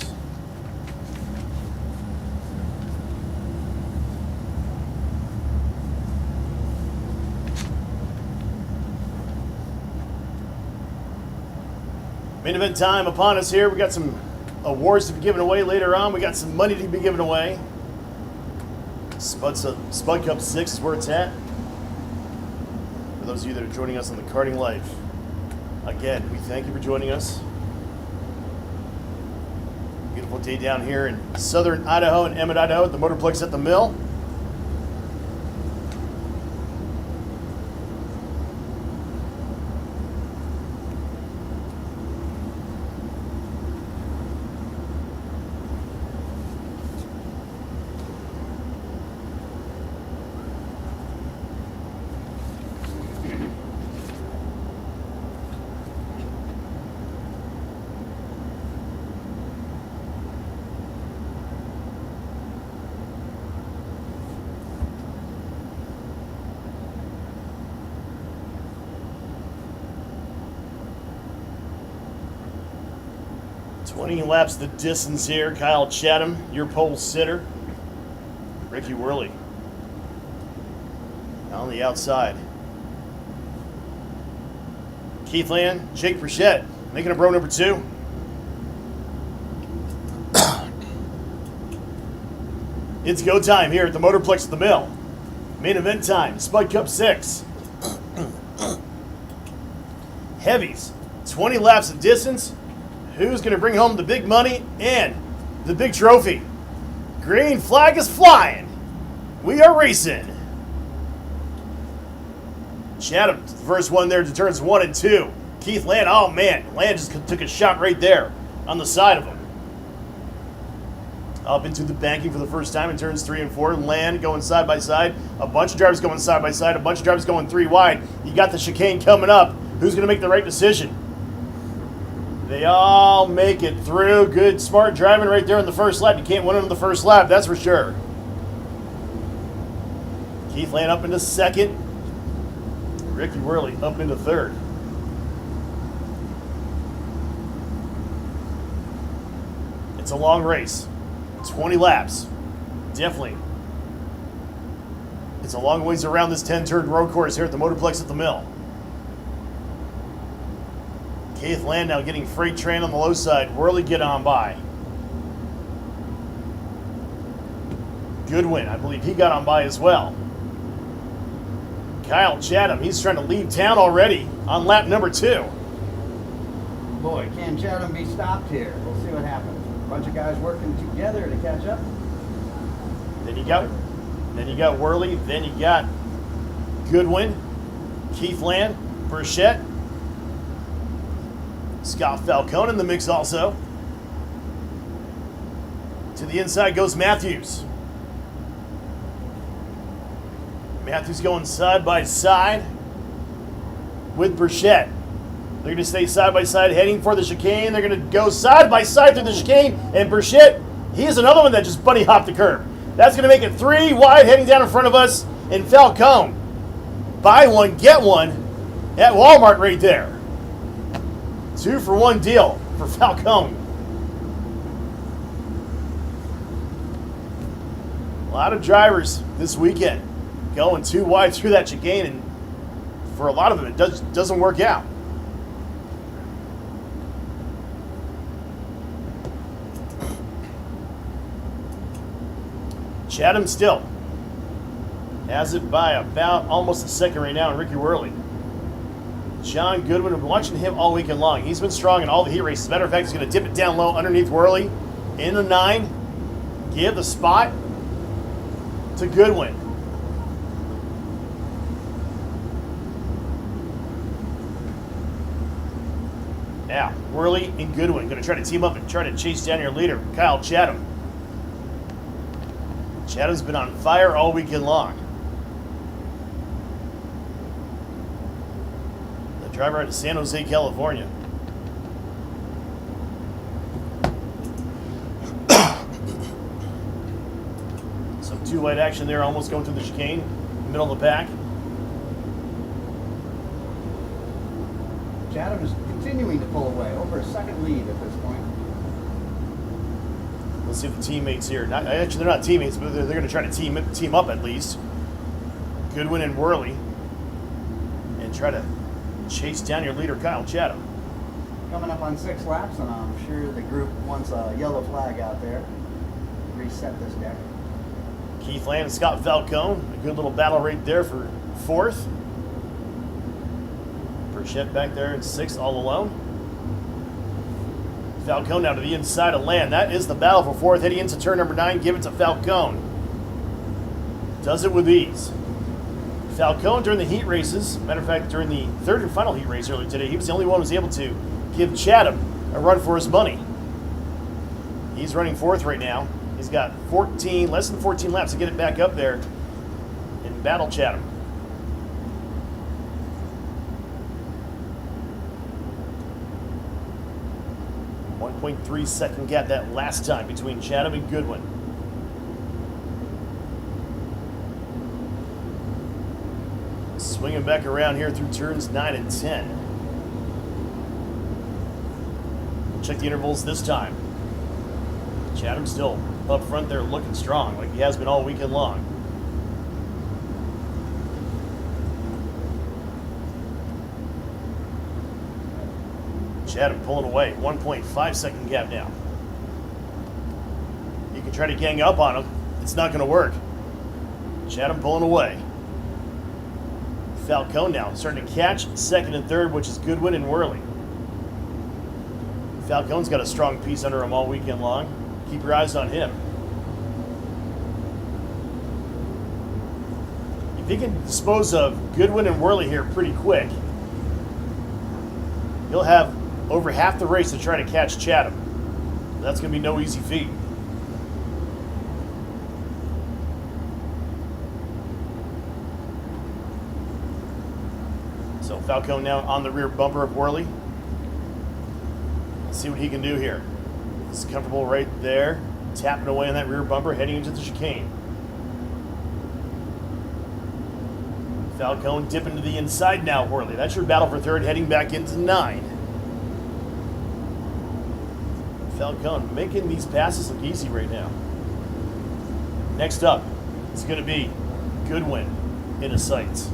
Main event time upon us here. We got some awards to be given away later on. We got some money to be given away. Spud Cup 6 is where it's at. For those of you that are joining us on the Karting Life, again, we thank you for joining us. Beautiful day down here in southern Idaho and Emmett, Idaho at the Motorplex at the Mill. Twenty laps the distance here. Kyle Chatham, your pole sitter. Ricky Worley on the outside. Keith Land, Jake Brichette making a bro number 2. It's go time here at the Motorplex at the Mill. Main event time, Spud Cup 6. Heavies, 20 laps of distance. Who's going to bring home the big money and the big trophy? Green flag is flying. We are racing. Chatham, the first one there to turns 1 and 2. Keith Land, oh man, Land just took a shot right there on the side of him. Up into the banking for the first time in turns 3 and 4. Land going side by side. A bunch of drivers going side by side. A bunch of drivers going 3 wide. You got the chicane coming up. Who's going to make the right decision? They all make it through. Good, smart driving right there in the first lap. You can't win on the first lap, that's for sure. Keith Land up into second. Ricky Worley up into third. It's a long race. 20 laps. Definitely. It's a long ways around this 10-turn road course here at the Motorplex at the Mill. Keith Land now getting freight train on the low side. Worley get on by. Goodwin, I believe he got on by as well. Kyle Chatham, he's trying to leave town already on lap number 2. Boy, can Chatham be stopped here? We'll see what happens. A bunch of guys working together to catch up. Then you got Worley. Then you got Goodwin, Keith Land, Burchett, Scott Falcone in the mix also. To the inside goes Matthews. Matthews going side by side with Burchett. They're going to stay side by side heading for the chicane. They're going to go side by side through the chicane. And Burchett, he's another one that just bunny hopped the curb. That's going to make it 3 wide heading down in front of us. And Falcone, buy one, get one at Walmart right there. 2-for-1 deal for Falcone. A lot of drivers this weekend going 2 wide through that chicane, and for a lot of them it doesn't work out. Chatham still has it by about almost a second right now, and Ricky Worley. John Goodwin, I've been watching him all weekend long. He's been strong in all the heat races. As a matter of fact, he's going to dip it down low underneath Worley in the 9. Give the spot to Goodwin. Now, Worley and Goodwin going to try to team up and try to chase down your leader, Kyle Chatham. Chatham's been on fire all weekend long. The driver out of San Jose, California. Some 2 wide action there, almost going through the chicane, middle of the pack. Chatham is continuing to pull away, over a second lead at this point. Let's see if the teammates here. Actually, they're not teammates, but they're going to try to team up at least. Goodwin and Worley, and try to chase down your leader, Kyle Chatham. Coming up on 6 laps, and I'm sure the group wants a yellow flag out there. Reset this deck. Keith Land and Scott Falcone, a good little battle right there for 4th. Burchett back there in 6th all alone. Falcone now to the inside of Land. That is the battle for 4th. Heading into turn number 9, give it to Falcone. Does it with ease. Falcone during the heat races, matter of fact, during the 3rd and final heat race earlier today, he was the only one who was able to give Chatham a run for his money. He's running 4th right now. He's got less than 14 laps to get it back up there and battle Chatham. .3 second gap that last time between Chatham and Goodwin. Swinging back around here through turns 9 and 10. Check the intervals this time. Chatham still up front there looking strong like he has been all weekend long. Chatham pulling away, 1.5 second gap now. You can try to gang up on him. It's not going to work. Chatham pulling away. Falcone now starting to catch 2nd and 3rd, which is Goodwin and Worley. Falcone's got a strong piece under him all weekend long. Keep your eyes on him. If he can dispose of Goodwin and Worley here pretty quick, he'll have over half the race to try to catch Chatham. That's going to be no easy feat. So Falcone now on the rear bumper of Worley. Let's see what he can do here. He's comfortable right there, tapping away on that rear bumper, heading into the chicane. Falcone dipping to the inside now, Worley. That's your battle for 3rd, heading back into 9. Falcone making these passes look easy right now. Next up, it's going to be Goodwin in his sights.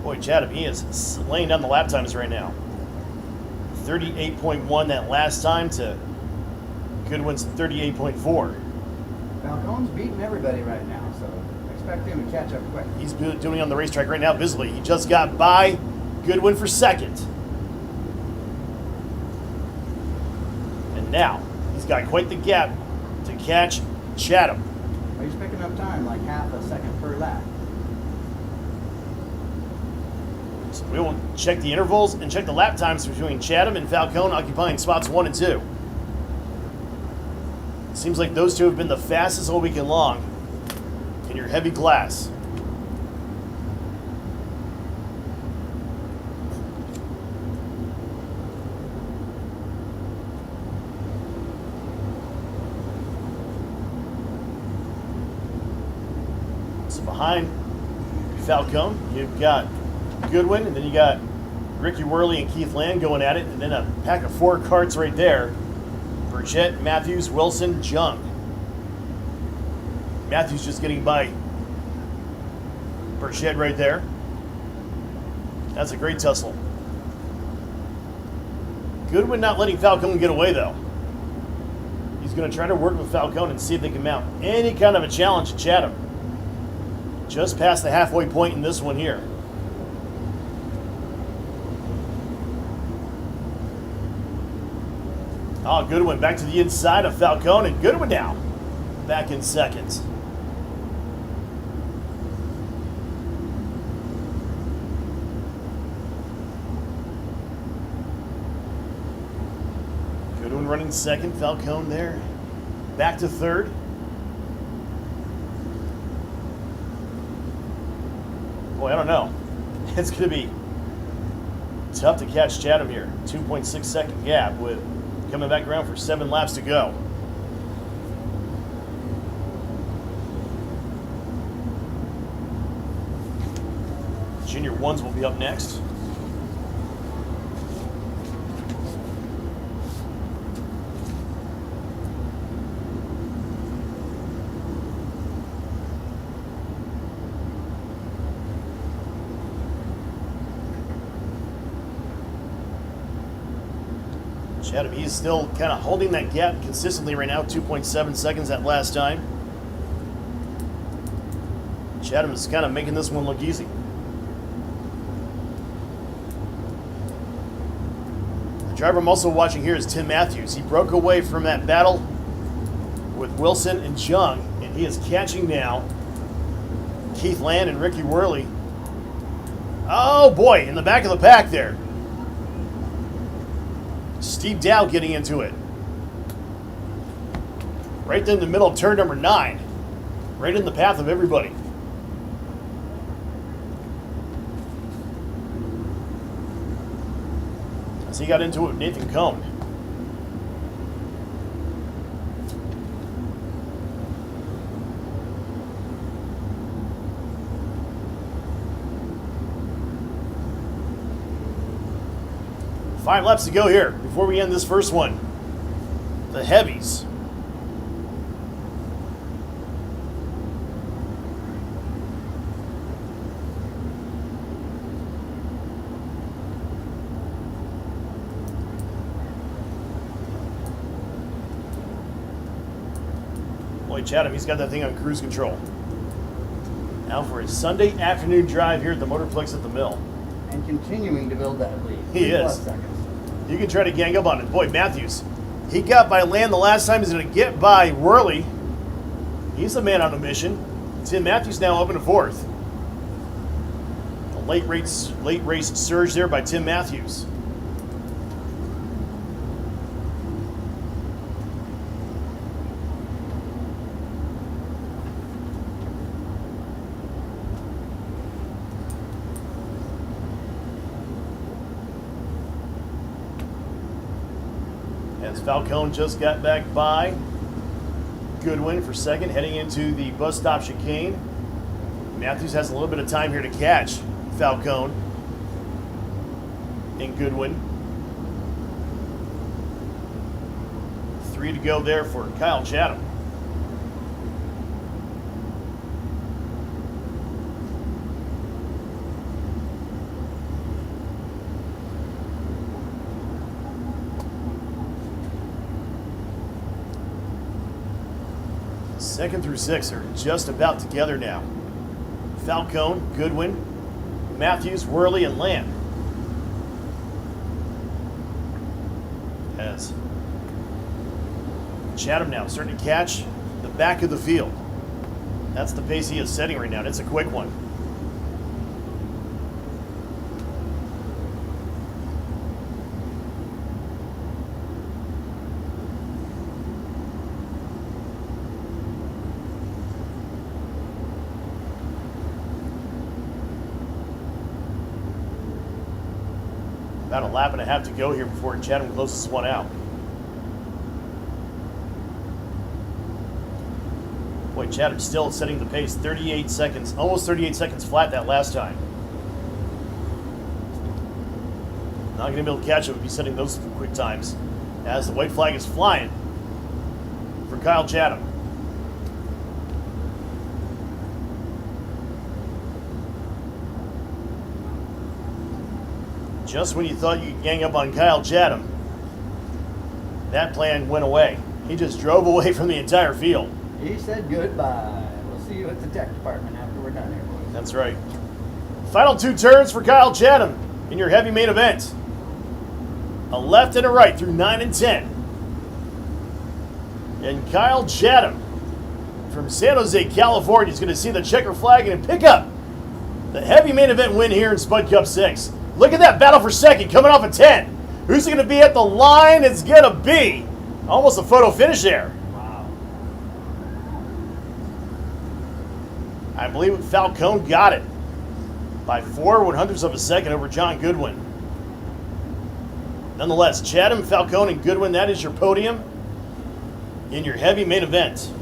Boy, Chatham, he is laying down the lap times right now. 38.1 that last time to Goodwin's 38.4. Falcone's beating everybody right now, so expect him to catch up quick. He's doing it on the racetrack right now visibly. He just got by Goodwin for second. And now he's got quite the gap to catch Chatham. Well, he's picking up time, like half a second per lap. So we will check the intervals and check the lap times between Chatham and Falcone, occupying spots 1 and 2. Seems like those two have been the fastest all weekend long in your heavy class. So behind Falcone, you've got Goodwin, and then you got Ricky Worley and Keith Land going at it, and then a pack of 4 karts right there. Burchett, Matthews, Wilson, Jung. Matthews just getting by Burchett right there. That's a great tussle. Goodwin not letting Falcone get away, though. He's going to try to work with Falcone and see if they can mount any kind of a challenge at Chatham. Just past the halfway point in this one here. Oh, Goodwin back to the inside of Falcone, and Goodwin now back in second. Goodwin running second, Falcone there back to third. Boy, I don't know. It's going to be tough to catch Chatham here. 2.6 second gap with coming back around for 7 laps to go. Junior 1s will be up next. Chatham, he's still kind of holding that gap consistently right now, 2.7 seconds that last time. Chatham is kind of making this one look easy. The driver I'm also watching here is Tim Matthews. He broke away from that battle with Wilson and Jung, and he is catching now Keith Land and Ricky Worley. Oh boy, in the back of the pack there. Steve Dow getting into it. Right there in the middle of turn number 9. Right in the path of everybody. As he got into it with Nathan Cohn. Five laps to go here before we end this first one. The heavies. Boy, Chatham, he's got that thing on cruise control. Now for his Sunday afternoon drive here at the Motorplex at the Mill. And continuing to build that lead. He 3+ is. seconds. You can try to gang up on it. Boy, Matthews, he got by Land the last time. He's going to get by Worley. He's the man on a mission. Tim Matthews now up in 4th. A late race surge there by Tim Matthews. As Falcone just got back by Goodwin for second, heading into the bus stop chicane. Matthews has a little bit of time here to catch Falcone and Goodwin. 3 to go there for Kyle Chatham. Second through 6 are just about together now. Falcone, Goodwin, Matthews, Worley, and Lamb. As Chatham now starting to catch the back of the field. That's the pace he is setting right now. It's a quick one. About a lap and a half to go here before Chatham closes one out. Boy, Chatham still setting the pace. 38 seconds, almost 38 seconds flat that last time. Not going to be able to catch him if he's setting those quick times, as the white flag is flying for Kyle Chatham. Just when you thought you could gang up on Kyle Chatham, that plan went away. He just drove away from the entire field. He said goodbye. We'll see you at the tech department after we're done here, boys. That's right. Final 2 turns for Kyle Chatham in your heavy main event. A left and a right through 9 and 10. And Kyle Chatham from San Jose, California is going to see the checker flag and pick up the heavy main event win here in Spud Cup 6. Look at that battle for second coming off a 10. Who's going to be at the line? It's going to be almost a photo finish there. Wow. I believe Falcone got it by 4/100ths of a second over John Goodwin. Nonetheless, Chatham, Falcone, and Goodwin, that is your podium in your heavy main event.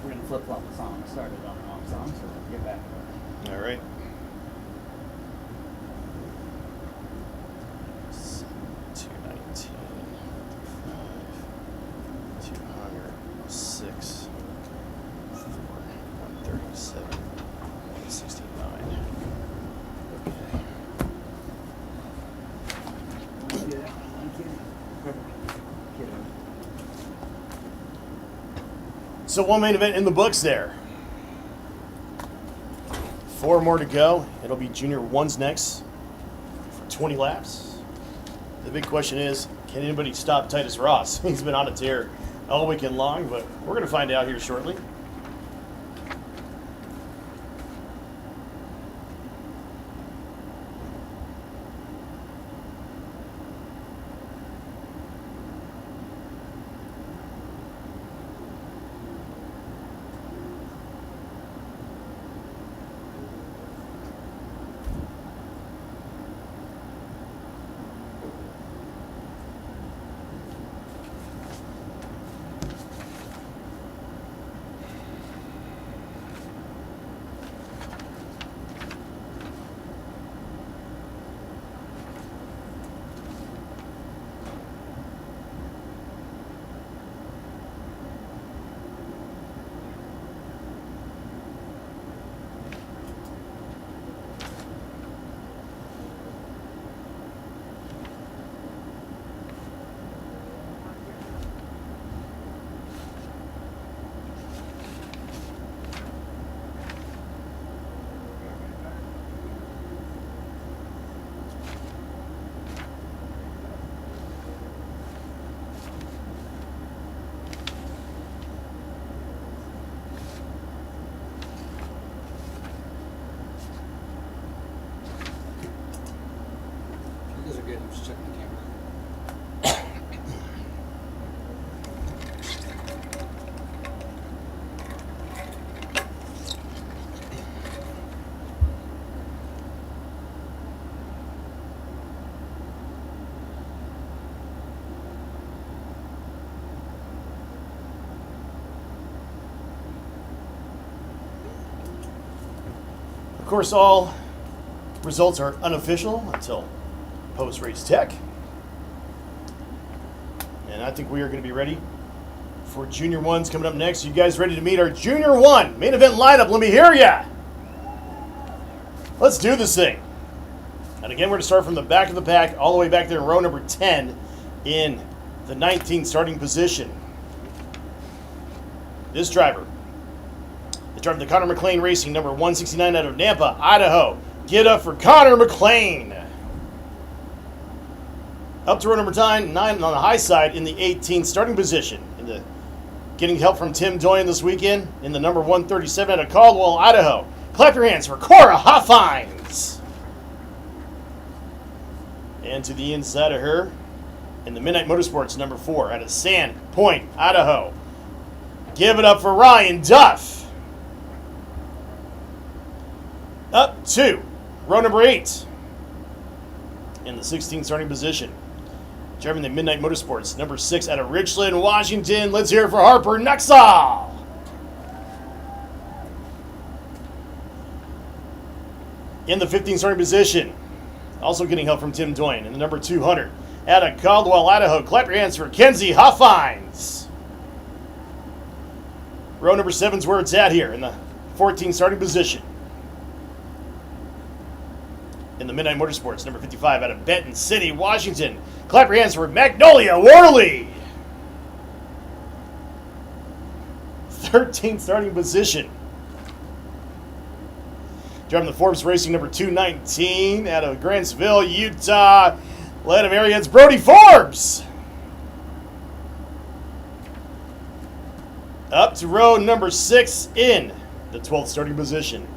We're going to flip-flop the song. I started on the wrong song, so we'll get back to it. All right. 219, 200, 6, 4, 137, 169. Yeah, thank you. So 1 main event in the books there. 4 more to go. It'll be Junior 1's next for 20 laps. The big question is, can anybody stop Titus Ross? He's been on a tear all weekend long, but we're going to find out here shortly. Of course, all results are unofficial until post-race tech. And I think we are going to be ready for Junior 1s coming up next. You guys ready to meet our Junior 1 main event lineup? Let me hear ya! Let's do this thing. And again, we're going to start from the back of the pack all the way back there in row number 10 in the 19th starting position. This driver is driving the Connor McLean Racing, number 169 out of Nampa, Idaho. Get up for Connor McLean. Up to row number 9 on the high side in the 18th starting position. Getting help from Tim Doyen this weekend in the number 137 out of Caldwell, Idaho. Clap your hands for Cora Hoffines. And to the inside of her, in the Midnight Motorsports, number 4 out of Sand Point, Idaho. Give it up for Ryan Duff. Up to row number 8 in the 16th starting position. Driving the Midnight Motorsports, number 6 out of Richland, Washington. Let's hear it for Harper Nuxall. In the 15th starting position, also getting help from Tim Doyen in the number 200 out of Caldwell, Idaho. Clap your hands for Kenzie Hoffines. Row number 7's where it's at here in the 14th starting position. In the Midnight Motorsports, number 55 out of Benton City, Washington. Clap your hands for Magnolia Worley. 13th starting position. Driving the Forbes Racing, number 219 out of Grantsville, Utah. Let him hear you. It's Brody Forbes. Up to row number 6 in the 12th starting position.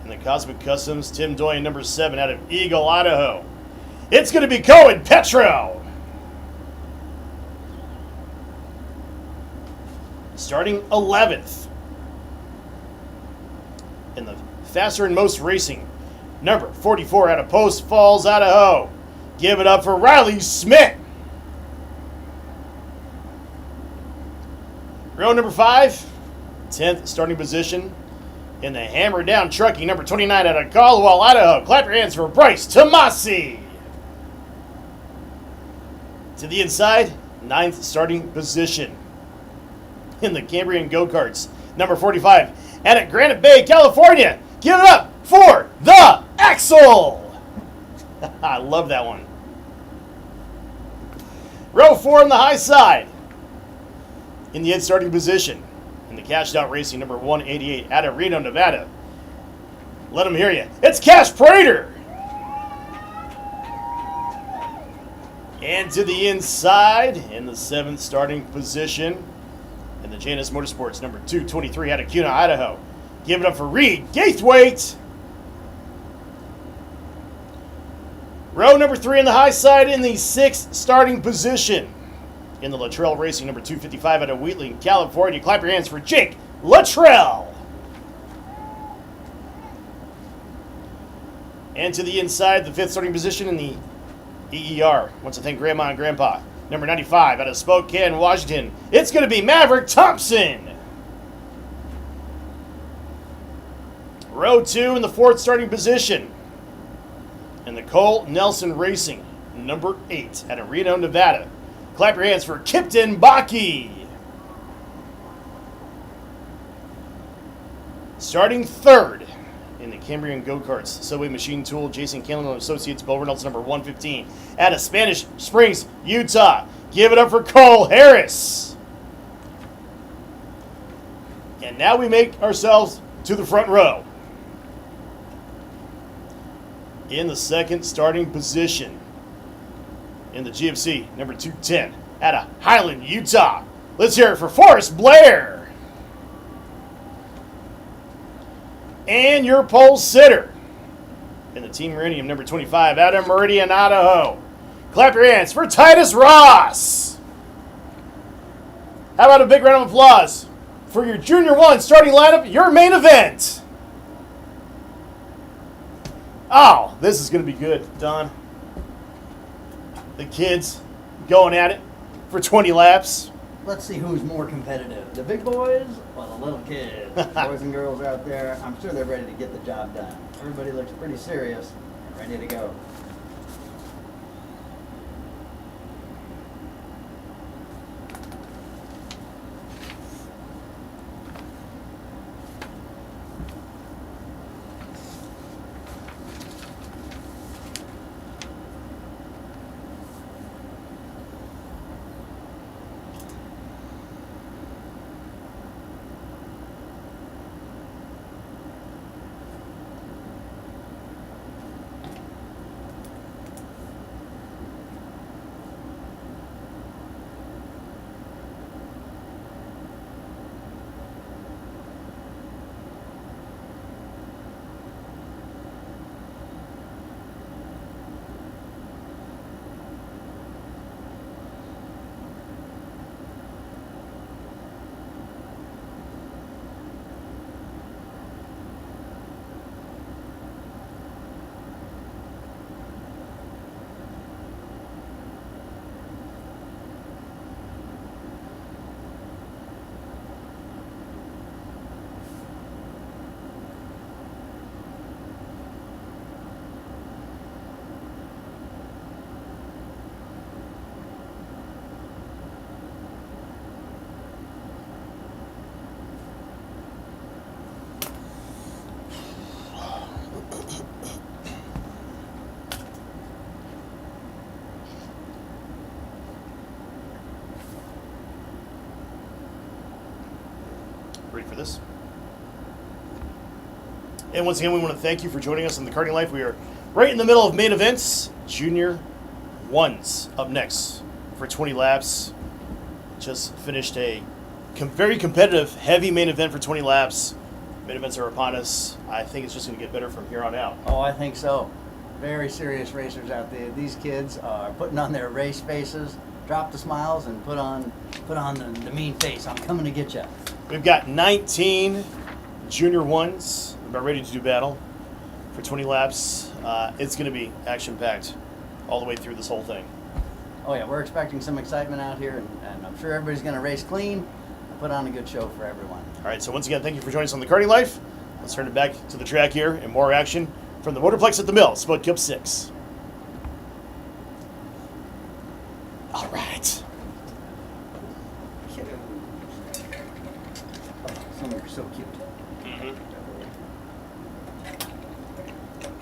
In the Cosmic Customs, Tim Doyen, number 7 out of Eagle, Idaho. It's going to be Cohen Petro. Starting 11th in the Faster and Most Racing, number 44 out of Post Falls, Idaho. Give it up for Riley Smith. Row number 5, 10th starting position in the Hammer Down Trucking, number 29 out of Caldwell, Idaho. Clap your hands for Bryce Tomasi. To the inside, 9th starting position in the Cambrian Go-Karts, number 45 out of Granite Bay, California. Give it up for the Axel. I love that one. Row 4 on the high side in the starting position in the Cashed Out Racing, number 188 out of Reno, Nevada. Let them hear you. It's Cash Prater. And to the inside in the 7th starting position in the Janus Motorsports, number 223 out of Kuna, Idaho. Give it up for Reed Gaithwaite. Row number 3 on the high side in the 6th starting position in the Luttrell Racing, number 255 out of Wheatland, California. Clap your hands for Jake Luttrell. And to the inside, the 5th starting position in the EER. Once I thank Grandma and Grandpa. Number 95 out of Spokane, Washington. It's going to be Maverick Thompson. Row 2 in the 4th starting position in the Cole Nelson Racing, number 8 out of Reno, Nevada. Clap your hands for Kipton Baki. Starting 3rd in the Cambrian Go-Karts, Subway Machine Tool, Jason Canlon and Associates, Bill Reynolds, number 115 out of Spanish Springs, Utah. Give it up for Cole Harris. And now we make ourselves to the front row. In the 2nd starting position in the GFC, number 210 out of Highland, Utah. Let's hear it for Forrest Blair. And your pole sitter in the Team Meridian, number 25 out of Meridian, Idaho. Clap your hands for Titus Ross. How about a big round of applause for your Junior 1 starting lineup, your main event. Oh, this is going to be good, Don. The kids going at it for 20 laps. let's see who's more competitive, the big boys or the little kids. Boys and girls out there, I'm sure they're ready to get the job done. Everybody looks pretty serious and ready to go. Ready for this? And once again, we want to thank you for joining us on the Karting Life. We are right in the middle of main events. Junior ones up next for 20 laps. Just finished a very competitive, heavy main event for 20 laps. Main events are upon us. I think it's just going to get better from here on out. Oh, I think so. Very serious racers out there. These kids are putting on their race faces, drop the smiles, and put on the mean face. I'm coming to get you. We've got 19 junior ones about ready to do battle for 20 laps. It's going to be action-packed all the way through this whole thing. Oh yeah, we're expecting some excitement out here, and I'm sure everybody's going to race clean and put on a good show for everyone. All right, so once again, thank you for joining us on the Karting Life. Let's turn it back to the track here and more action from the Motorplex at the Mill, Spud Cup 6. All right. Some are so cute.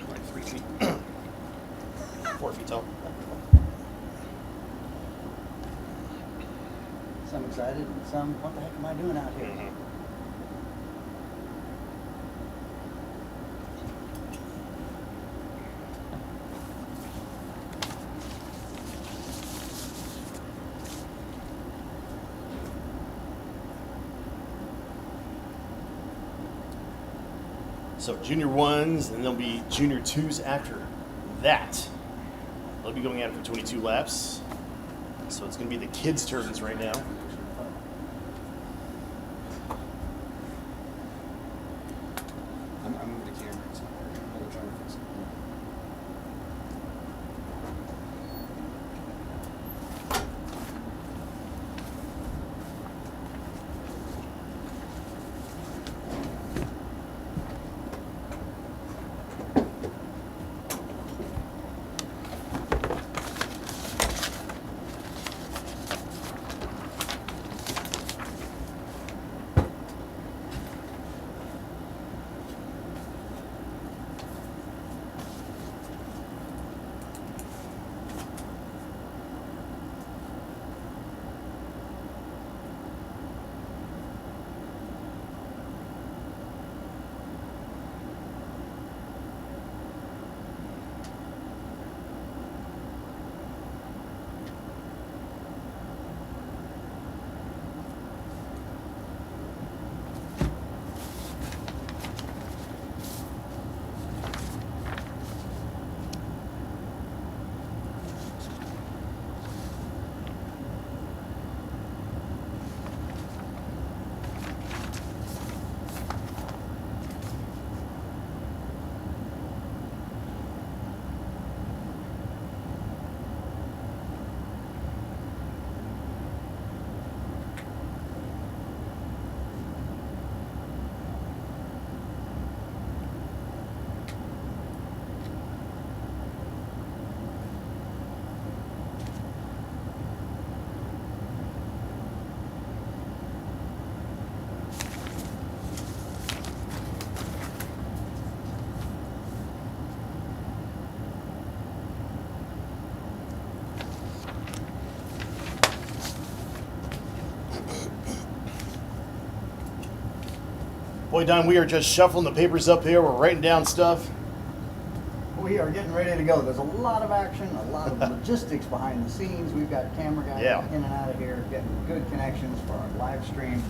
Like 3 feet. 4 feet tall. Some excited, and some, what the heck am I doing out here? So junior ones, and there'll be junior twos after that. They'll be going at it for 22 laps. So it's going to be the kids' turns right now. I'm moving the camera. So I'm trying to fix it. Boy, Don, we are just shuffling the papers up here. We're writing down stuff. We are getting ready to go. There's a lot of action, a lot of logistics behind the scenes. We've got camera guys Yeah. in and out of here, getting good connections for our live stream.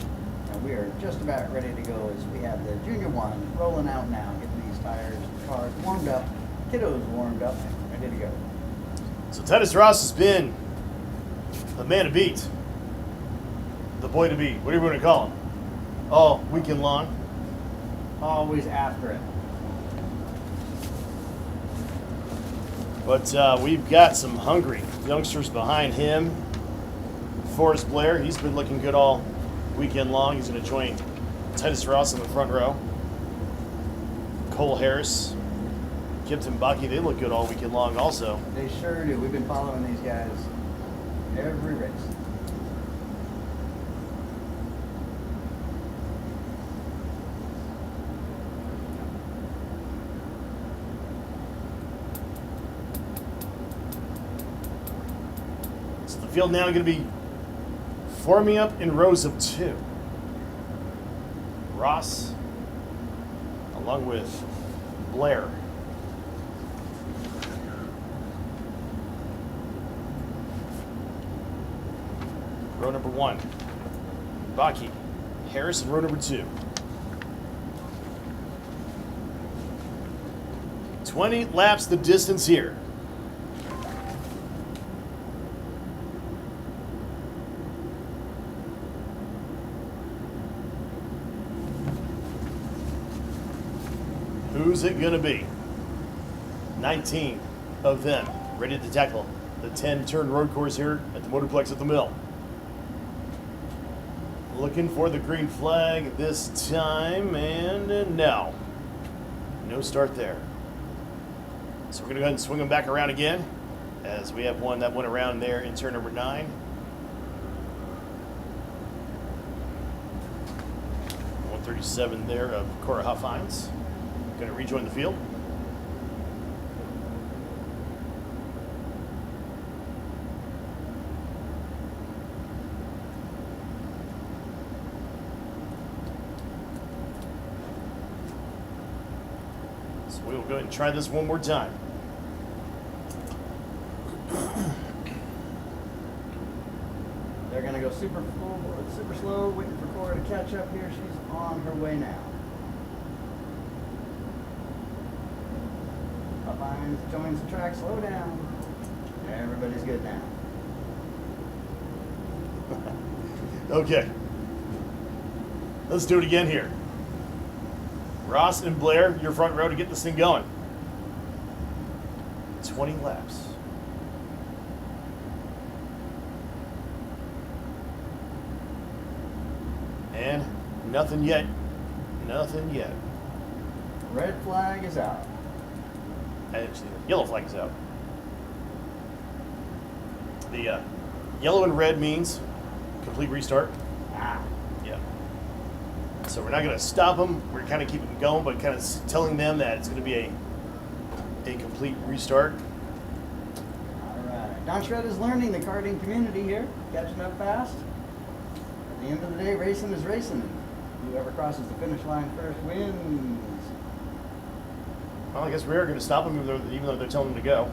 And we are just about ready to go as we have the Junior 1 rolling out now, getting these tires, cars warmed up, kiddos warmed up, and ready to go. So Titus Ross has been the man to beat, the boy to beat. What are you going to call him? All weekend long. Always after it. But we've got some hungry youngsters behind him. Forrest Blair, he's been looking good all weekend long. He's going to join Titus Ross in the front row. Cole Harris, Kipton Bucky, they look good all weekend long also. They sure do. We've been following these guys every race. So the field now going to be forming up in rows of 2. Ross, along with Blair. Row number 1, Bucky, Harris in row number 2. 20 laps the distance here. Who's it going to be? 19 of them ready to tackle the 10-turn road course here at the Motorplex at the Mill. Looking for the green flag this time, and no. No start there. So we're going to go ahead and swing them back around again, as we have one that went around there in turn number 9. 137 there of Cora Huffines. Going to rejoin the field. So we will go ahead and try this one more time. They're going to go super slow, waiting for Cora to catch up here. She's on her way now. Huffines joins the track, slow down. Everybody's good now. Okay. Let's do it again here. Ross and Blair, your front row to get this thing going. 20 laps. And nothing yet. Nothing yet. Red flag is out. Actually, the yellow flag is out. The yellow and red means complete restart. Ah. Yeah. So we're not going to stop them. We're kind of keeping them going, but kind of telling them that it's going to be a complete restart. All right. Don Shred is learning the karting community here, catching up fast. At the end of the day, racing is racing. Whoever crosses the finish line first wins. Well, I guess we are going to stop them even though they're telling them to go.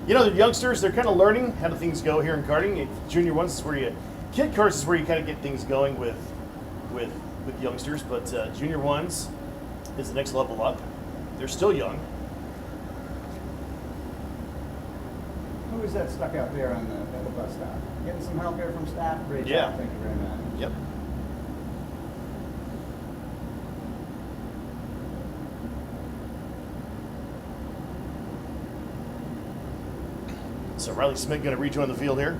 You know, the youngsters, they're kind of learning how things go here in karting. Junior 1s is where kid karts is where you kind of get things going with youngsters, but Junior 1s is the next level up. They're still young. Who is that stuck out there on the bus stop? Getting some help here from staff? Great Yeah. job. Thank you very much. Yep. So Riley Smith going to rejoin the field here.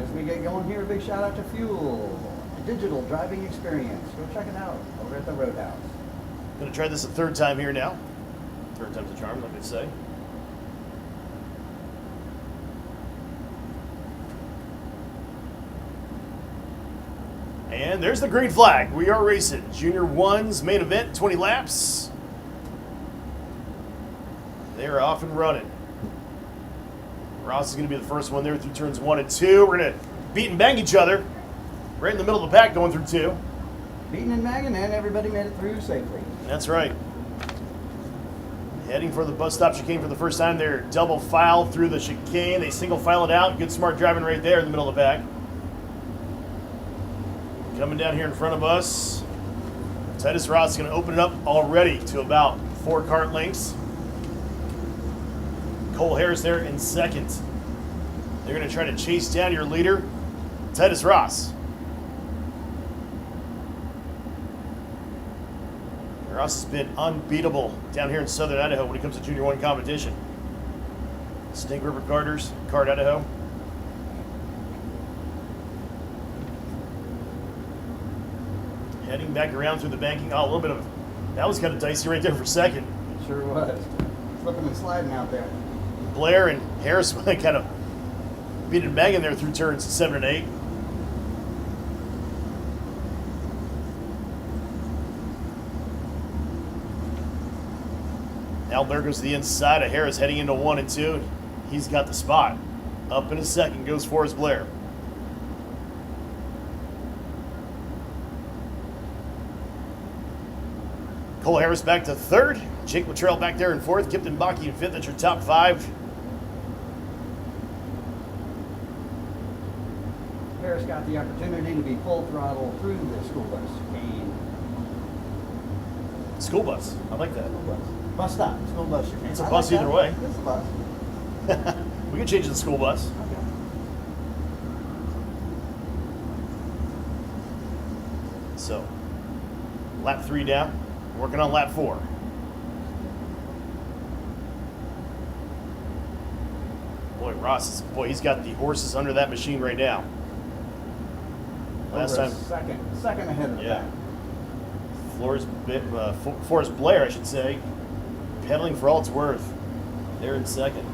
As we get going here, a big shout out to Fuel, digital driving experience. Go check it out over at the Roadhouse. Going to try this a third time here now. Third time's a charm, like they say. And there's the green flag. We are racing. Junior 1's main event, 20 laps. They're off and running. Ross is going to be the first one there through turns 1 and 2. We're going to beat and bang each other right in the middle of the pack going through 2. Beating and banging, and everybody made it through safely. That's right. Heading for the bus stop chicane for the first time. They're double file through the chicane. They single file it out. Good smart driving right there in the middle of the pack. Coming down here in front of us, Titus Ross is going to open it up already to about 4 kart lengths. Cole Harris there in second. They're going to try to chase down your leader, Titus Ross. Ross has been unbeatable down here in southern Idaho when it comes to Junior 1 competition. Snake River Karters, Kart Idaho. Heading back around through the banking. Oh, a little bit of, that was kind of dicey right there for second. It sure was. Slipping and sliding out there. Blair and Harris kind of beating and banging there through turns 7 and 8. Now Blair goes to the inside of Harris, heading into 1 and 2. He's got the spot. Up in a second goes Forrest Blair. Cole Harris back to third. Jake Luttrell back there in fourth. Kipton Baki in fifth. That's your top 5. Harris got the opportunity to be full throttle through the school bus chicane. School bus. I like that. School bus. Bus stop, school bus chicane. It's a I bus like either that. way. It's a bus. We can change it to school bus. Okay. So, lap 3 down. Working on lap 4. Boy, he's got the horses under that machine right now. Last Over a time, second ahead of the yeah. pack. Forrest Blair, I should say, pedaling for all it's worth. There in second.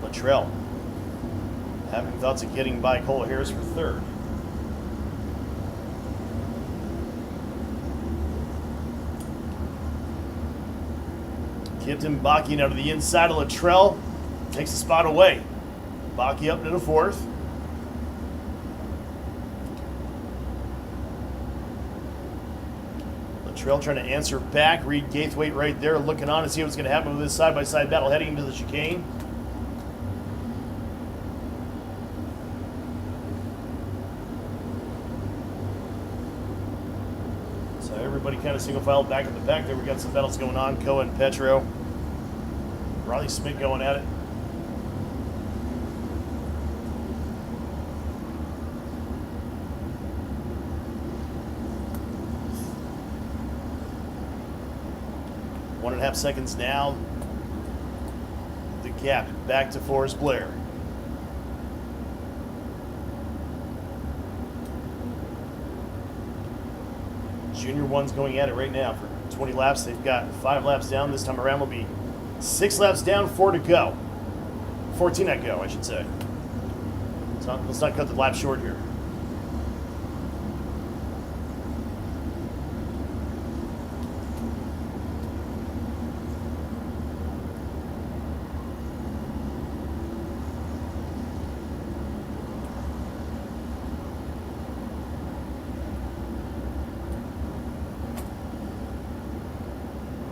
Luttrell having thoughts of getting by Cole Harris for third. Kipton Baki now to the inside of Luttrell. Takes the spot away. Baki up to the fourth. Luttrell trying to answer back. Reed Gaithwaite right there looking on to see what's going to happen with this side-by-side battle heading into the chicane. So everybody kind of single file back in the pack there. We got some battles going on. Cohen, Petro. Riley Smith going at it. One and a half seconds now. The gap back to Forrest Blair. Junior 1's going at it right now for 20 laps. They've got 5 laps down. This time around will be 6 laps down, 4 to go. 14 to go, I should say. So let's not cut the lap short here.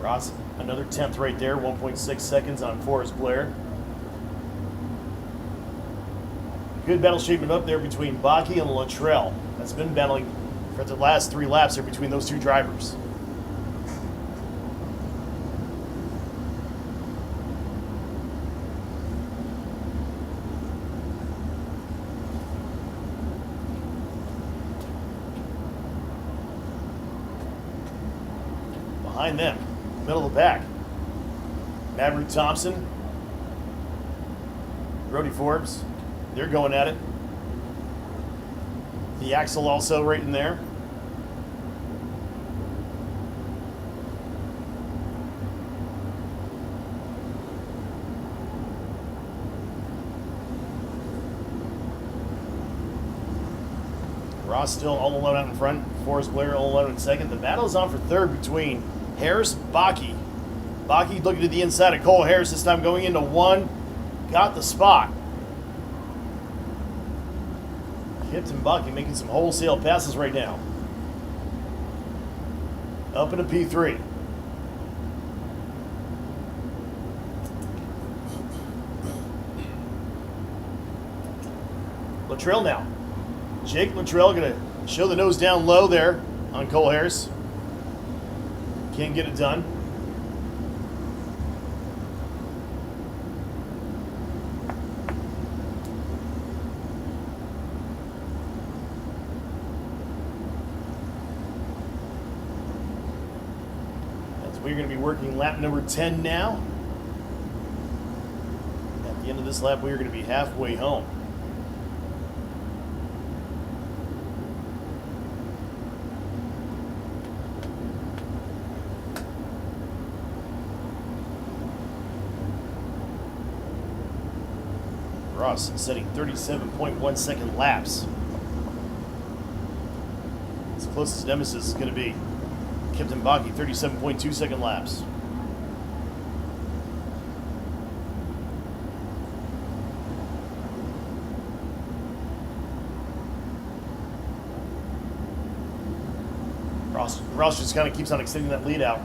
Ross, another 10th right there, 1.6 seconds on Forrest Blair. Good battle shaping up there between Baki and Luttrell. That's been battling for the last 3 laps there between those 2 drivers. Behind them, middle of the pack, Maverick Thompson, Brody Forbes, they're going at it. The Axel also right in there. Ross still all alone out in front. Forrest Blair all alone in second. The battle is on for third between Harris, Baki. Baki looking to the inside of Cole Harris this time going into 1. got the spot. Kipton Bucky making some wholesale passes right now. Up into P3. Luttrell now. Jake Luttrell going to show the nose down low there on Cole Harris. Can't get it done. We're going to be working lap number 10 now. At the end of this lap, we are going to be halfway home. Ross setting 37.1 second laps. His closest nemesis is going to be Kipton Bucky, 37.2 second laps. Ross just kind of keeps on extending that lead out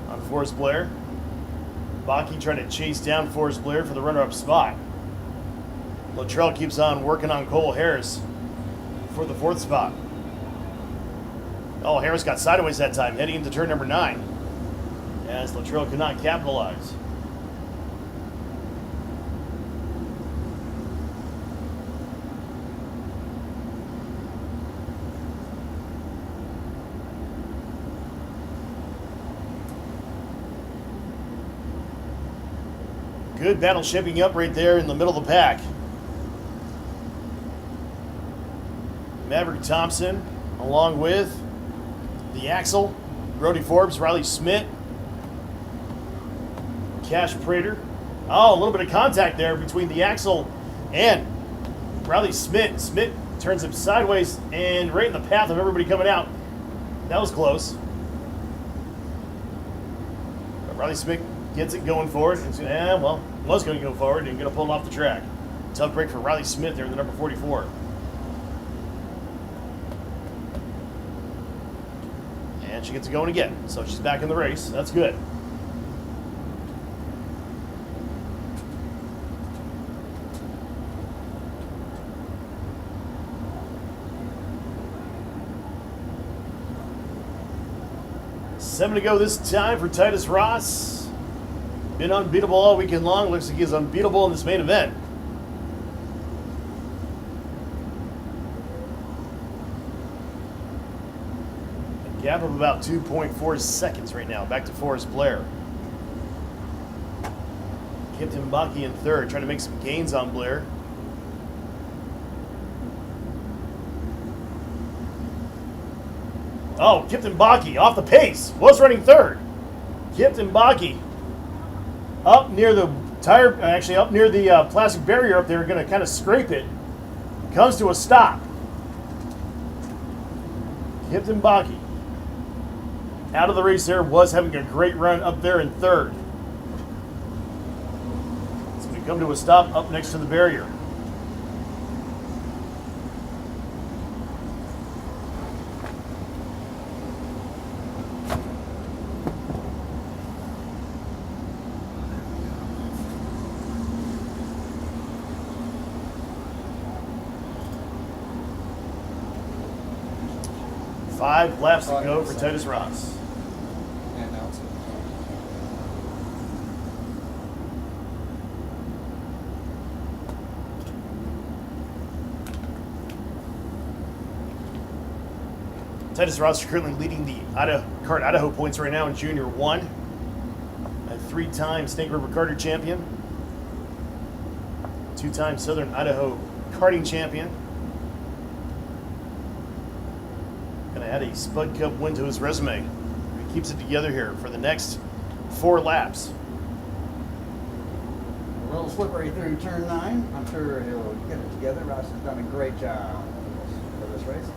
on Forrest Blair. Bucky trying to chase down Forrest Blair for the runner-up spot. Luttrell keeps on working on Cole Harris for the 4th spot. Oh, Harris got sideways that time, heading into turn number 9, as Luttrell could not capitalize. Good battle shaping up right there in the middle of the pack. Maverick Thompson, along with the Axel, Brody Forbes, Riley Smith, Cash Prater. Oh, a little bit of contact there between the Axel and Riley Smith. Smith turns him sideways and right in the path of everybody coming out. That was close. But Riley Smith gets it going forward. And was going to go forward and going to pull it off the track. Tough break for Riley Smith there in the number 44. And she gets it going again. So she's back in the race. That's good. Seven to go this time for Titus Ross. Been unbeatable all weekend long. Looks like he's unbeatable in this main event. A gap of about 2.4 seconds right now. Back to Forrest Blair. Kipton Bucky in third, trying to make some gains on Blair. Oh, Kipton Bucky off the pace. Was running third. Kipton Bucky up near the tire, actually up near the plastic barrier up there, going to kind of scrape it. Comes to a stop. Kipton Bucky out of the race there, was having a great run up there in third. It's going to come to a stop up next to the barrier. Five laps to go for Titus Ross. And now it's Titus Ross is currently leading the Kart Idaho points right now in Junior 1. A 3-time Snake River Karter champion. 2-time Southern Idaho Karting champion. Going to add a Spud Cup win to his resume. He keeps it together here for the next 4 laps. A little slippery through turn 9. I'm sure he'll get it together. Ross has done a great job for this race.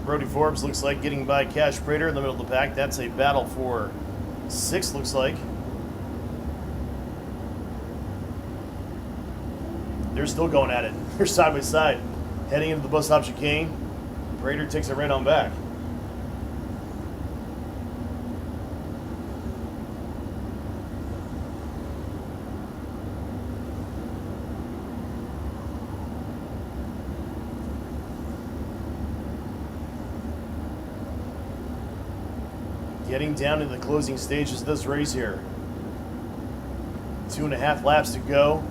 Brody Forbes looks like getting by Cash Prater in the middle of the pack. That's a battle for 6th, looks like. They're still going at it. They're side by side. Heading into the bus stop chicane. Prater takes it right on back. Getting down to the closing stages of this race here. 2.5 laps to go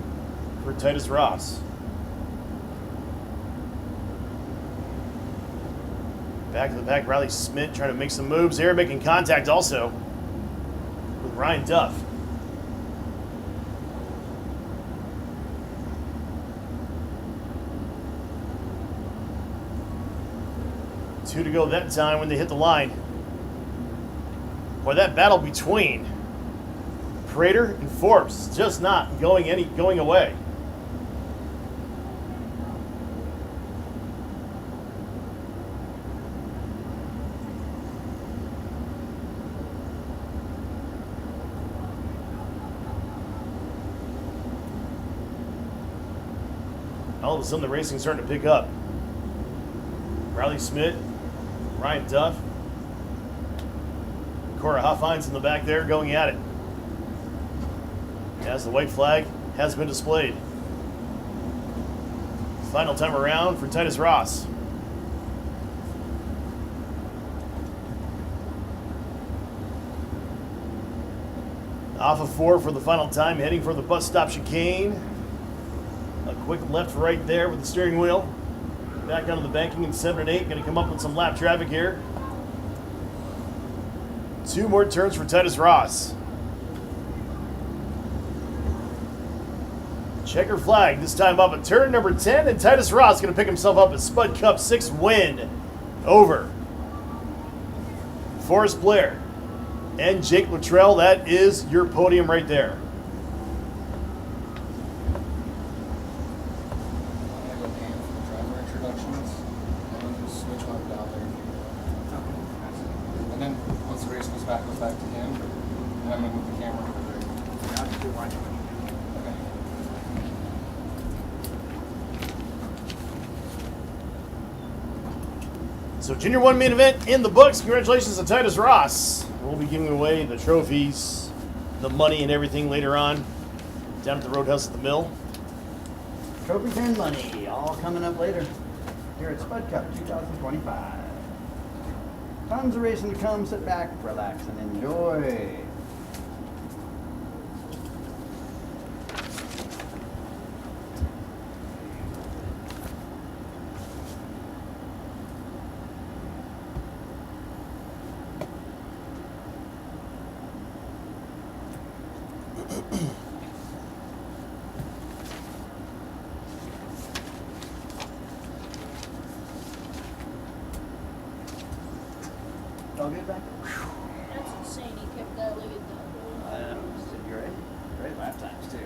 for Titus Ross. Back of the pack, Riley Smith trying to make some moves there, making contact also with Ryan Duff. Two to go that time when they hit the line. Boy, that battle between Prater and Forbes just not going away. All of a sudden, the racing's starting to pick up. Riley Smith, Ryan Duff, Cora Hoffines in the back there going at it. As the white flag has been displayed. Final time around for Titus Ross. Off of 4 for the final time, heading for the bus stop chicane. A quick left right there with the steering wheel. Back onto the banking in 7 and 8. Going to come up with some lap traffic here. 2 more turns for Titus Ross. Checker flag this time up at turn number 10, and Titus Ross going to pick himself up a Spud Cup 6 win over Forrest Blair and Jake Luttrell. That is your podium right there. I'm gonna go pan for the driver introductions, and then just switch on down there if you will. And then once the race goes back to him, and I'm gonna move the camera over there. Yeah, I'll just be watching what you do. Okay. So Junior 1 main event in the books. Congratulations to Titus Ross. We'll be giving away the trophies, the money, and everything later on down at the Roadhouse at the Mill. Trophies and money, all coming up later here at Spud Cup 2025. Tons of racing to come. Sit back, relax, and enjoy. All good back? That's insane, he kept that, look at that. Great lap times too.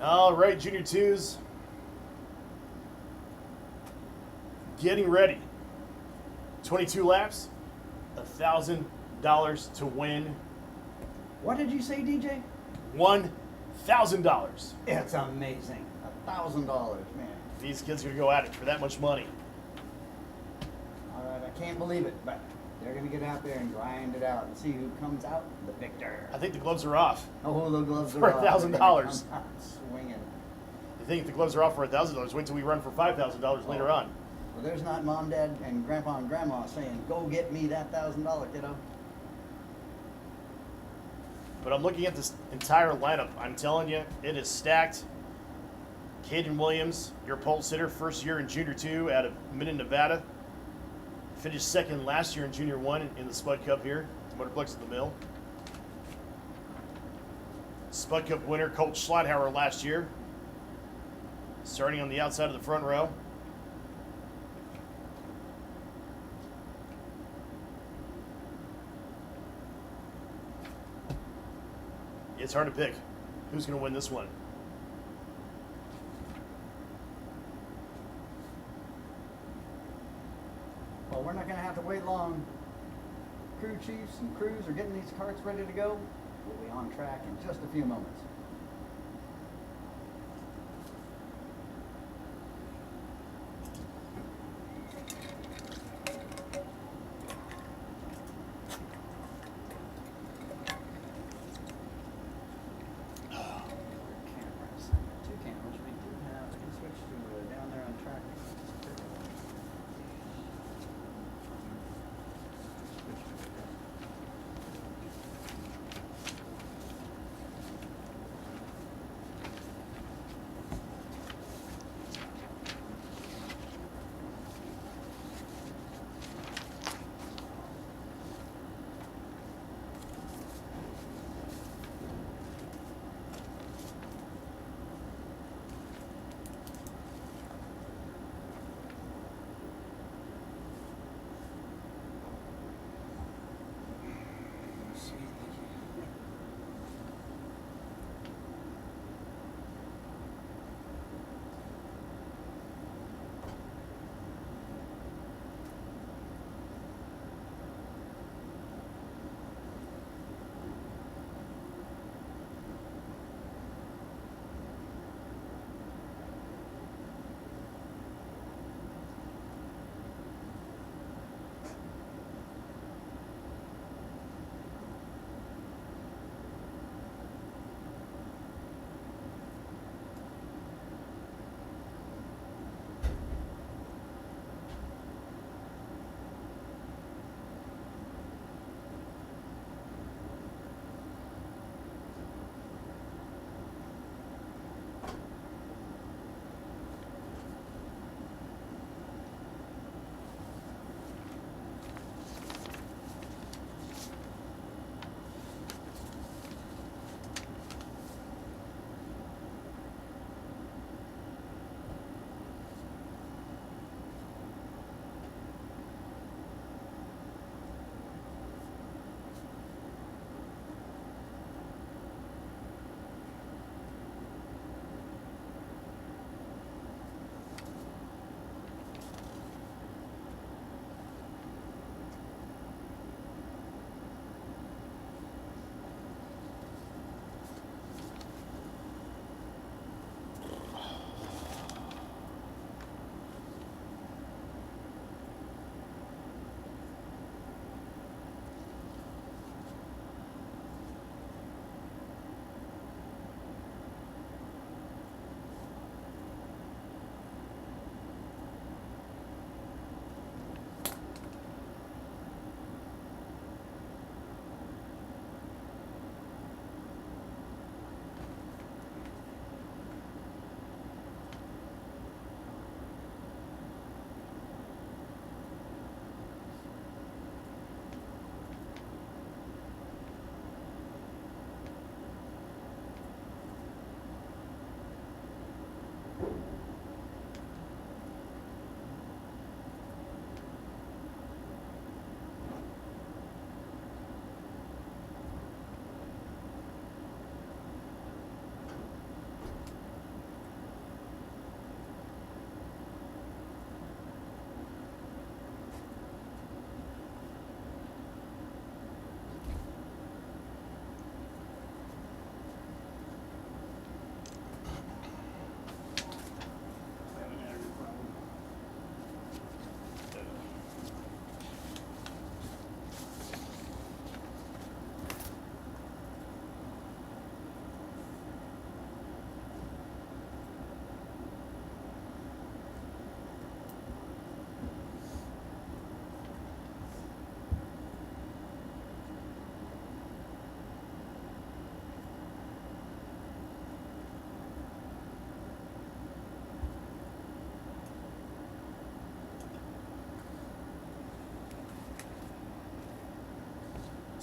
All right, Junior 2s. Getting ready. 22 laps, $1,000 to win. What did you say, DJ? $1,000. It's amazing. $1,000, man. These kids are going to go at it for that much money. All right, I can't believe it, but they're going to get out there and grind it out and see who comes out the victor. I think the gloves are off. Oh, the gloves For are off. $1,000. They're gonna come out swinging. You think if the gloves are off for $1,000, wait till we run for $5,000 later on. Well, there's not mom, dad, and grandpa and grandma saying, go get me that $1,000, kiddo. But I'm looking at this entire lineup. I'm telling you, it is stacked. Caden Williams, your pole sitter, first year in Junior 2 out of Minden, Nevada. Finished second last year in Junior 1 in the Spud Cup here, Motorplex at the Mill. Spud Cup winner, Colt Schlotthauer last year. Starting on the outside of the front row. It's hard to pick who's going to win this one. Well, we're not going to have to wait long. Crew chiefs and crews are getting these carts ready to go. We'll be on track in just a few moments. Cameras. Two cameras. We do have. We can switch to down there on track.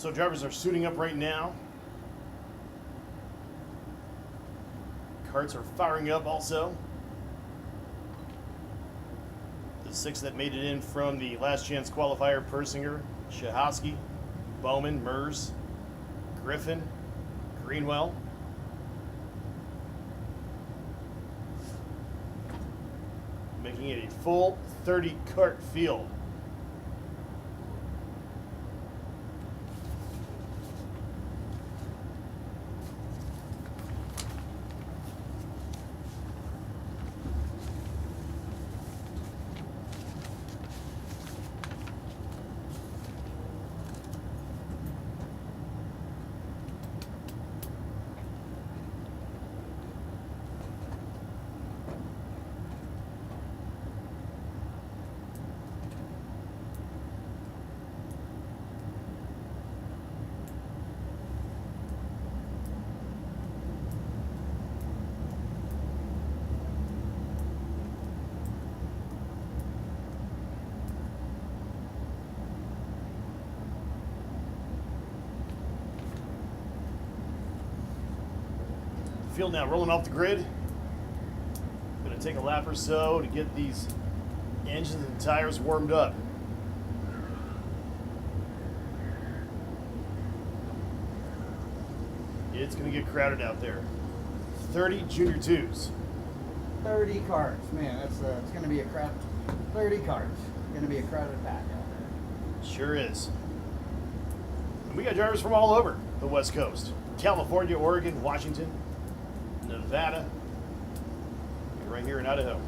So drivers are suiting up right now. Karts are firing up also. The 6 that made it in from the last chance qualifier: Persinger, Shahowski, Bowman, Mers, Griffin, Greenwell. Making it a full 30 kart field. Field now rolling off the grid. Going to take a lap or so to get these engines and tires warmed up. It's going to get crowded out there. 30 Junior 2s. 30 karts, man. It's going to be a crowd. 30 karts. Going to be a crowded pack out there. Sure is. And we got drivers from all over the West Coast: California, Oregon, Washington, Nevada, and right here in Idaho.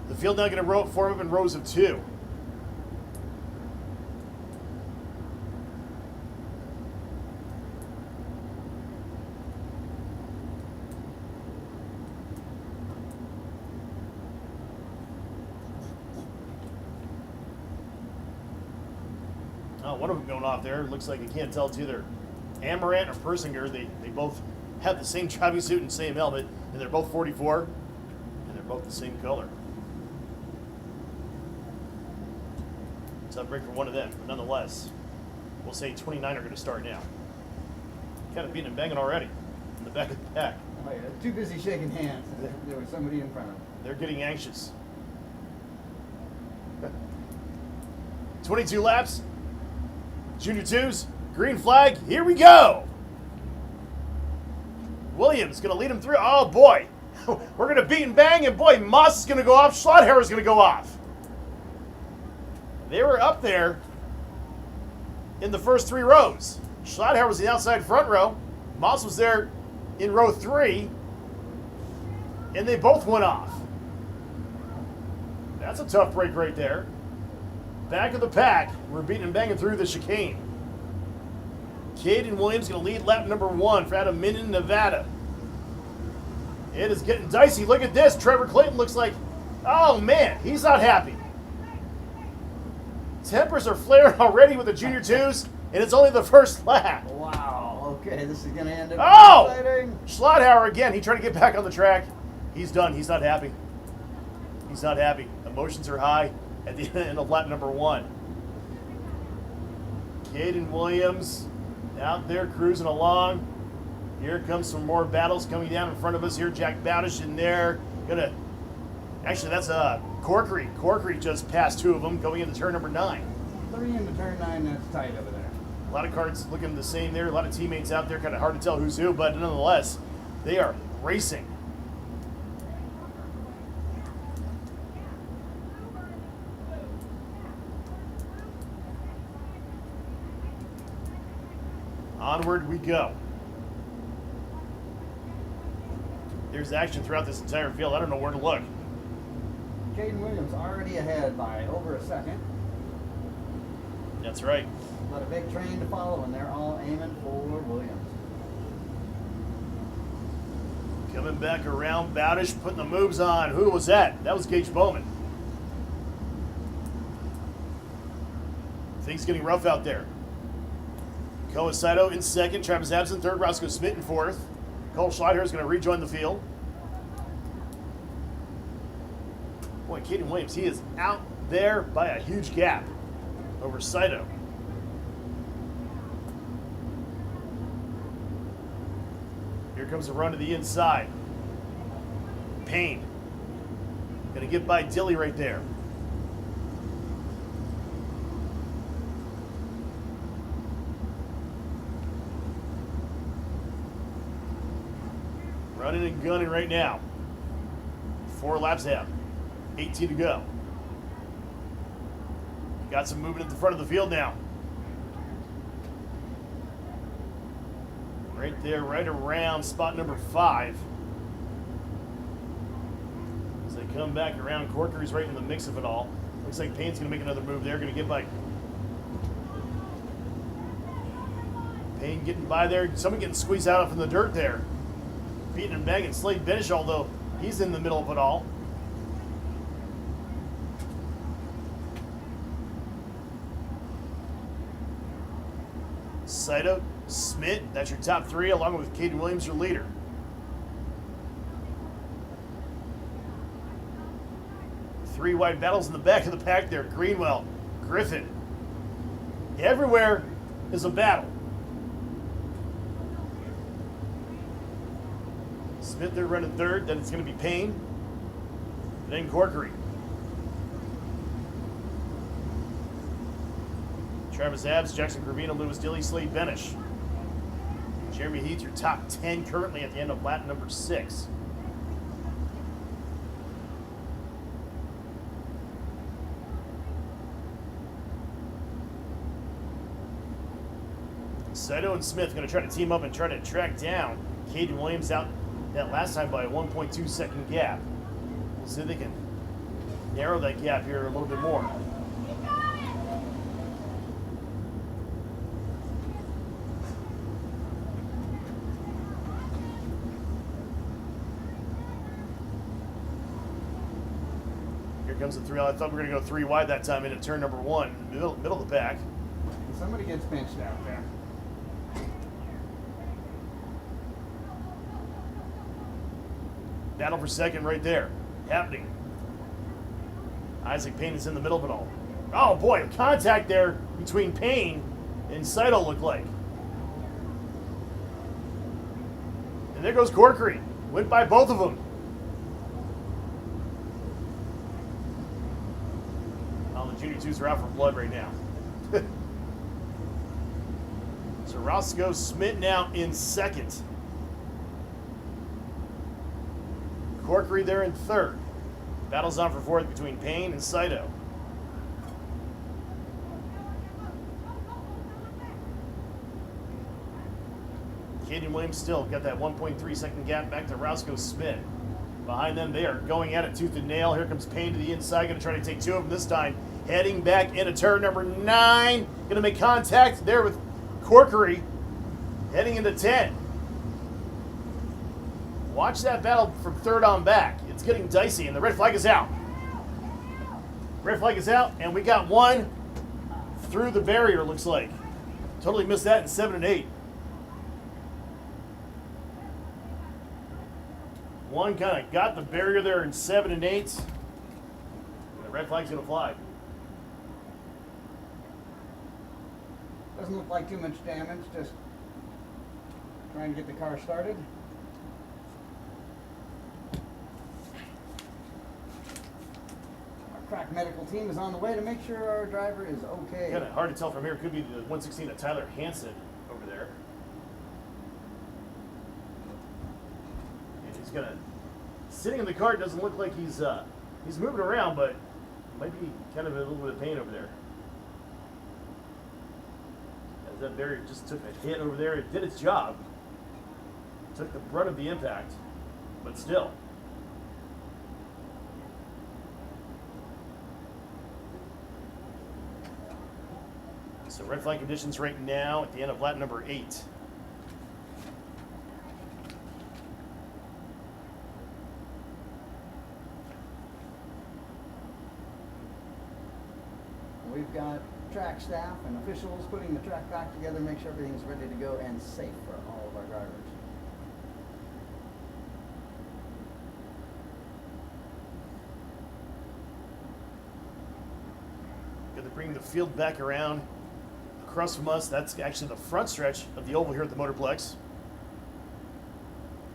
The field now going to form up in rows of 2. One of them going off there. Looks like you can't tell it's either Amaranth or Persinger. They both have the same driving suit and same helmet, and they're both 44, and they're both the same color. Tough break for one of them, but nonetheless, we'll say 29 are going to start now. Kind of beating and banging already in the back of the pack. Oh, yeah. Too busy shaking hands. There was somebody in front of them. They're getting anxious. 22 laps. Junior 2s, green flag, here we go. Williams going to lead him through. Oh, boy. We're going to beat and bang, and boy, Moss is going to go off. Schlotthauer is going to go off. They were up there in the first 3 rows. Schlotthauer was the outside front row. Moss was there in row 3, and they both went off. That's a tough break right there. Back of the pack, we're beating and banging through the chicane. Caden Williams going to lead lap number 1 for out of Minden, Nevada. It is getting dicey. Look at this. Trevor Clayton looks like, oh man, he's not happy. Tempers are flaring already with the Junior 2s, and it's only the first lap. Wow. Okay, this is going to end up exciting. Schlotthauer again. He tried to get back on the track. He's done. He's not happy. He's not happy. Emotions are high at the end of lap number 1. Caden Williams out there cruising along. Here comes some more battles coming down in front of us here. Jack Bowdish in there. Actually, that's Corkery. Corkery just passed 2 of them going into turn number 9. 3 into turn 9, that's tight over there. A lot of karts looking the same there. A lot of teammates out there. Kind of hard to tell who's who, but nonetheless, they are racing. Onward we go. There's action throughout this entire field. I don't know where to look. Caden Williams already ahead by over a second. That's right. But a big train to follow, and they're all aiming for Williams. Coming back around, Bowdish putting the moves on. Who was that? That was Gage Bowman. Things getting rough out there. Coincido in second, Travis Absent third, Roscoe Smith in fourth. Cole Schlotthauer is going to rejoin the field. Boy, Caden Williams, he is out there by a huge gap over Saito. Here comes a run to the inside. Payne. Gonna get by Dilly right there. Running and gunning right now. 4 laps out. 18 to go. Got some movement at the front of the field now. Right there, right around spot number 5. As they come back around, Corkery's right in the mix of it all. Looks like Payne's going to make another move there. Going to get by. Payne getting by there. Someone getting squeezed out from the dirt there. Beating and banging Slade Benish, although he's in the middle of it all. Saito, Smith, that's your top 3, along with Caden Williams, your leader. Three wide battles in the back of the pack there. Greenwell, Griffin. Everywhere is a battle. Smith there running 3rd, then it's going to be Payne, then Corkery. Travis Abbs, Jackson Gravino, Lewis Dilly, Slade Benish. Jeremy Heath, your top 10 currently at the end of lap number 6. Saito and Smith going to try to team up and try to track down Caden Williams out that last time by a 1.2 second gap. We'll see if they can narrow that gap here a little bit more. Here comes the 3. I thought we were going to go 3 wide that time into turn number 1, middle of the pack. Somebody gets benched out there. Battle for second right there. Happening. Isaac Payne is in the middle of it all. Oh boy, contact there between Payne and Saito looked like. And there goes Corkery. Went by both of them. Oh, the junior 2s are out for blood right now. So Roscoe Smith now in 2nd. Corkery there in 3rd. Battles on for 4th between Payne and Saito. Caden Williams still got that 1.3 second gap back to Roscoe Smith. Behind them, they are going at it tooth and nail. Here comes Payne to the inside, going to try to take 2 of them this time. Heading back into turn number 9. Going to make contact there with Corkery. Heading into 10. Watch that battle from 3rd on back. It's getting dicey, and the red flag is out. Red flag is out, and we got one through the barrier, looks like. Totally missed that in 7 and 8. One kind of got the barrier there in 7 and 8. And the red flag's going to fly. Doesn't look like too much damage, just trying to get the car started. Our crack medical team is on the way to make sure our driver is okay. Kind of hard to tell from here. Could be the 116 of Tyler Hansen over there. And he's gonna sitting in the cart. Doesn't look like he's moving around, but might be kind of a little bit of pain over there. As that barrier just took a hit over there, it did its job. Took the brunt of the impact, but still. So red flag conditions right now at the end of lap number 8. We've got track staff and officials putting the track back together, make sure everything's ready to go and safe for all of our drivers. bring the field back around. Across from us, that's actually the front stretch of the oval here at the Motorplex.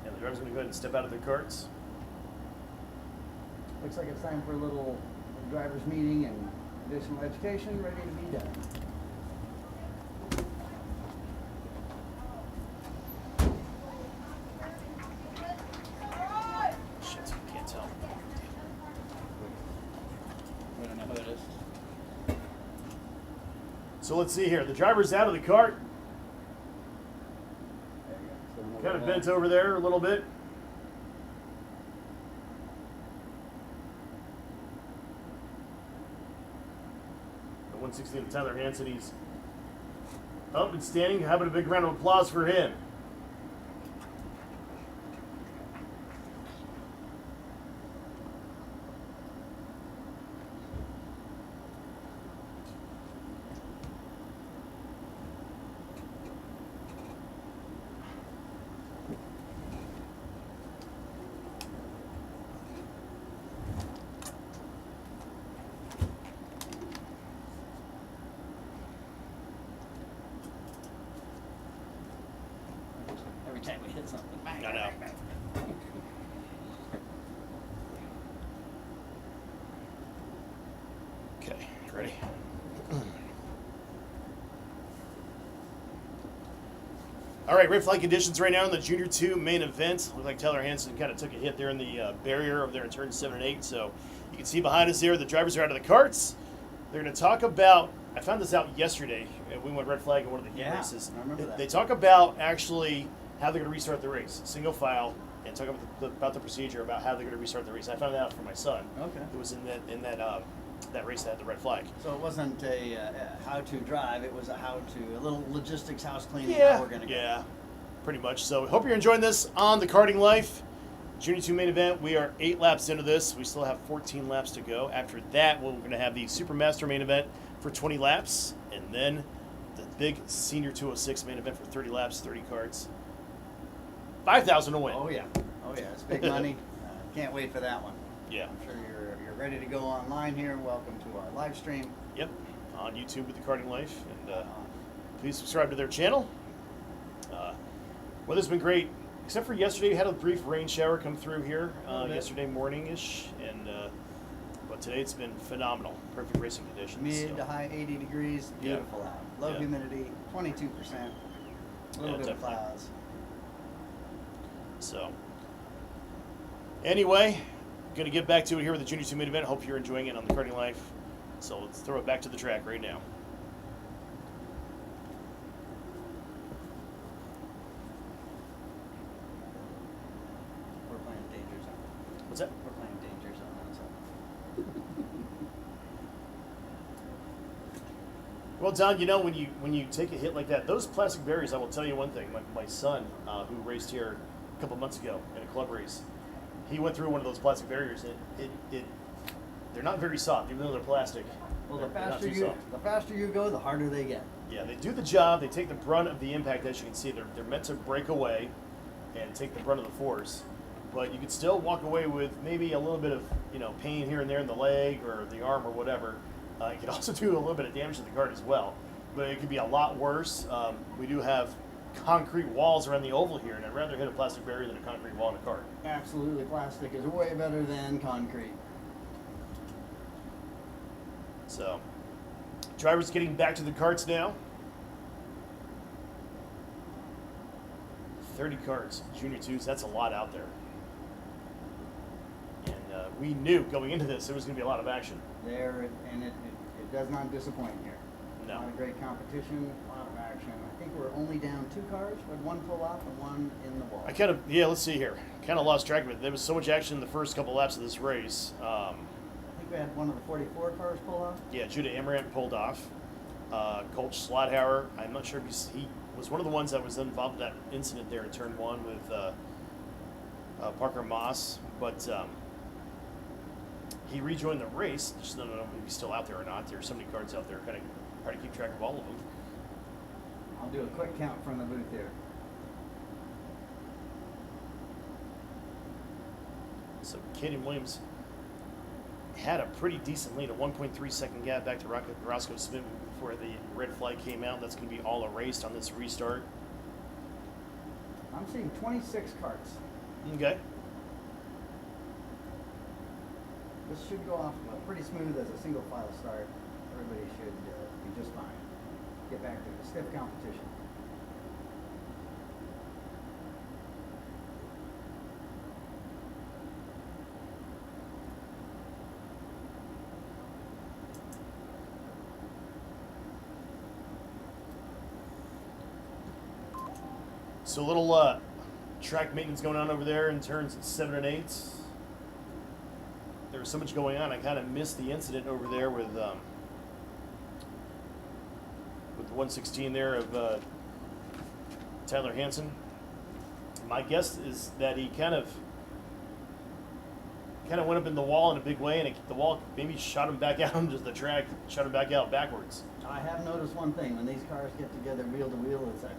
And the drivers are going to go ahead and step out of their karts. Looks like it's time for a little driver's meeting and additional education ready to be done. Shit, can't tell. We don't know who it is. So let's see here. The driver's out of the cart. There you go. Kind of bent over there a little bit. The 160 of Tyler Hansen, he's up and standing. Having a big round of applause for him. Every time we hit something, bang, I know. bang, bang, bang. Okay, ready? All right, red flag conditions right now in the Junior 2 main event. Looks like Tyler Hansen kind of took a hit there in the barrier over there in turn 7 and 8. So you can see behind us there, the drivers are out of the karts. They're going to talk about, I found this out yesterday. We went red flag in one of the heat Yeah, races. I remember that. They talk about actually how they're going to restart the race, single file, and talk about the procedure about how they're going to restart the race. I found that out from my son. Okay. Who was in that race that had the red flag. So it wasn't a how to drive, it was a how to, a little logistics house cleaning, Yeah, how we're going to go. yeah, pretty much. So hope you're enjoying this on the Karting Life. Junior 2 main event. We are 8 laps into this. We still have 14 laps to go. After that, we're going to have the Supermaster main event for 20 laps, and then the big Senior 206 main event for 30 laps, 30 karts. 5,000 to win. Oh yeah, it's big money. Can't wait for that one. Yeah. I'm sure you're ready to go online here. Welcome to our live stream. Yep. On YouTube with the Karting Life, and please subscribe to their channel. Weather's been great, except for yesterday. We had a brief rain shower come through here yesterday morning-ish, and but today it's been phenomenal. Perfect racing conditions. Mid so. to high 80 degrees, beautiful out. Low Yeah. humidity, 22%. A little Yeah, bit of definitely. clouds. So, anyway, going to get back to it here with the Junior 2 main event. Hope you're enjoying it on the Karting Life. So let's throw it back to the track right now. We're playing danger zone. What's that? We're playing danger zone outside. Well, Don, you know, when you take a hit like that, those plastic barriers, I will tell you one thing. My son, who raced here a couple months ago in a club race, he went through one of those plastic barriers. They're not very soft, even though they're plastic. Well, They're not too soft. the faster you go, the harder they get. Yeah, they do the job. They take the brunt of the impact, as you can see. They're meant to break away and take the brunt of the force. But you could still walk away with maybe a little bit of pain here and there in the leg or the arm or whatever. It could also do a little bit of damage to the kart as well. But it could be a lot worse. We do have concrete walls around the oval here, and I'd rather hit a plastic barrier than a concrete wall in a kart. Absolutely, plastic is way better than concrete. So, drivers getting back to the karts now. 30 karts, Junior 2s, that's a lot out there. And we knew going into this there was going to be a lot of action. It does not disappoint here. No. A lot of great competition, a lot of action. I think we're only down 2 cars with 1 pull off and 1 in the wall. Let's see here. Kind of lost track of it. There was so much action in the first couple laps of this race. I think we had one of the 44 cars pull off. Yeah, Judah Amarant pulled off. Colt Schlotthauer, I'm not sure if he was one of the ones that was involved in that incident there in turn 1 with Parker Moss, but he rejoined the race. Just don't know if he's still out there or not. There's so many cards out there, kind of hard to keep track of all of them. I'll do a quick count from the booth here. So Kaden Williams had a pretty decent lead, a 1.3 second gap back to Roscoe Smith before the red flag came out. That's going to be all erased on this restart. I'm seeing 26 carts. Okay. This should go off pretty smooth as a single file start. Everybody should be just fine. Get back to the stiff competition. So a little track maintenance going on over there in turns 7 and 8. There was so much going on, I kind of missed the incident over there with the 116 there of Tyler Hansen. My guess is that he kind of went up in the wall in a big way, and the wall maybe shot him back out onto the track, shot him back out backwards. I have noticed one thing: when these cars get together wheel to wheel, it's a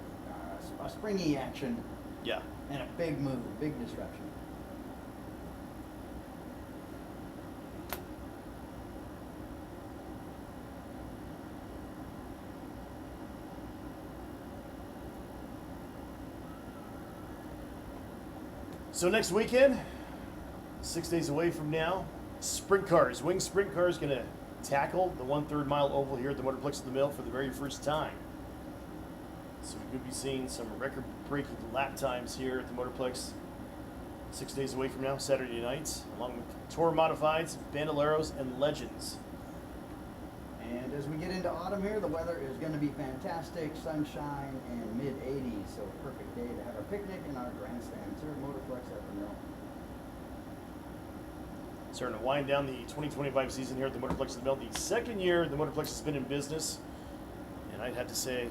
springy action Yeah. and a big move, big disruption. So next weekend, 6 days away from now, sprint cars, wing sprint cars, going to tackle the 1/3 mile oval here at the Motorplex of the Mill for the very first time. So we could be seeing some record-breaking lap times here at the Motorplex 6 days away from now, Saturday nights, along with Tour Modifieds, Bandoleros, and Legends. And as we get into autumn here, the weather is going to be fantastic, sunshine and mid-80s, so perfect day to have a picnic in our grandstands here at Motorplex at the Mill. Starting to wind down the 2025 season here at the Motorplex of the Mill. The second year the Motorplex has been in business, and I'd have to say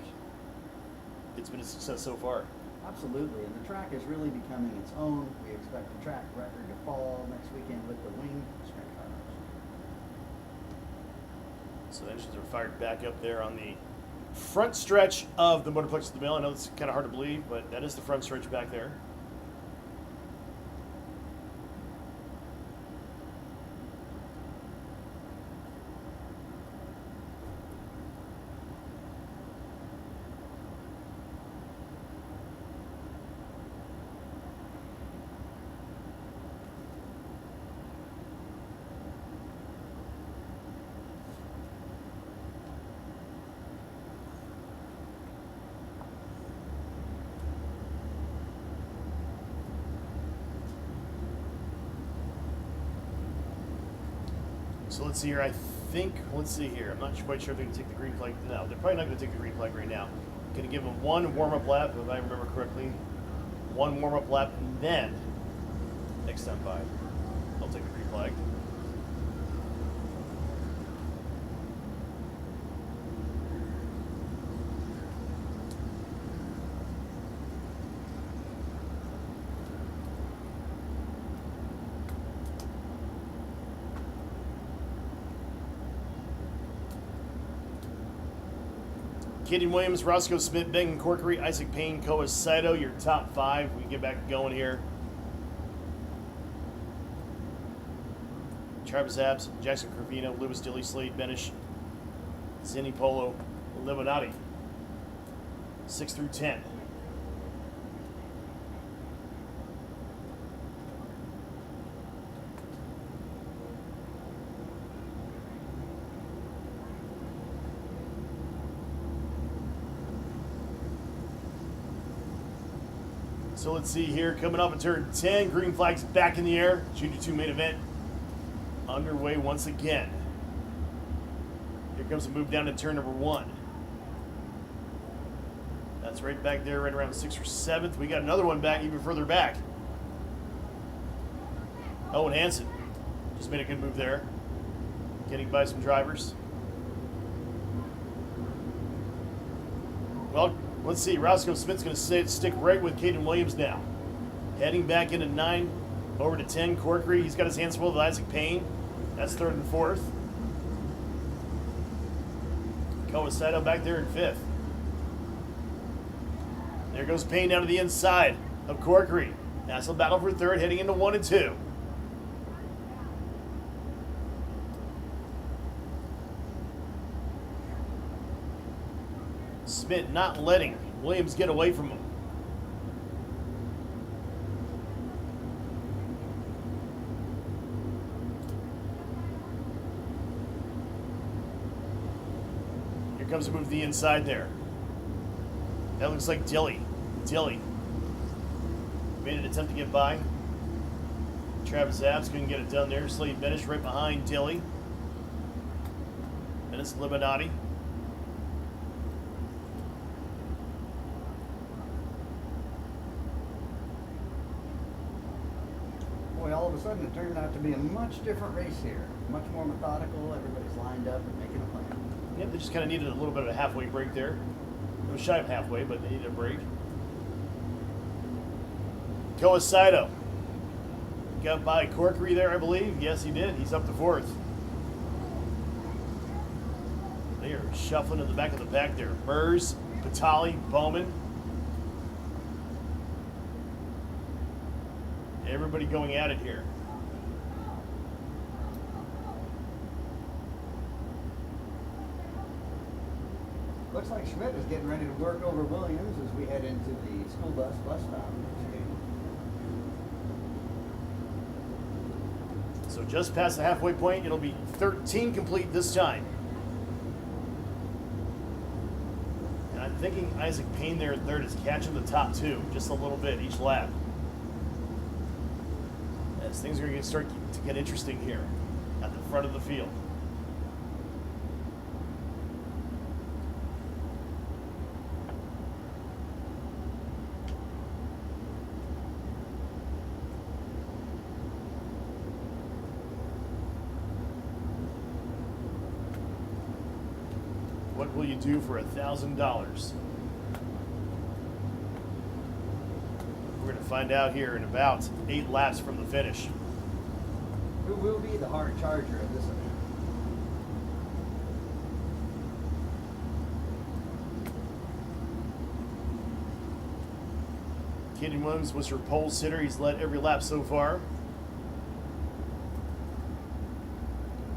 it's been a success so far. Absolutely, and the track is really becoming its own. We expect the track record to fall next weekend with the wing sprint cars. So the engines are fired back up there on the front stretch of the Motorplex of the Mill. I know it's kind of hard to believe, but that is the front stretch back there. So let's see here. Let's see here. I'm not quite sure if they can take the green flag. No, they're probably not going to take the green flag right now. Going to give them one warm-up lap, if I remember correctly. One warm-up lap, and then next time by, they'll take the green flag. Kaden Williams, Roscoe Smith, Ben Corkery, Isaac Payne, Koa Saito, your top 5. We can get back going here. Travis Abs, Jackson Corvino, Lewis Dilly, Slade Benish, Zenny Polo, Lemonati. 6 through 10. So let's see here, coming up in turn 10, green flags back in the air. Junior 2 main event underway once again. Here comes a move down to turn number 1. That's right back there, right around 6th or 7th. We got another one back, even further back. Owen Hansen just made a good move there, getting by some drivers. Well, let's see. Roscoe Smith's going to stick right with Kaden Williams now. Heading back into 9, over to 10. Corkery, he's got his hands full with Isaac Payne. That's 3rd and 4th. Koa Saito back there in 5th. There goes Payne down to the inside of Corkery. National battle for 3rd, heading into 1 and 2. Smith not letting Williams get away from him. Here comes a move to the inside there. That looks like Dilly. Dilly made an attempt to get by. Travis Abs couldn't get it done there. Slade Benish right behind Dilly. And it's Limonati. Boy, all of a sudden it turned out to be a much different race here. Much more methodical. Everybody's lined up and making a plan. Yep, they just kind of needed a little bit of a halfway break there. It was shy of halfway, but they needed a break. Koa Saito got by Corkery there, I believe. Yes, he did. He's up to fourth. They are shuffling in the back of the pack there. Mers, Batali, Bowman. Everybody going at it here. Looks like Schmidt is getting ready to work over Williams as we head into the school bus stop. So just past the halfway point, it'll be 13 complete this time. And I'm thinking Isaac Payne there at third is catching the top two just a little bit each lap. As things are going to start to get interesting here at the front of the field. What will you do for $1,000? We're going to find out here in about 8 laps from the finish. Who will be the hard charger of this event? Caden Williams was her pole sitter. He's led every lap so far.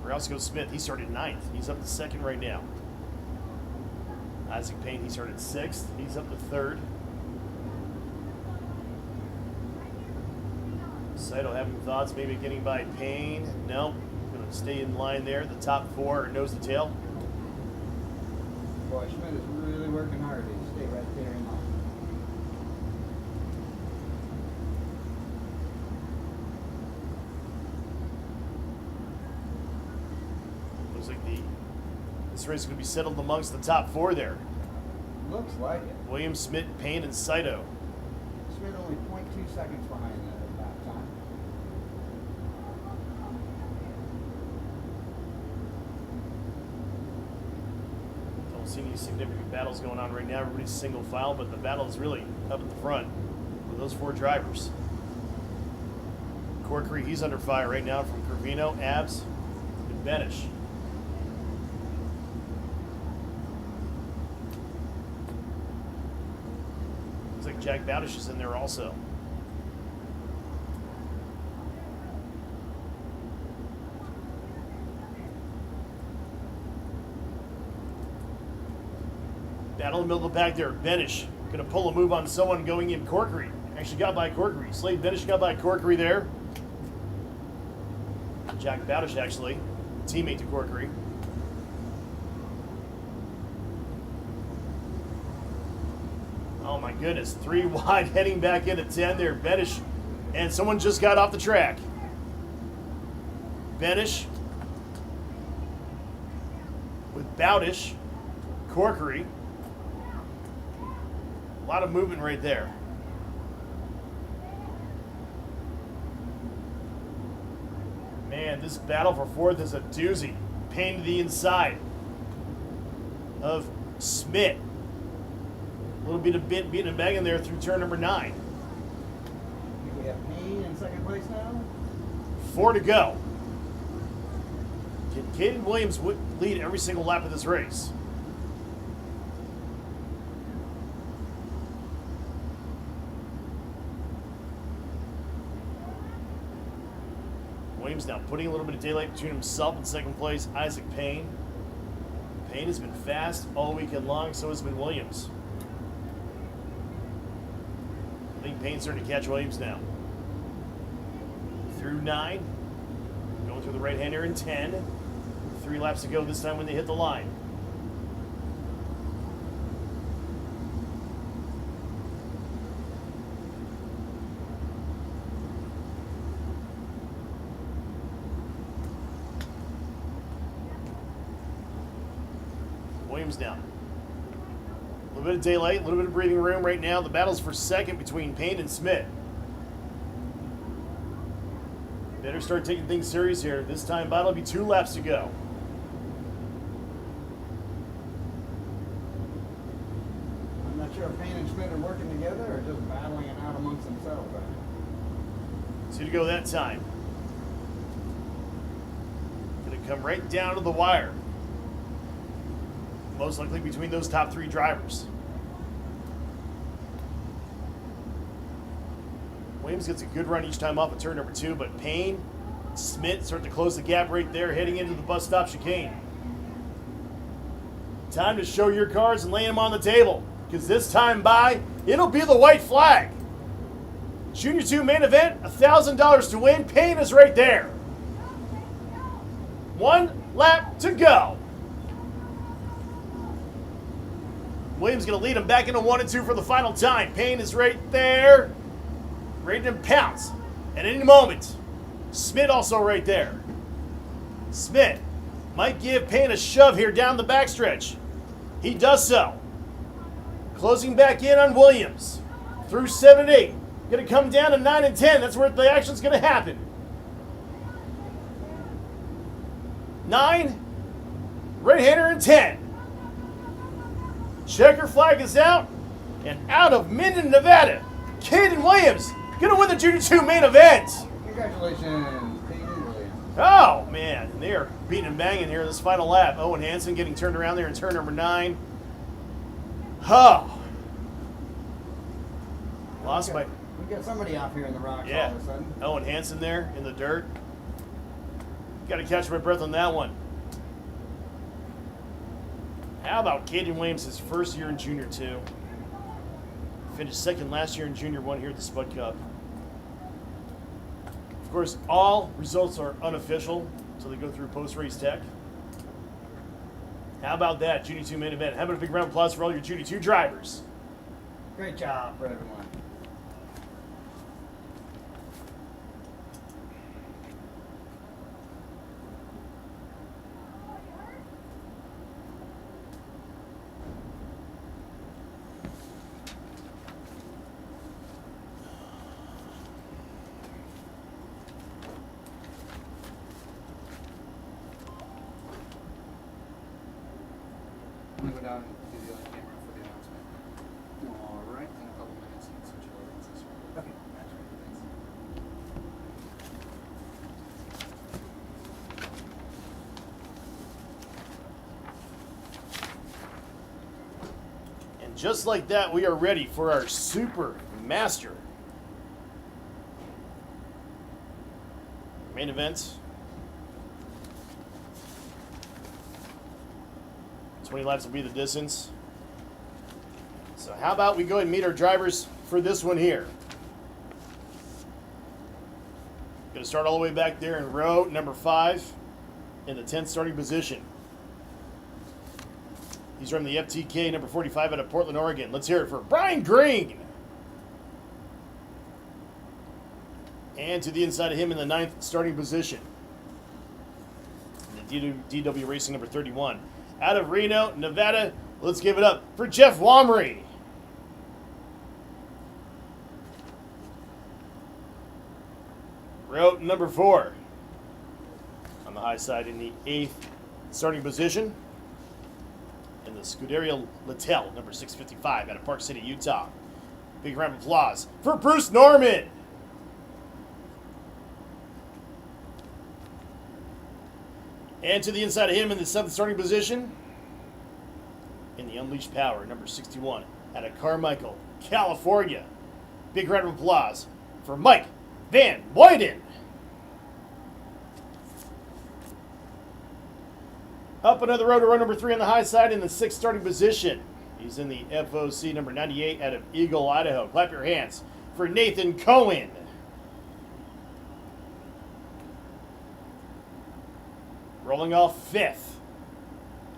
Roscoe Smith, he started 9th. He's up to 2nd right now. Isaac Payne, he started 6th. He's up to 3rd. Saito having thoughts, maybe getting by Payne. Nope. Going to stay in line there. The top 4 are nose to tail. Boy, Schmidt is really working hard to stay right there in line. Looks like this race is going to be settled amongst the top 4 there. Looks like it. Williams, Smith, Payne, and Saito. Schmidt only 0.2 seconds behind the lap time. Don't see any significant battles going on right now. Everybody's single file, but the battle is really up at the front with those 4 drivers. Corkery, he's under fire right now from Corvino, Abs, and Benish. Looks like Jack Bowdish is in there also. Battle in the middle of the pack there. Benish going to pull a move on someone going in. Corkery actually got by Corkery. Slade Benish got by Corkery there. Jack Bowdish actually, teammate to Corkery. Oh my goodness, 3 wide heading back into 10 there. Benish, and someone just got off the track. Benish with Bowdish, Corkery. A lot of movement right there. Man, this battle for 4th is a doozy. Payne to the inside of Smith. A little bit of beating and banging there through turn number 9. We have Payne in second place now. 4 to go. Can Caden Williams lead every single lap of this race? Williams now putting a little bit of daylight between himself and second place. Isaac Payne. Payne has been fast all weekend long, so has been Williams. I think Payne's starting to catch Williams now. Through 9. Going through the right-hander in 10. 3 laps to go this time when they hit the line. Williams down. A little bit of daylight, a little bit of breathing room right now. The battle's for second between Payne and Smith. Better start taking things serious here. This time, battle will be 2 laps to go. I'm not sure if Payne and Schmidt are working together or just battling it out amongst themselves. See who to go that time. Gonna come right down to the wire. Most likely between those top 3 drivers. Williams gets a good run each time off of turn number 2, but Payne, Smith start to close the gap right there, heading into the bus stop chicane. Time to show your cards and lay them on the table, because this time by, it'll be the white flag. Junior 2 main event, $1,000 to win. Payne is right there. 1 lap to go. Williams going to lead him back into 1 and 2 for the final time. Payne is right there, ready to pounce at any moment. Smith also right there. Smith might give Payne a shove here down the backstretch. He does so. Closing back in on Williams. Through 7 and 8. Going to come down to 9 and 10. That's where the action's going to happen. 9. Right-hander and 10. Checker flag is out. And out of Minden, Nevada, Caden Williams going to win the Junior 2 main event. Congratulations, Payne Williams. Oh, man. They are beating and banging here in this final lap. Owen Hansen getting turned around there in turn number 9. Oh. Lost my... We got somebody off here in the rocks Yeah. all of a sudden. Owen Hansen there in the dirt. Got to catch my breath on that one. How about Caden Williams, his first year in Junior 2? Finished second last year in Junior 1 here at the Spud Cup. Of course, all results are unofficial, so they go through post-race tech. How about that, Junior 2 main event? How about a big round of applause for all your Junior 2 drivers? Great job for everyone. I'm gonna go down and do the other camera for the announcement. All right. In a couple minutes and switch it over to this one. Okay, that's right. Thanks. And just like that, we are ready for our Super Master main event. 20 laps will be the distance. So how about we go ahead and meet our drivers for this one here. Going to start all the way back there in row number 5 in the 10th starting position. He's from the FTK number 45 out of Portland, Oregon. Let's hear it for Brian Green. And to the inside of him in the 9th starting position, in the DW Racing number 31. Out of Reno, Nevada, let's give it up for Jeff Wamry. Row number 4. On the high side in the 8th starting position. In the Scuderia Littell, number 655, out of Park City, Utah. Big round of applause for Bruce Norman. And to the inside of him in the 7th starting position, in the Unleashed Power, number 61, out of Carmichael, California. Big round of applause for Mike Van Weyden. Up another row to row number 3 on the high side in the 6th starting position. He's in the FOC number 98 out of Eagle, Idaho. Clap your hands for Nathan Cohen. Rolling off 5th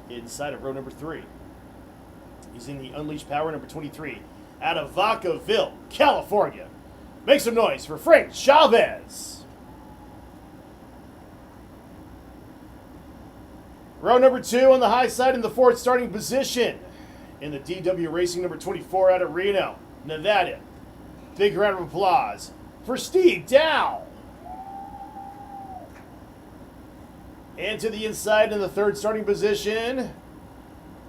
inside of row number 3. He's in the Unleashed Power number 23 out of Vacaville, California. Make some noise for Frank Chavez. Row number 2 on the high side in the 4th starting position. In the DW Racing number 24 out of Reno, Nevada. Big round of applause for Steve Dow. And to the inside in the 3rd starting position,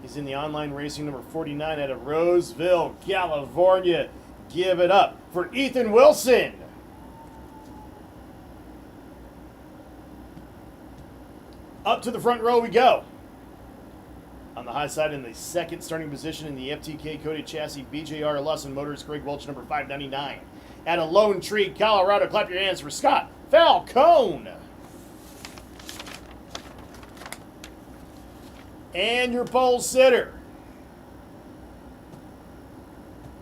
he's in the Online Racing number 49 out of Roseville, California. Give it up for Ethan Wilson. Up to the front row we go. On the high side in the 2nd starting position in the FTK Coated Chassis BJR Lawson Motors, Greg Welch number 599. At a Lone Tree, Colorado. Clap your hands for Scott Falcone. And your pole sitter.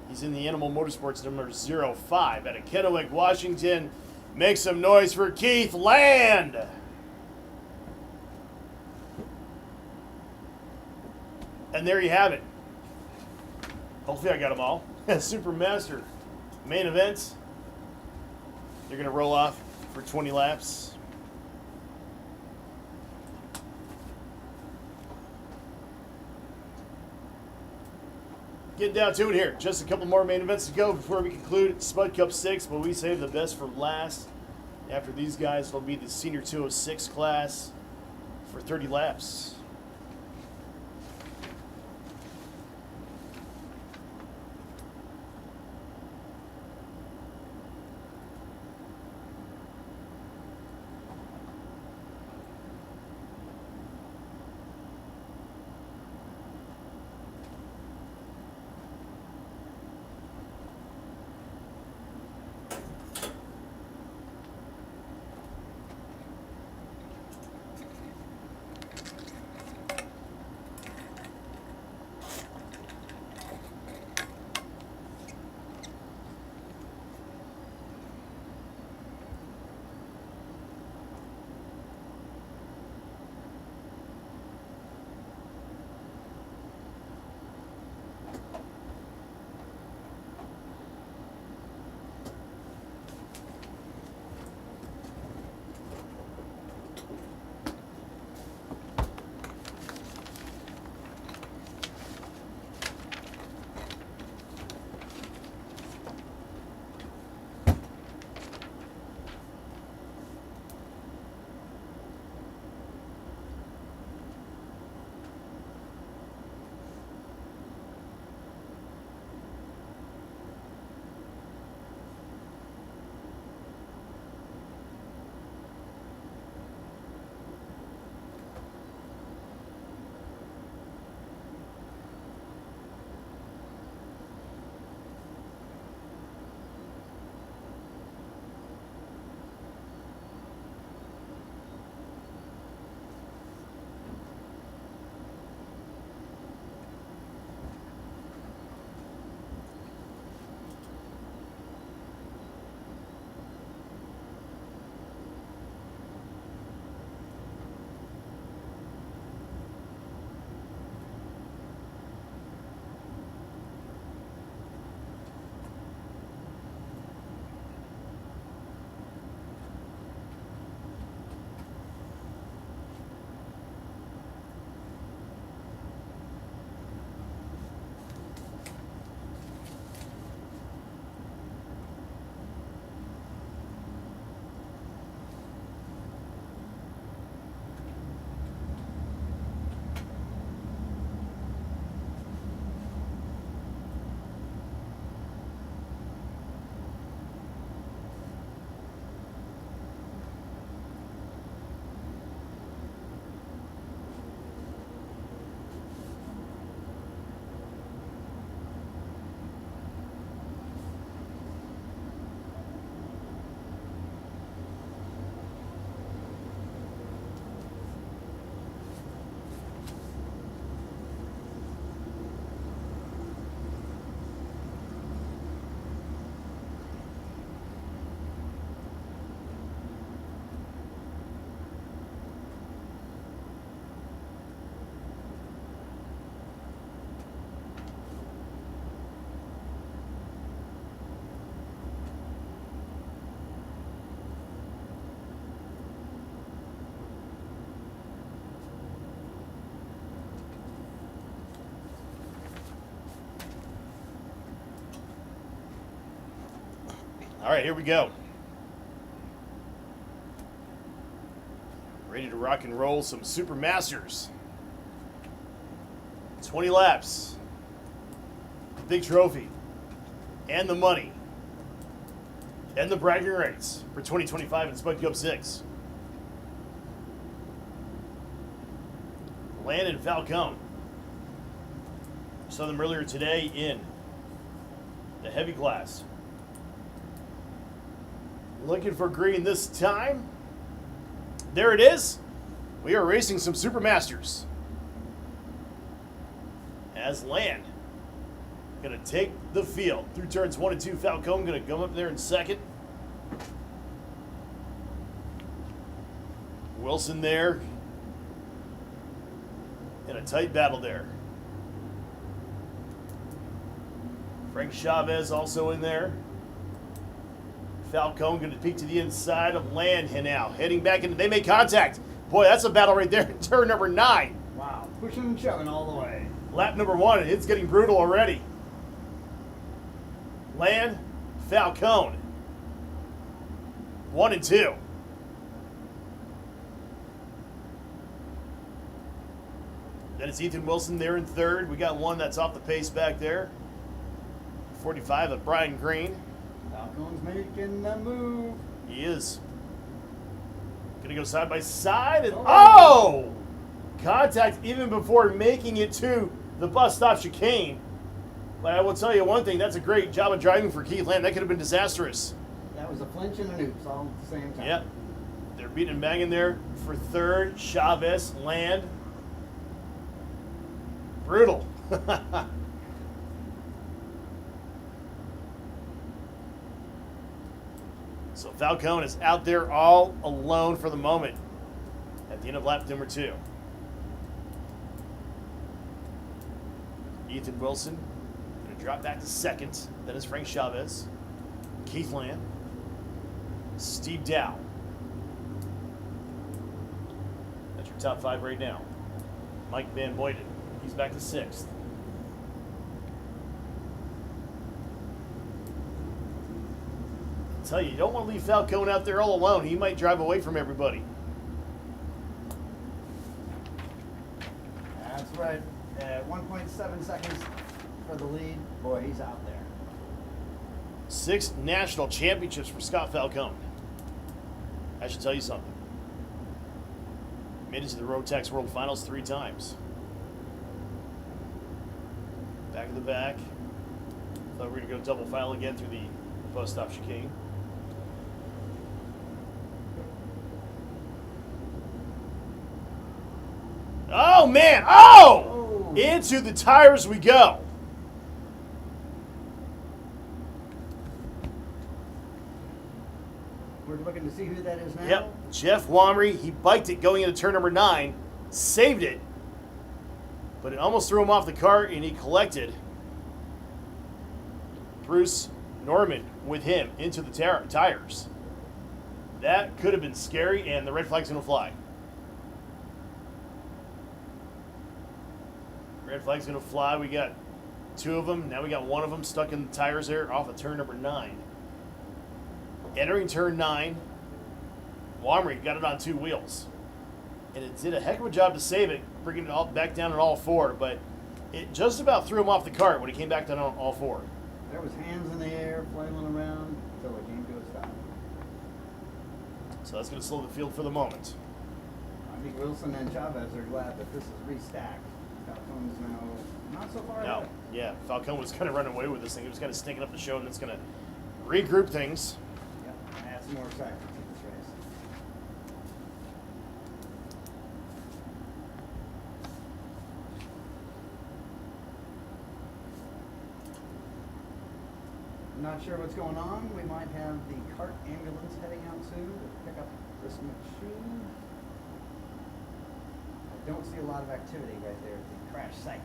He's in the Animal Motorsports number 05 out of Kennewick, Washington. Make some noise for Keith Land. And there you have it. Hopefully I got them all. Supermaster main event. They're going to roll off for 20 laps. Getting down to it here. Just a couple more main events to go before we conclude Spud Cup 6, but we save the best for last. After these guys will be the Senior 206 class for 30 laps. All right, here we go. Ready to rock and roll some Super Masters. 20 laps. The big trophy. And the money. And the bragging rights for 2025 in Spud Cup 6. Landon Falcone. Saw them earlier today in the heavy class. Looking for green this time. There it is. We are racing some Super Masters. As Land going to take the field through turns 1 and 2. Falcone going to come up there in second. Wilson there. In a tight battle there. Frank Chavez also in there. Falcone going to peek to the inside of Land now. Heading back into, they make contact. Boy, that's a battle right there in turn number 9. Wow, pushing and shoving all the way. Lap number 1, and it's getting brutal already. Land, Falcone. 1 and 2. Then it's Ethan Wilson there in third. We got one that's off the pace back there. 45 of Brian Green. Falcone's making the move. He is. Gonna go side by side and oh! Contact even before making it to the bus stop chicane. But I will tell you one thing, that's a great job of driving for Keith Land. That could have been disastrous. That was a flinch and an oops all at the same time. Yep. They're beating and banging there for third. Chavez, Land. Brutal. So Falcone is out there all alone for the moment at the end of lap number 2. Ethan Wilson going to drop back to second. Then it's Frank Chavez, Keith Land, Steve Dow. That's your top 5 right now. Mike Van Boyden, he's back to 6th. Tell you don't want to leave Falcone out there all alone. He might drive away from everybody. That's right. 1.7 seconds for the lead. Boy, he's out there. 6 national championships for Scott Falcone. I should tell you something. Made it to the Rotax World Finals 3 times. Back of the back. Thought we were going to go double file again through the bus stop chicane. Oh, man. Oh! Into the tires we go. We're looking to see who that is now. Yep. Jeff Womry, he biked it going into turn number 9. Saved it. But it almost threw him off the cart, and he collected Bruce Norman with him into the tires. That could have been scary, and the red flag's going to fly. Red flag's going to fly. We got 2 of them. Now we got 1 of them stuck in the tires there off of turn number 9. Entering turn 9, Womry got it on 2 wheels. And it did a heck of a job to save it, bringing it all back down on all 4. But it just about threw him off the cart when he came back down on all 4. There was hands in the air, flailing around until it came to a stop. So that's going to slow the field for the moment. I think Wilson and Chavez are glad that this is restacked. Falcone's now not so far No, ahead. yeah, Falcone was kind of running away with this thing. He was kind of stinking up the show, and it's going to regroup things. Yep, add some more excitement to this race. I'm not sure what's going on. We might have the Kart ambulance heading out soon to pick up this machine. I don't see a lot of activity right there at the crash site.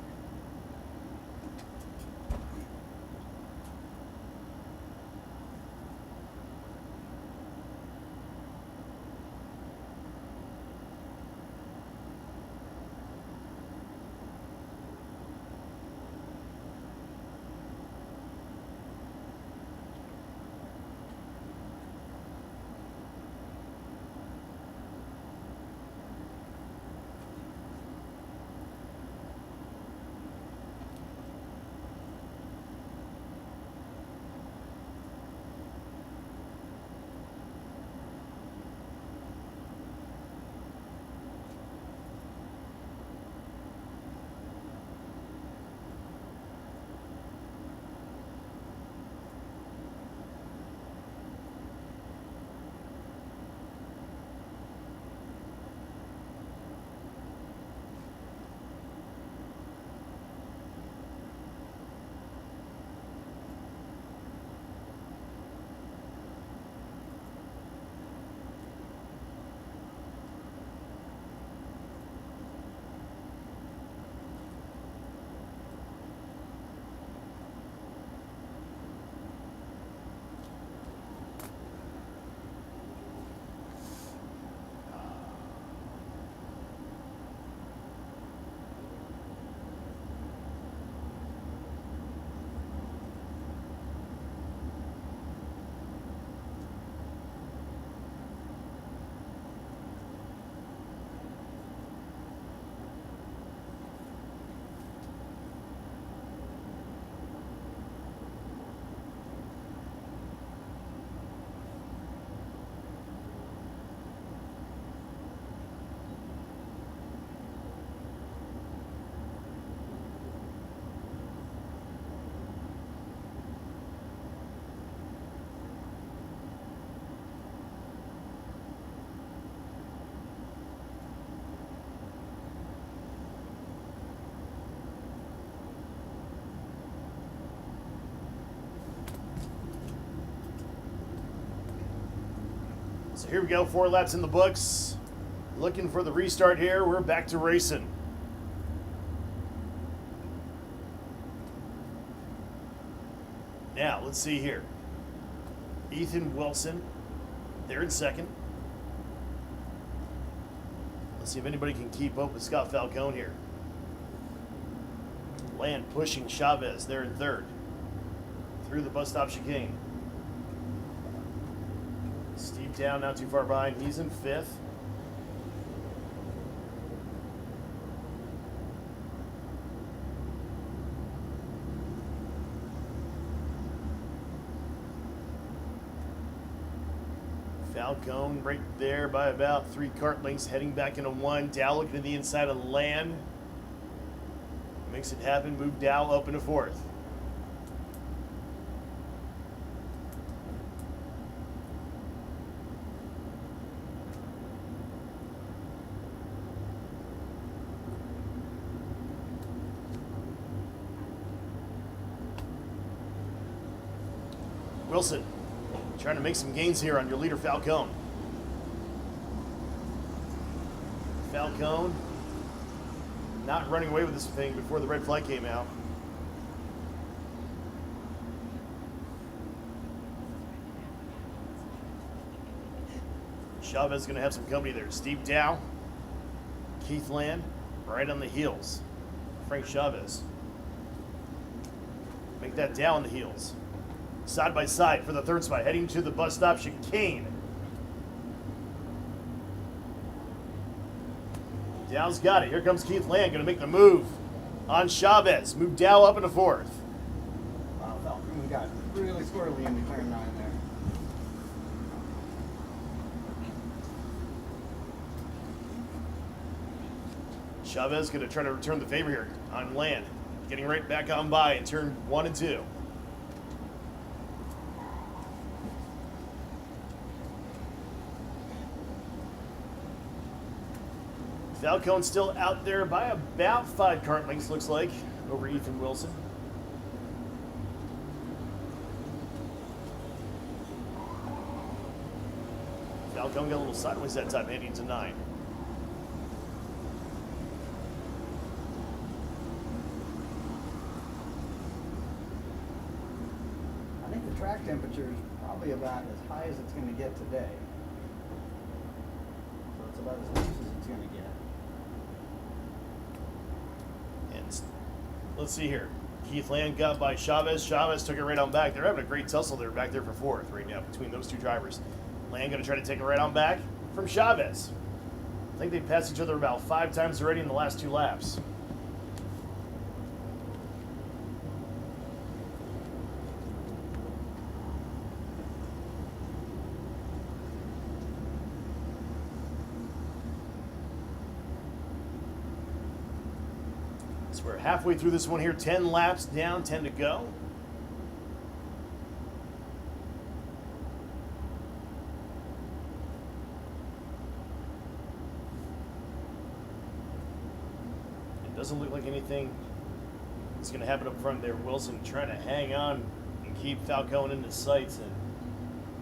So here we go, 4 laps in the books. Looking for the restart here. We're back to racing. Now, let's see here. Ethan Wilson, they're in second. Let's see if anybody can keep up with Scott Falcone here. Land pushing Chavez, they're in third. Through the bus stop chicane. Steve down, not too far behind. He's in fifth. Falcone right there by about 3 kart lengths, heading back into 1. Dow looking to the inside of Land. Makes it happen, move Dow up into 4th. Wilson trying to make some gains here on your leader, Falcone. Falcone not running away with this thing before the red flag came out. Chavez is going to have some company there. Steve Dow, Keith Land, right on the heels. Frank Chavez. Make that Dow on the heels. Side by side for the 3rd spot, heading to the bus stop chicane. Dow's got it. Here comes Keith Land, going to make the move on Chavez. Move Dow up into 4th. Wow, Falcone got really squirrely into turn 9 there. Chavez going to try to return the favor here on Land. Getting right back on by in turn 1 and 2. Falcone still out there by about 5 kart lengths, looks like, over Ethan Wilson. Falcone got a little sideways that time, heading to 9. I think the track temperature is probably about as high as it's going to get today. So it's about as loose as it's going to get. And let's see here. Keith Land got by Chavez. Chavez took it right on back. They're having a great tussle there back there for 4th right now between those 2 drivers. Land going to try to take it right on back from Chavez. I think they passed each other about 5 times already in the last 2 laps. So we're halfway through this one here. 10 laps down, 10 to go. It doesn't look like anything is going to happen up front there. Wilson trying to hang on and keep Falcone in his sights. And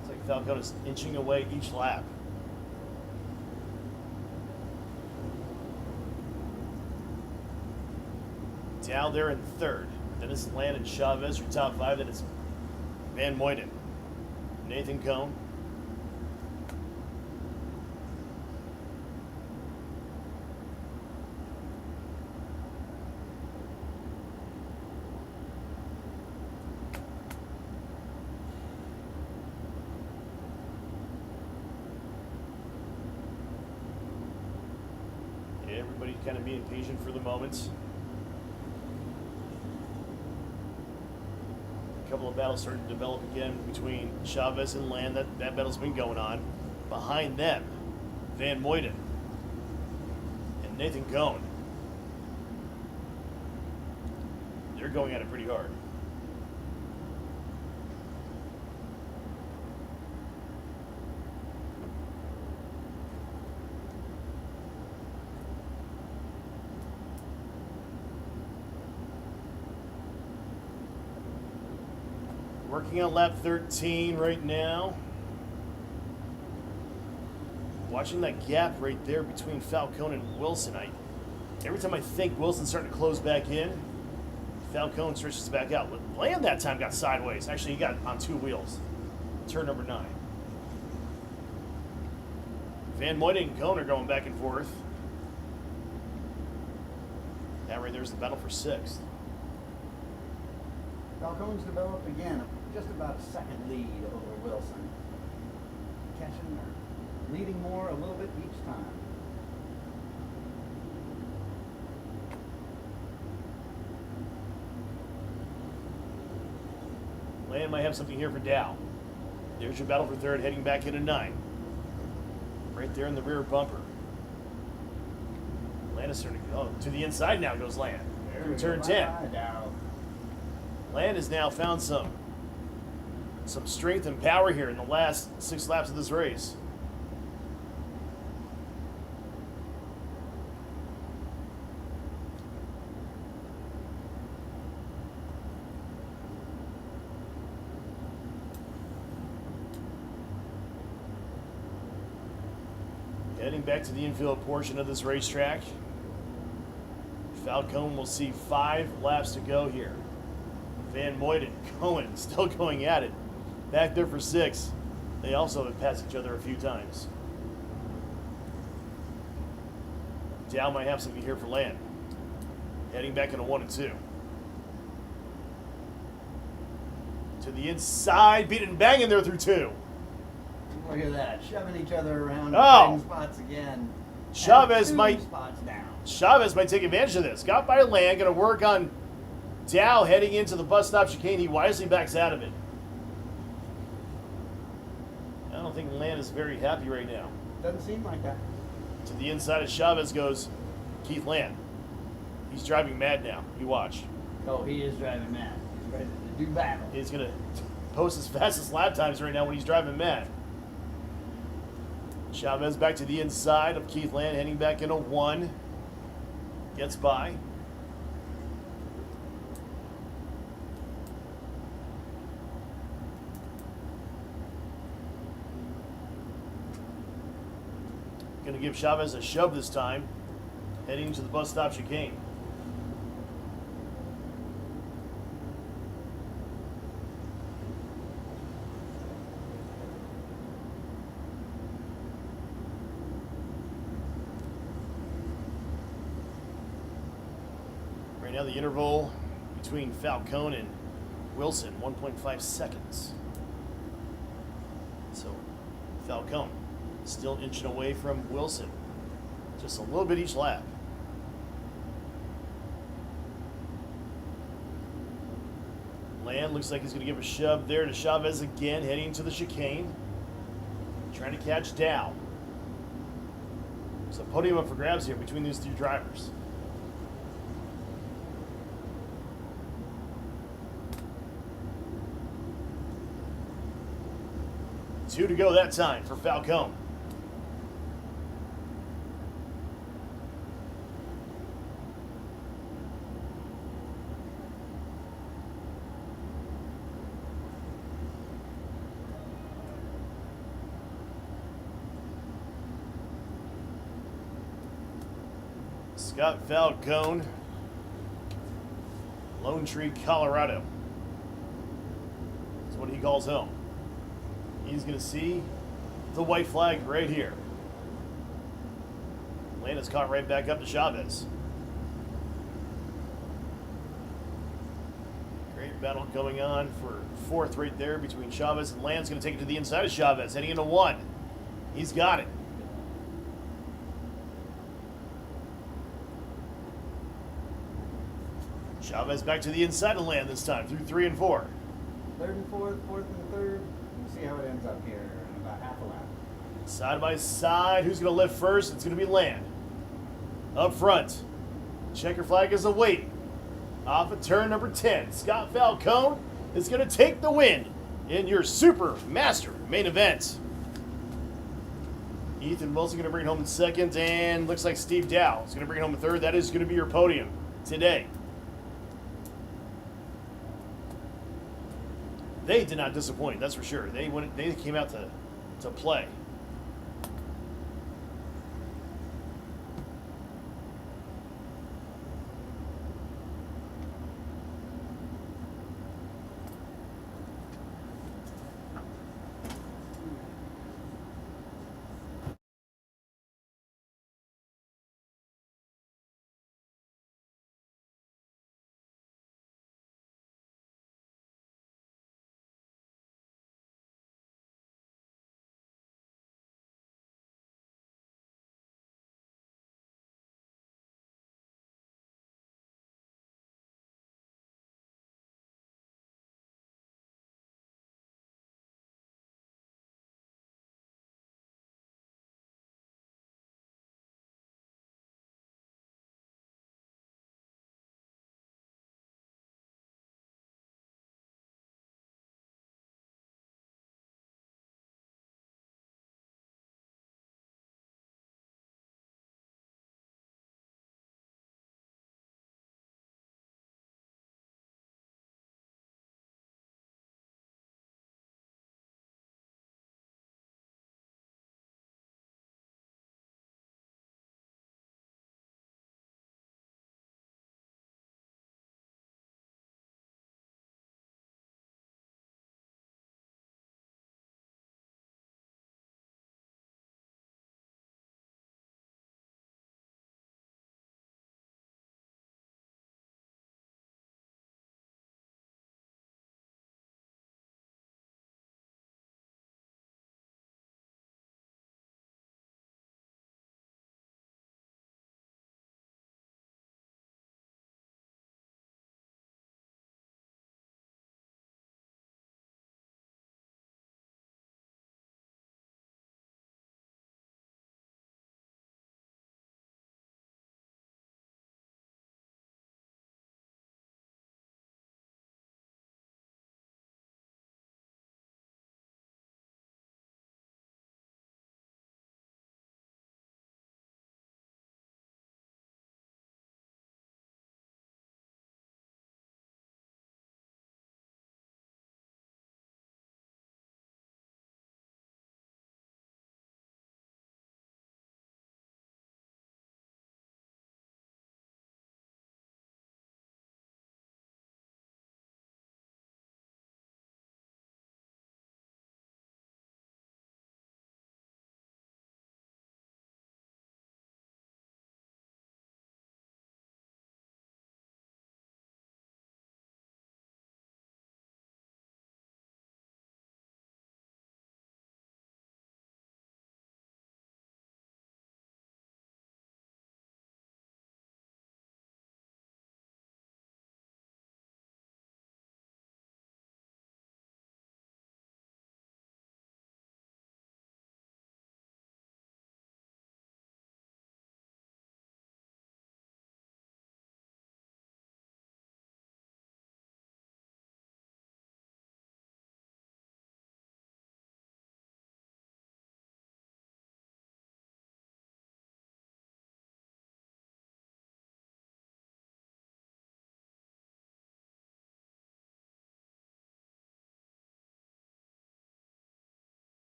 it's like Falcone is inching away each lap. Dow there in 3rd. Then it's Land and Chavez, your top 5. Then it's Van Moyden, Nathan Cohn. Everybody kind of being patient for the moment. A couple of battles starting to develop again between Chavez and Land. That battle's been going on. Behind them, Van Moyden and Nathan Cohn. They're going at it pretty hard. Working on lap 13 right now. Watching that gap right there between Falcone and Wilson, every time I think Wilson's starting to close back in, Falcone stretches back out. But Land that time got sideways. Actually, he got on 2 wheels. Turn number 9. Van Moyden and Cone are going back and forth. That right there's the battle for 6th. Falcone's developed again just about a second lead over Wilson. Catching or leading more a little bit each time. Land might have something here for Dow. There's your battle for 3rd, heading back into 9. Right there in the rear bumper. Land is starting to go to the inside now goes Land. Through turn 10. Land has now found some strength and power here in the last 6 laps of this race. Heading back to the infield portion of this racetrack. Falcone will see 5 laps to go here. Van Moyden, Cohen still going at it. Back there for 6. They also have passed each other a few times. Dow might have something here for Land. Heading back into 1 and 2. To the inside, beat it and bang in there through 2. Look at that, shoving each other around, Oh. trading spots again. Chavez And 2 might spots down. Chavez might take advantage of this. Got by Land, going to work on Dow heading into the bus stop chicane. He wisely backs out of it. I don't think Land is very happy right now. Doesn't seem like that. To the inside of Chavez goes Keith Land. He's driving mad now. You watch. Oh, he is driving mad. He's ready to do battle. He's going to post his fastest lap times right now when he's driving mad. Chavez back to the inside of Keith Land, heading back into 1. Gets by. Going to give Chavez a shove this time, heading to the bus stop chicane. Right now the interval between Falcone and Wilson, 1.5 seconds. So Falcone still inching away from Wilson. Just a little bit each lap. Land looks like he's going to give a shove there to Chavez again, heading to the chicane. Trying to catch Dow. So podium up for grabs here between these 2 drivers. Two to go that time for Falcone. Scott Falcone, Lone Tree, Colorado. That's what he calls home. He's going to see the white flag right here. Landis caught right back up to Chavez. Great battle going on for 4th right there between Chavez and Land's going to take it to the inside of Chavez, heading into 1. He's got it. Chavez back to the inside of Land this time, through 3 and 4. 3rd and 4th, 4th and 3rd. We'll see how it ends up here in about half a lap. Side by side, who's going to lift first? It's going to be Land. Up front, checker flag is awaiting. Off of turn number 10, Scott Falcone is going to take the win in your Super Master main event. Ethan Wilson going to bring it home in 2nd, and looks like Steve Dow is going to bring it home in 3rd. That is going to be your podium today. They did not disappoint, that's for sure. They came out to play.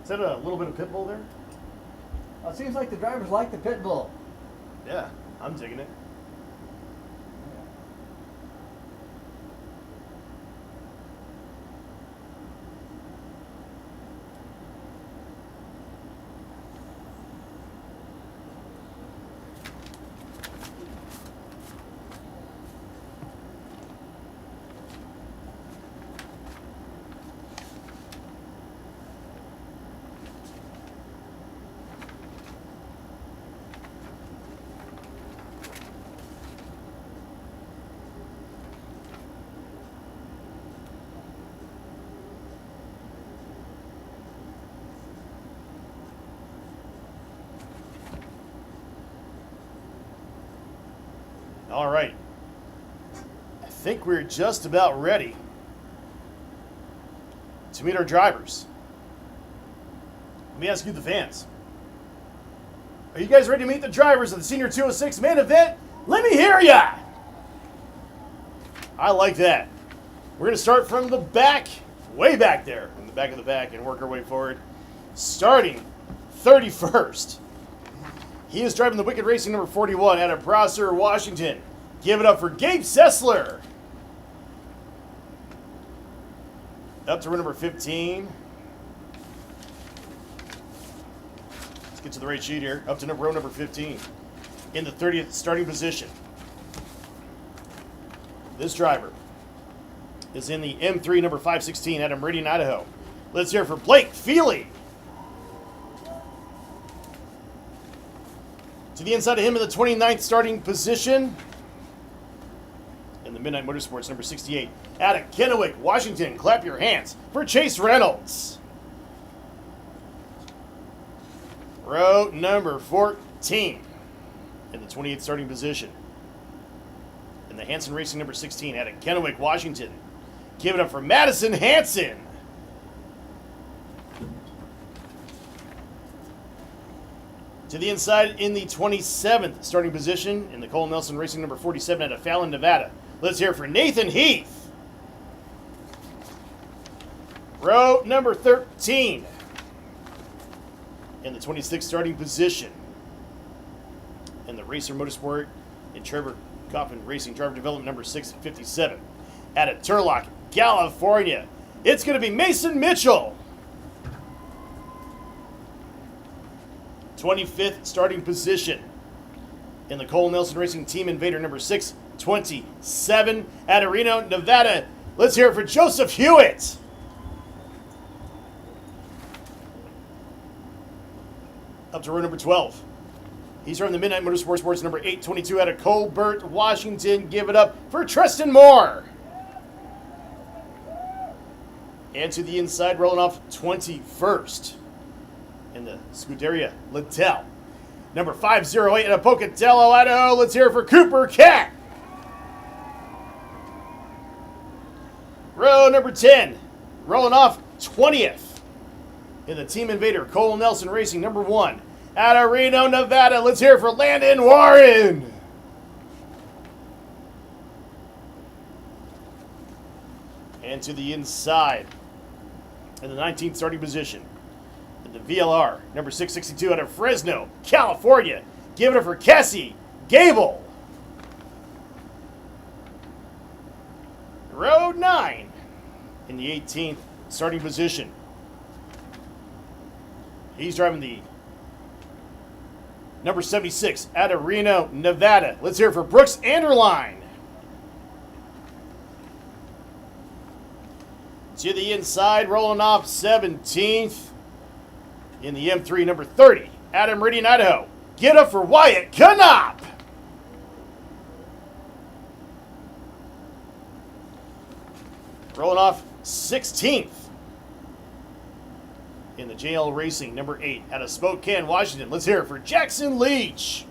Is that a little bit of pit bull there? Well, it seems like the drivers like the pit bull. Yeah, I'm digging it. All right. I think we're just about ready to meet our drivers. Let me ask you, the fans. Are you guys ready to meet the drivers of the Senior 206 main event? Let me hear ya! I like that. We're going to start from the back, way back there, in the back of the back, and work our way forward. Starting 31st. He is driving the Wicked Racing number 41 out of Prosser, Washington. Give it up for Gabe Sessler. Up to row number 15. Let's get to the right sheet here. Up to row number 15. In the 30th starting position. This driver is in the M3 number 516 out of Meridian, Idaho. Let's hear it for Blake Feely. To the inside of him in the 29th starting position. In the Midnight Motorsports number 68. Out of Kennewick, Washington. Clap your hands for Chase Reynolds. Row number 14. In the 28th starting position. In the Hanson Racing number 16. Out of Kennewick, Washington. Give it up for Madison Hanson. To the inside in the 27th starting position in the Cole Nelson Racing number 47 out of Fallon, Nevada. Let's hear it for Nathan Heath. Row number 13 in the 26th starting position in the Racer Motorsport in Trevor Coffin Racing Driver Development number 657 out of Turlock, California. It's going to be Mason Mitchell. 25th starting position in the Cole Nelson Racing Team Invader number 627 at Reno, Nevada. Let's hear it for Joseph Hewitt. Up to row number 12. He's from the Midnight Motorsports number 822 out of Colbert, Washington. Give it up for Tristan Moore. And to the inside, rolling off 21st. In the Scuderia Littell. Number 508 in Pocatello, Idaho. Let's hear it for Cooper Cat. Row number 10. Rolling off 20th. In the Team Invader, Cole Nelson Racing, number 1. Out of Reno, Nevada. Let's hear it for Landon Warren. And to the inside. In the 19th starting position. The VLR, number 662 out of Fresno, California. Give it up for Cassie Gable. Row 9 in the 18th starting position. He's driving the number 76 out of Reno, Nevada. Let's hear it for Brooks Anderline. To the inside, rolling off 17th. In the M3, number 30, out of Meridian, Idaho. Get up for Wyatt Knopp. Rolling off 16th. In the JL Racing, number 8, out of Spokane, Washington. Let's hear it for Jackson Leach.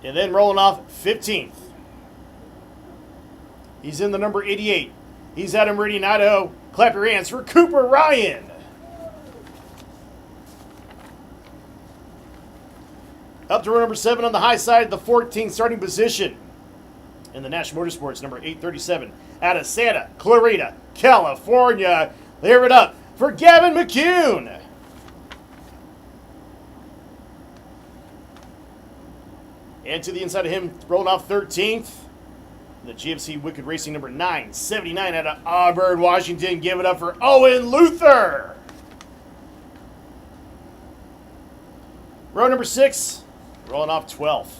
And then rolling off 15th. He's in the number 88. He's out of Meridian, Idaho. Clap your hands for Cooper Ryan. Up to row number 7 on the high side, the 14th starting position. In the Nash Motorsports, number 837, out of Santa Clarita, California. Clear it up for Gavin McCune. And to the inside of him, rolling off 13th. The GMC Wicked Racing number 979 out of Auburn, Washington. Give it up for Owen Luther. Row number 6, rolling off 12th.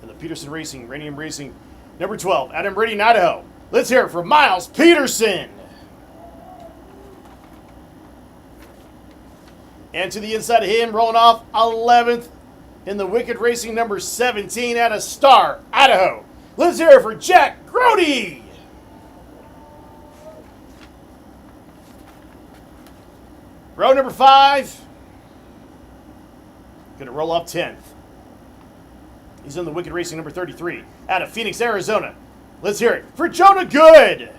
And the Peterson Racing, Radium Racing, number 12, out of Meridian, Idaho. Let's hear it for Miles Peterson. And to the inside of him, rolling off 11th in the Wicked Racing number 17 out of Star, Idaho. Let's hear it for Jack Grody. Row number 5. Going to roll off 10th. He's in the Wicked Racing number 33 out of Phoenix, Arizona. Let's hear it for Jonah Good.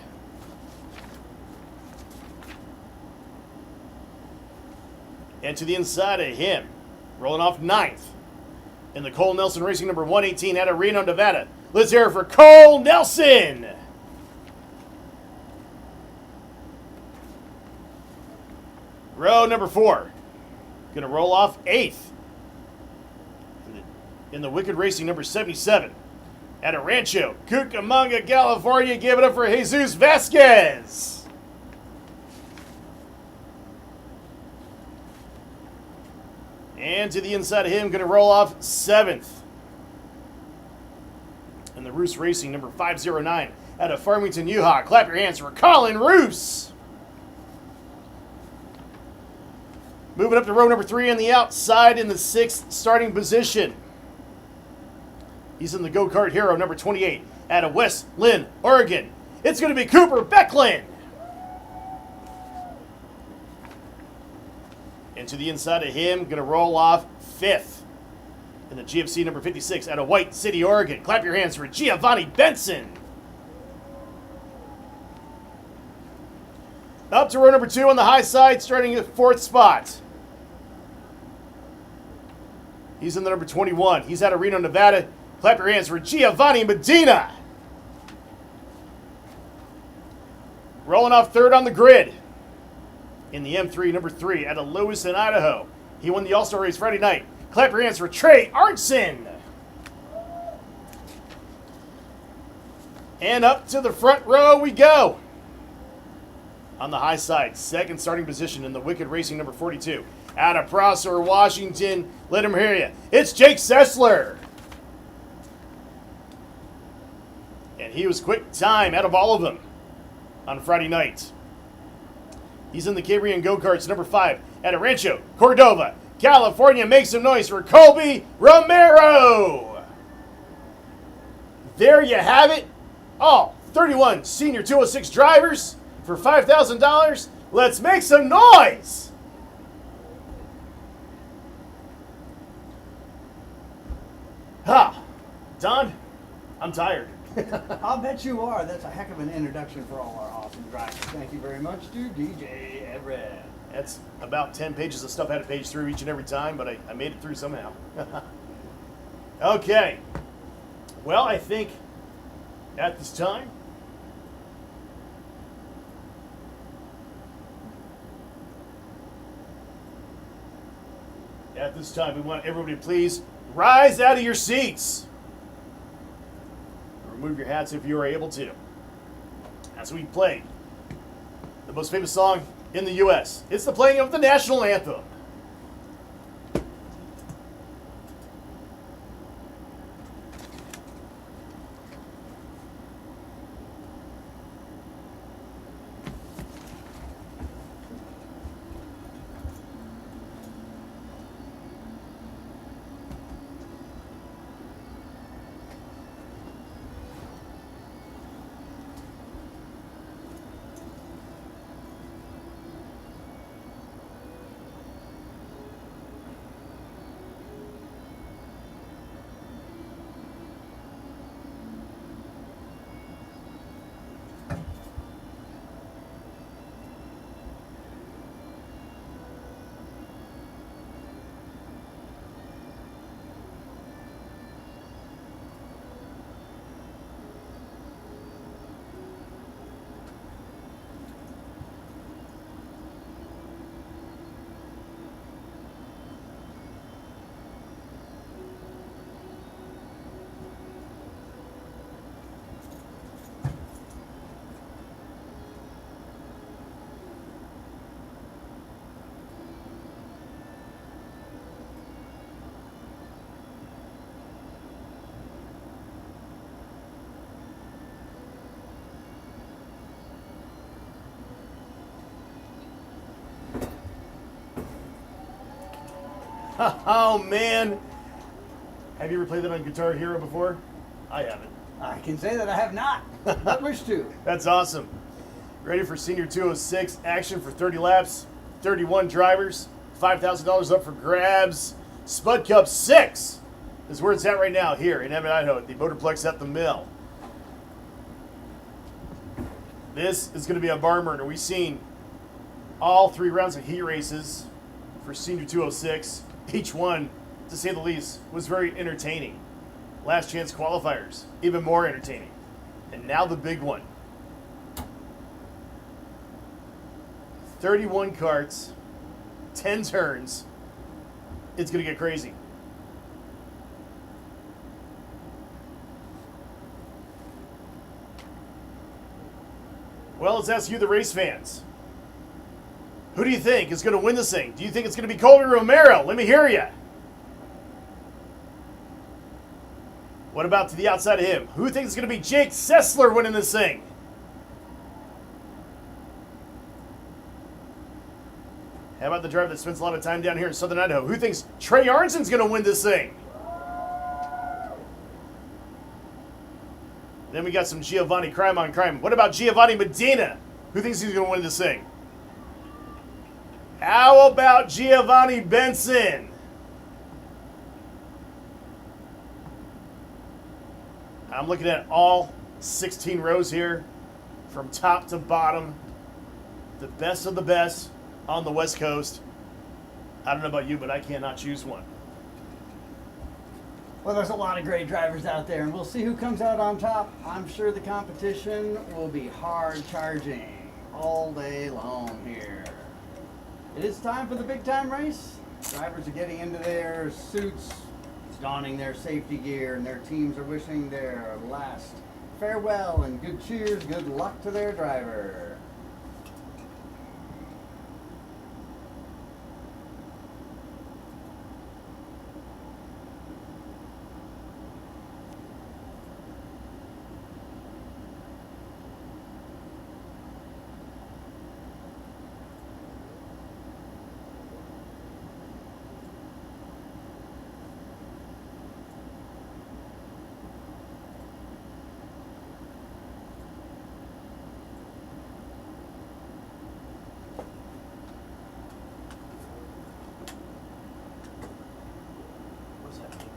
And to the inside of him, rolling off 9th in the Cole Nelson Racing number 118 out of Reno, Nevada. Let's hear it for Cole Nelson. Row number 4. Going to roll off 8th in the Wicked Racing number 77 out of Rancho Cucamonga, California. Give it up for Jesus Vasquez. And to the inside of him, going to roll off 7th in the Roos Racing number 509 out of Farmington, Utah. Clap your hands for Colin Roos. Moving up to row number 3 on the outside in the 6th starting position. He's in the Go-Kart Hero number 28 out of West Lynn, Oregon. It's going to be Cooper Becklin. And to the inside of him, going to roll off 5th in the GMC number 56 out of White City, Oregon. Clap your hands for Giovanni Benson. Up to row number 2 on the high side, starting at 4th spot. He's in the number 21. He's out of Reno, Nevada. Clap your hands for Giovanni Medina. Rolling off 3rd on the grid in the M3 number 3 out of Lewiston, Idaho. He won the All-Star race Friday night. Clap your hands for Trey Arnson. And up to the front row we go. On the high side, 2nd starting position in the Wicked Racing number 42 out of Prosser, Washington. Let him hear you. It's Jake Sessler. And he was quick time out of all of them on Friday night. He's in the Cambrian Go-Karts number 5 at Rancho Cordova, California. Make some noise for Colby Romero. There you have it. All 31 senior 206 drivers for $5,000. Let's make some noise. Ha! Don, I'm tired. I'll bet you are. That's a heck of an introduction for all our awesome drivers. Thank you very much to DJ Everett. That's about 10 pages of stuff I had to page through each and every time, but I made it through somehow. Okay. Well, I think at this time, we want everybody to please rise out of your seats. Remove your hats if you are able to. As we play the most famous song in the U.S. It's the playing of the national anthem. Oh, man. Have you ever played that on Guitar Hero before? I haven't. I can say that I have not, but wish to. That's awesome. Ready for Senior 206 action for 30 laps, 31 drivers, $5,000 up for grabs. Spud Cup 6 is where it's at right now here in Emmett, Idaho at the Motorplex at the Mill. This is going to be a barn burner. We've seen all 3 rounds of heat races for Senior 206. Each one, to say the least, was very entertaining. Last chance qualifiers, even more entertaining. And now the big one. 31 karts, 10 turns. It's going to get crazy. Well, let's ask you, the race fans. Who do you think is going to win this thing? Do you think it's going to be Colby Romero? Let me hear you. What about to the outside of him? Who thinks it's going to be Jake Sessler winning this thing? How about the driver that spends a lot of time down here in Southern Idaho? Who thinks Trey Arnson's going to win this thing? Then we got some Giovanni crime on crime. What about Giovanni Medina? Who thinks he's going to win this thing? How about Giovanni Benson? I'm looking at all 16 rows here from top to bottom. The best of the best on the West Coast. I don't know about you, but I cannot choose one. Well, there's a lot of great drivers out there, and we'll see who comes out on top. I'm sure the competition will be hard charging all day long here. It is time for the big time race. Drivers are getting into their suits, donning their safety gear, and their teams are wishing their last farewell and good cheers, good luck to their driver. What's happening?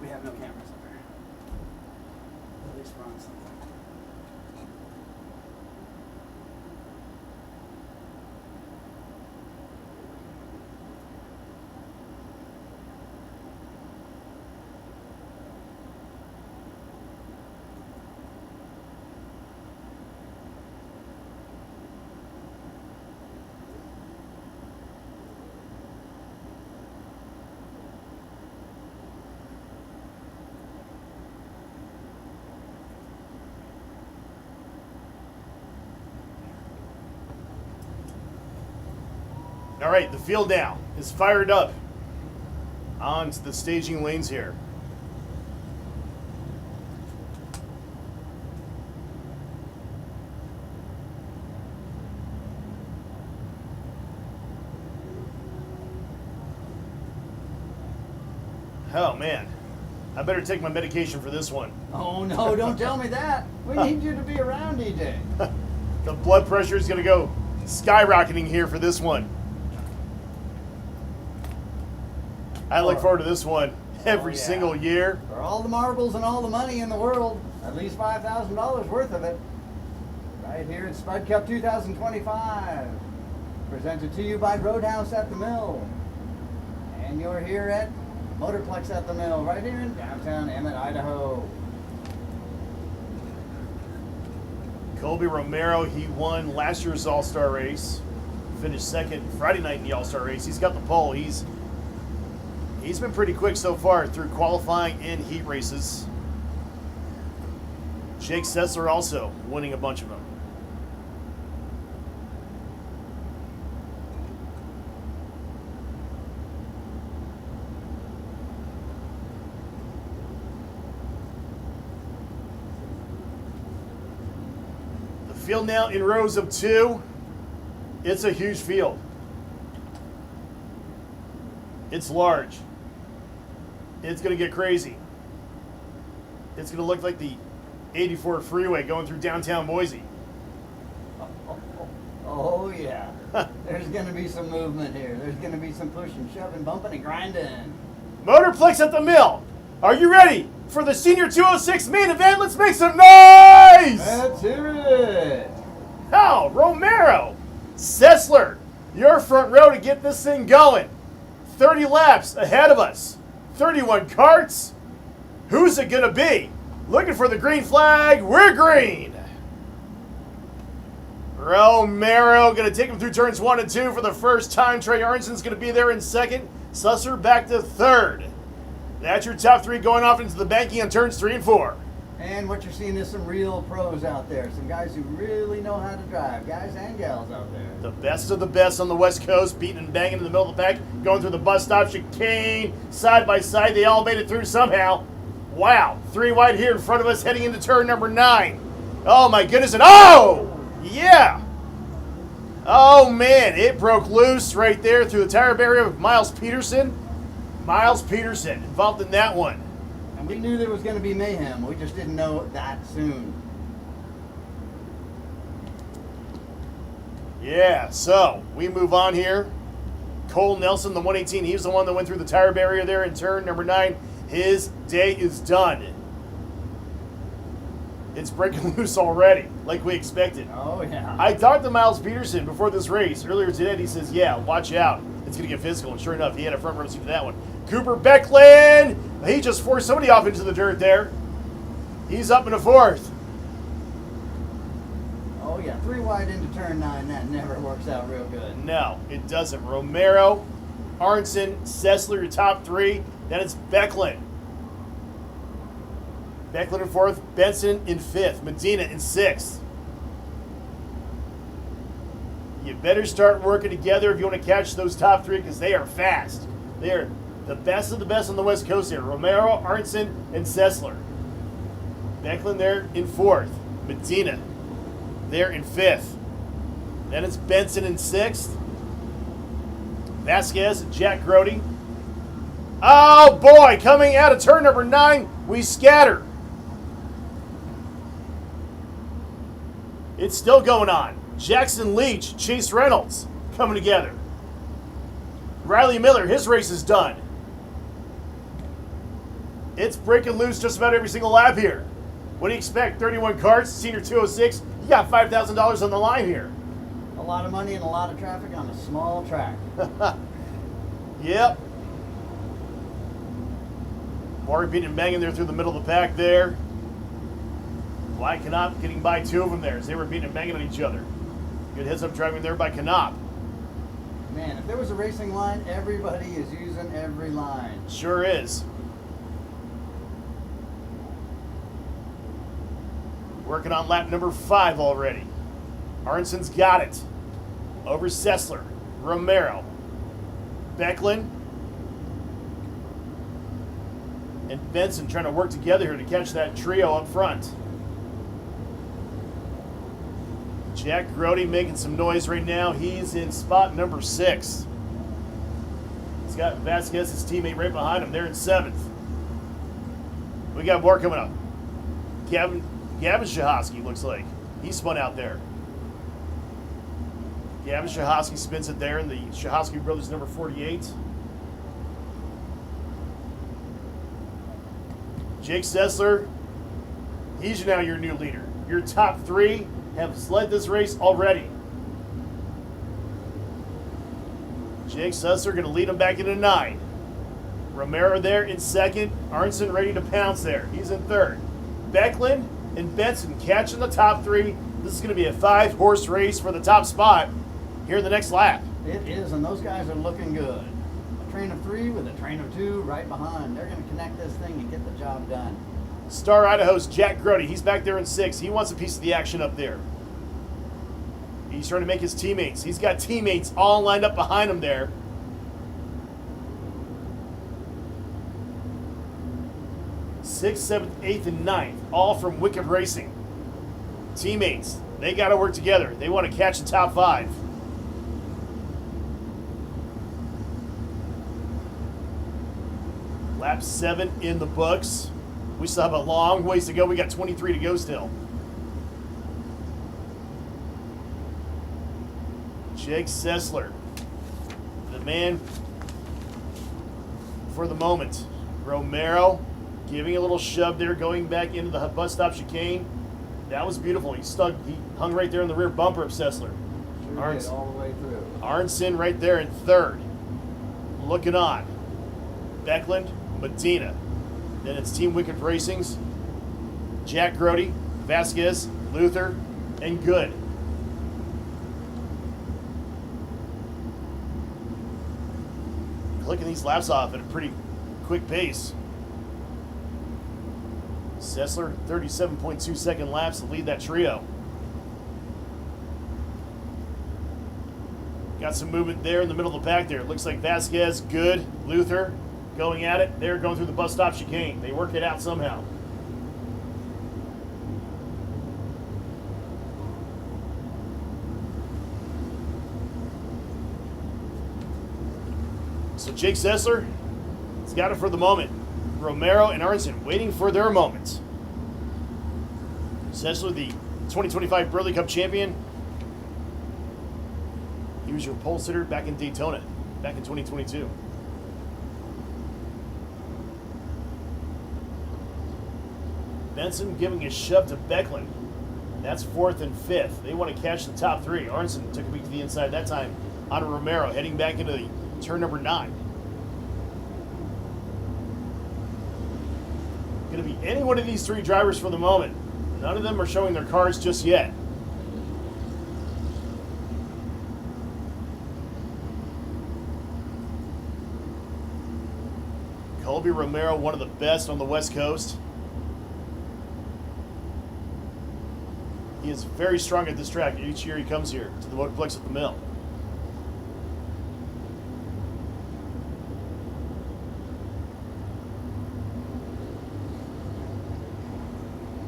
We have no cameras up there. At least we're on something. All right, the field now is fired up onto the staging lanes here. Oh man, I better take my medication for this one. Oh no, don't tell me that. We need you to be around, EJ. The blood pressure is going to go skyrocketing here for this one. I look forward to this one every single year. For all the marbles and all the money in the world, at least $5,000 worth of it. Right here at Spud Cup 2025. Presented to you by Roadhouse at the Mill. And you're here at Motorplex at the Mill, right here in downtown Emmett, Idaho. Colby Romero, he won last year's All-Star race. Finished second Friday night in the All-Star race. He's got the pole. He's been pretty quick so far through qualifying and heat races. Jake Sessler also winning a bunch of them. The field now in rows of 2. It's a huge field. It's large. It's going to get crazy. It's going to look like the 84 freeway going through downtown Boise. Oh yeah. There's going to be some movement here. There's going to be some pushing, shoving, bumping, and grinding. Motorplex at the mill. Are you ready for the Senior 206 main event? Let's make some noise! Let's hear it. Oh, Romero, Sessler, your front row to get this thing going. 30 laps ahead of us. 31 karts. Who's it gonna be? Looking for the green flag. We're green. Romero gonna take him through turns 1 and 2 for the first time. Trey Arnson's gonna be there in second. Sessler back to third. That's your top 3 going off into the banking on turns 3 and 4. And what you're seeing is some real pros out there. Some guys who really know how to drive. Guys and gals out there. The best of the best on the West Coast, beating and banging in the middle of the pack, going through the bus stop, chicane, side by side. They all made it through somehow. Wow, 3 wide here in front of us, heading into turn number 9. Oh my goodness, and oh, yeah. Oh man, it broke loose right there through the tire barrier of Miles Peterson. Miles Peterson involved in that one. And we knew there was going to be mayhem. We just didn't know it that soon. Yeah, so we move on here. Cole Nelson, the 118, he's the one that went through the tire barrier there in turn number 9. His day is done. It's breaking loose already, like we expected. Oh, yeah. I talked to Miles Peterson before this race earlier today, and he says, yeah, watch out. It's going to get physical. And sure enough, he had a front row seat to that one. Cooper Becklin, he just forced somebody off into the dirt there. He's up in the 4th. Oh, yeah. 3 wide into turn 9. That never works out real good. No, it doesn't. Romero, Arnson, Sessler, your top 3. Then it's Becklin. Becklin in 4th, Benson in 5th, Medina in 6th. You better start working together if you want to catch those top 3 because they are fast. They are the best of the best on the West Coast here. Romero, Arnson, and Sessler. Becklin there in 4th. Medina there in 5th. Then it's Benson in 6th. Vasquez and Jack Grody. Oh boy, coming out of turn number 9, we scatter. It's still going on. Jackson Leach, Chase Reynolds coming together. Riley Miller, his race is done. It's breaking loose just about every single lap here. What do you expect? 31 karts, Senior 206. You got $5,000 on the line here. A lot of money and a lot of traffic on a small track. Yep. Maury beating and banging there through the middle of the pack there. Wyatt Canop getting by 2 of them there as they were beating and banging on each other. Good heads-up driving there by Canop. Man, if there was a racing line, everybody is using every line. Sure is. Working on lap number 5 already. Arnson's got it. Over Sessler, Romero, Becklin, and Benson trying to work together here to catch that trio up front. Jack Grody making some noise right now. He's in spot number 6. He's got Vasquez, his teammate, right behind him. They're in 7th. We got more coming up. Gavin Shahosky looks like. He spun out there. Gavin Shahosky spins it there in the Shahosky Brothers number 48. Jake Sessler, he's now your new leader. Your top 3 have led this race already. Jake Sessler going to lead him back into 9. Romero there in 2nd. Arnson ready to pounce there. He's in 3rd. Becklin and Benson catching the top 3. This is going to be a 5-horse race for the top spot here in the next lap. It is, and those guys are looking good. A train of 3 with a train of 2 right behind. They're going to connect this thing and get the job done. Star Idaho's Jack Grody. He's back there in 6th. He wants a piece of the action up there. He's trying to make his teammates. He's got teammates all lined up behind him there. Sixth, 7th, 8th, and 9th, all from Wicked Racing. Teammates, they got to work together. They want to catch the top 5. Lap 7 in the books. We still have a long ways to go. We got 23 to go still. Jake Sessler, the man for the moment. Romero giving a little shove there, going back into the bus stop chicane. That was beautiful. He hung right there in the rear bumper of Sessler. Sure did, all the way through. Arnson right there in 3rd. Looking on. Beckland, Medina. Then it's Team Wicked Racing's Jack Grody, Vasquez, Luther, and Good. Clicking these laps off at a pretty quick pace. Sessler, 37.2 second laps to lead that trio. Got some movement there in the middle of the pack there. It looks like Vasquez, Good, Luther going at it. They're going through the bus stop chicane. They work it out somehow. So Jake Sessler has got it for the moment. Romero and Arnson waiting for their moment. Sessler, the 2025 Burley Cup champion. He was your pole sitter back in Daytona, back in 2022. Benson giving a shove to Beckland. That's 4th and 5th. They want to catch the top 3. Arnson took a peek to the inside that time on Romero, heading back into the turn number 9. Going to be any one of these 3 drivers for the moment. None of them are showing their cars just yet. Colby Romero, one of the best on the West Coast. He is very strong at this track. Each year he comes here to the Motorplex at the Mill.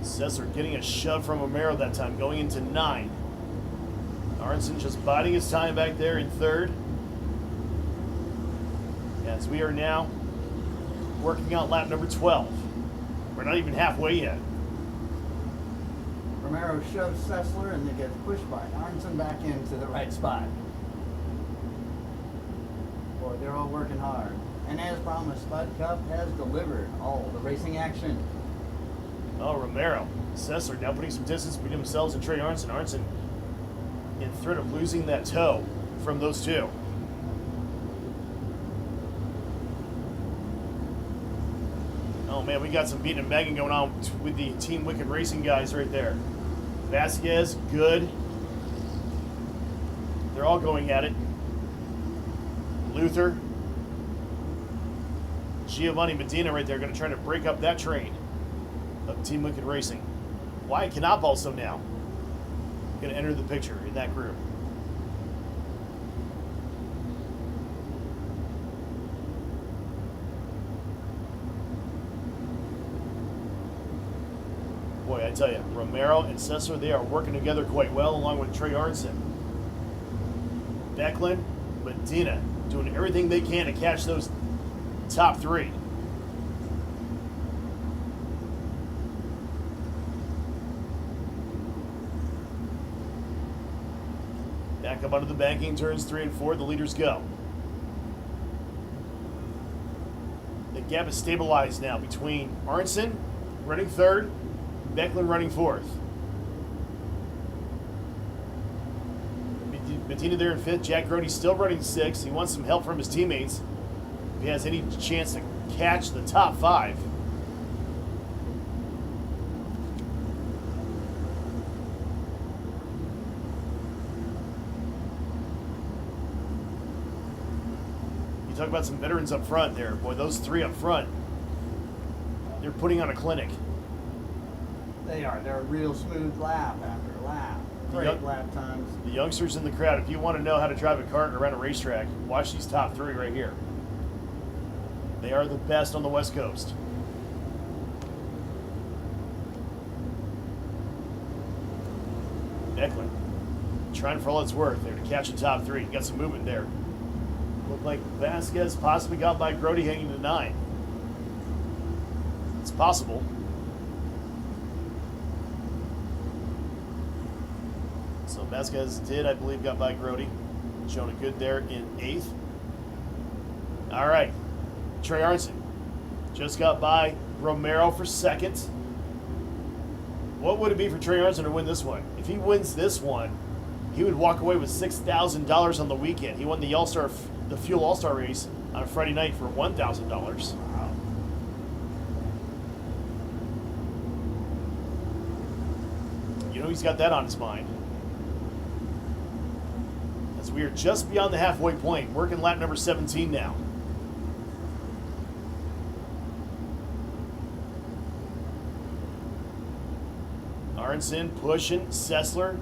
Sessler getting a shove from Romero that time, going into 9. Arnson just biding his time back there in 3rd. As we are now working out lap number 12. We're not even halfway yet. Romero shoves Sessler and then gets pushed by Arnson back into the right spot. Boy, they're all working hard. And as promised, Spud Cup has delivered all the racing action. Oh, Romero. Sessler now putting some distance between themselves and Trey Arnson. Arnson in threat of losing that toe from those 2. Oh man, we got some beating and bagging going on with the Team Wicked Racing guys right there. Vasquez, Good. They're all going at it. Luther. Giovanni Medina right there, going to try to break up that train of Team Wicked Racing. Wyatt Knopp also now going to enter the picture in that group. Boy, I tell you, Romero and Sessler, they are working together quite well, along with Trey Arnson. Beckland, Medina, doing everything they can to catch those top 3. Back up onto the banking, turns 3 and 4, the leaders go. The gap is stabilized now between Arnson running 3rd, Beckland running 4th. Medina there in 5th. Jack Grody still running 6th. He wants some help from his teammates if he has any chance to catch the top 5. You talk about some veterans up front there. Boy, those 3 up front, they're putting on a clinic. They are. They're a real smooth lap after lap. Great Yep. lap times. The youngsters in the crowd, if you want to know how to drive a kart around a racetrack, watch these top 3 right here. They are the best on the West Coast. Becklin, trying for all it's worth there to catch the top 3. Got some movement there. Looked like Vasquez possibly got by Grody hanging to 9. It's possible. So Vasquez did, I believe, got by Grody. Showing a good there in 8th. All right. Trey Arnson just got by Romero for 2nd. What would it be for Trey Arnson to win this one? If he wins this one, he would walk away with $6,000 on the weekend. He won the the Fuel All-Star race on a Friday night for $1,000. Wow. You know he's got that on his mind. As we are just beyond the halfway point, working lap number 17 now. Arnson pushing Sessler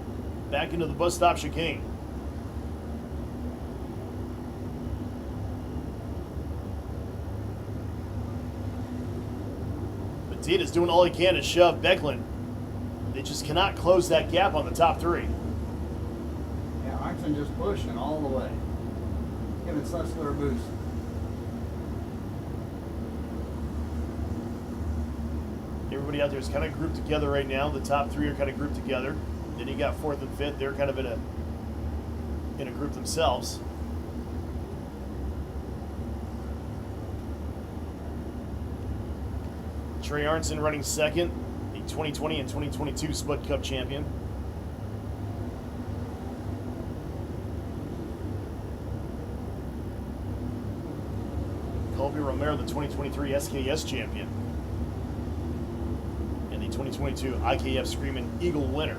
back into the bus stop chicane. Medina's doing all he can to shove Becklin. They just cannot close that gap on the top 3. Yeah, Arnson just pushing all the way. Giving Sessler a boost. Everybody out there is kind of grouped together right now. The top 3 are kind of grouped together. Then you got 4th and 5th. They're kind of in a group themselves. Trey Arnson running 2nd, the 2020 and 2022 Spud Cup champion. Colby Romero, the 2023 SKS champion. And the 2022 IKF Screaming Eagle winner.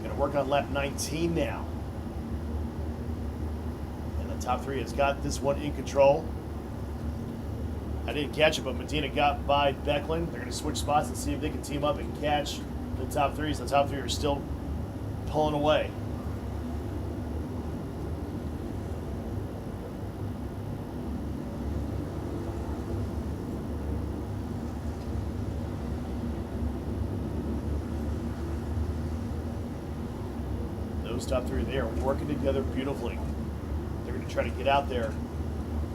Gonna work on lap 19 now. And the top 3 has got this one in control. I didn't catch it, but Medina got by Becklin. They're gonna switch spots and see if they can team up and catch the top 3s. The top 3 are still pulling away. Those top 3 there are working together beautifully. They're going to try to get out there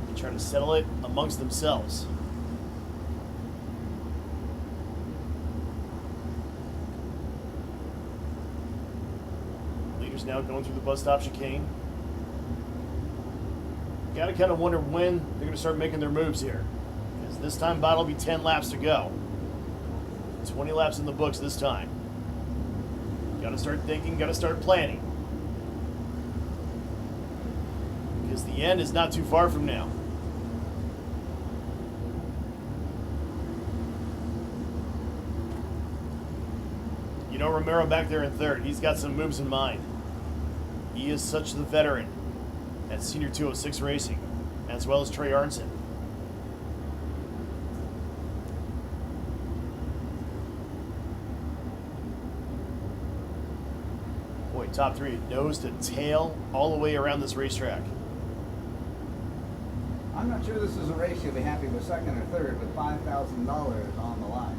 and try to settle it amongst themselves. Leaders now going through the bus stop chicane. Got to kind of wonder when they're going to start making their moves here. Because this time battle will be 10 laps to go. 20 laps in the books this time. Got to start thinking, got to start planning. Because the end is not too far from now. You know Romero back there in 3rd. He's got some moves in mind. He is such the veteran at Senior 206 Racing, as well as Trey Arnson. Boy, top 3 nose to tail all the way around this racetrack. I'm not sure this is a race you'll be happy with 2nd or 3rd with $5,000 on the line.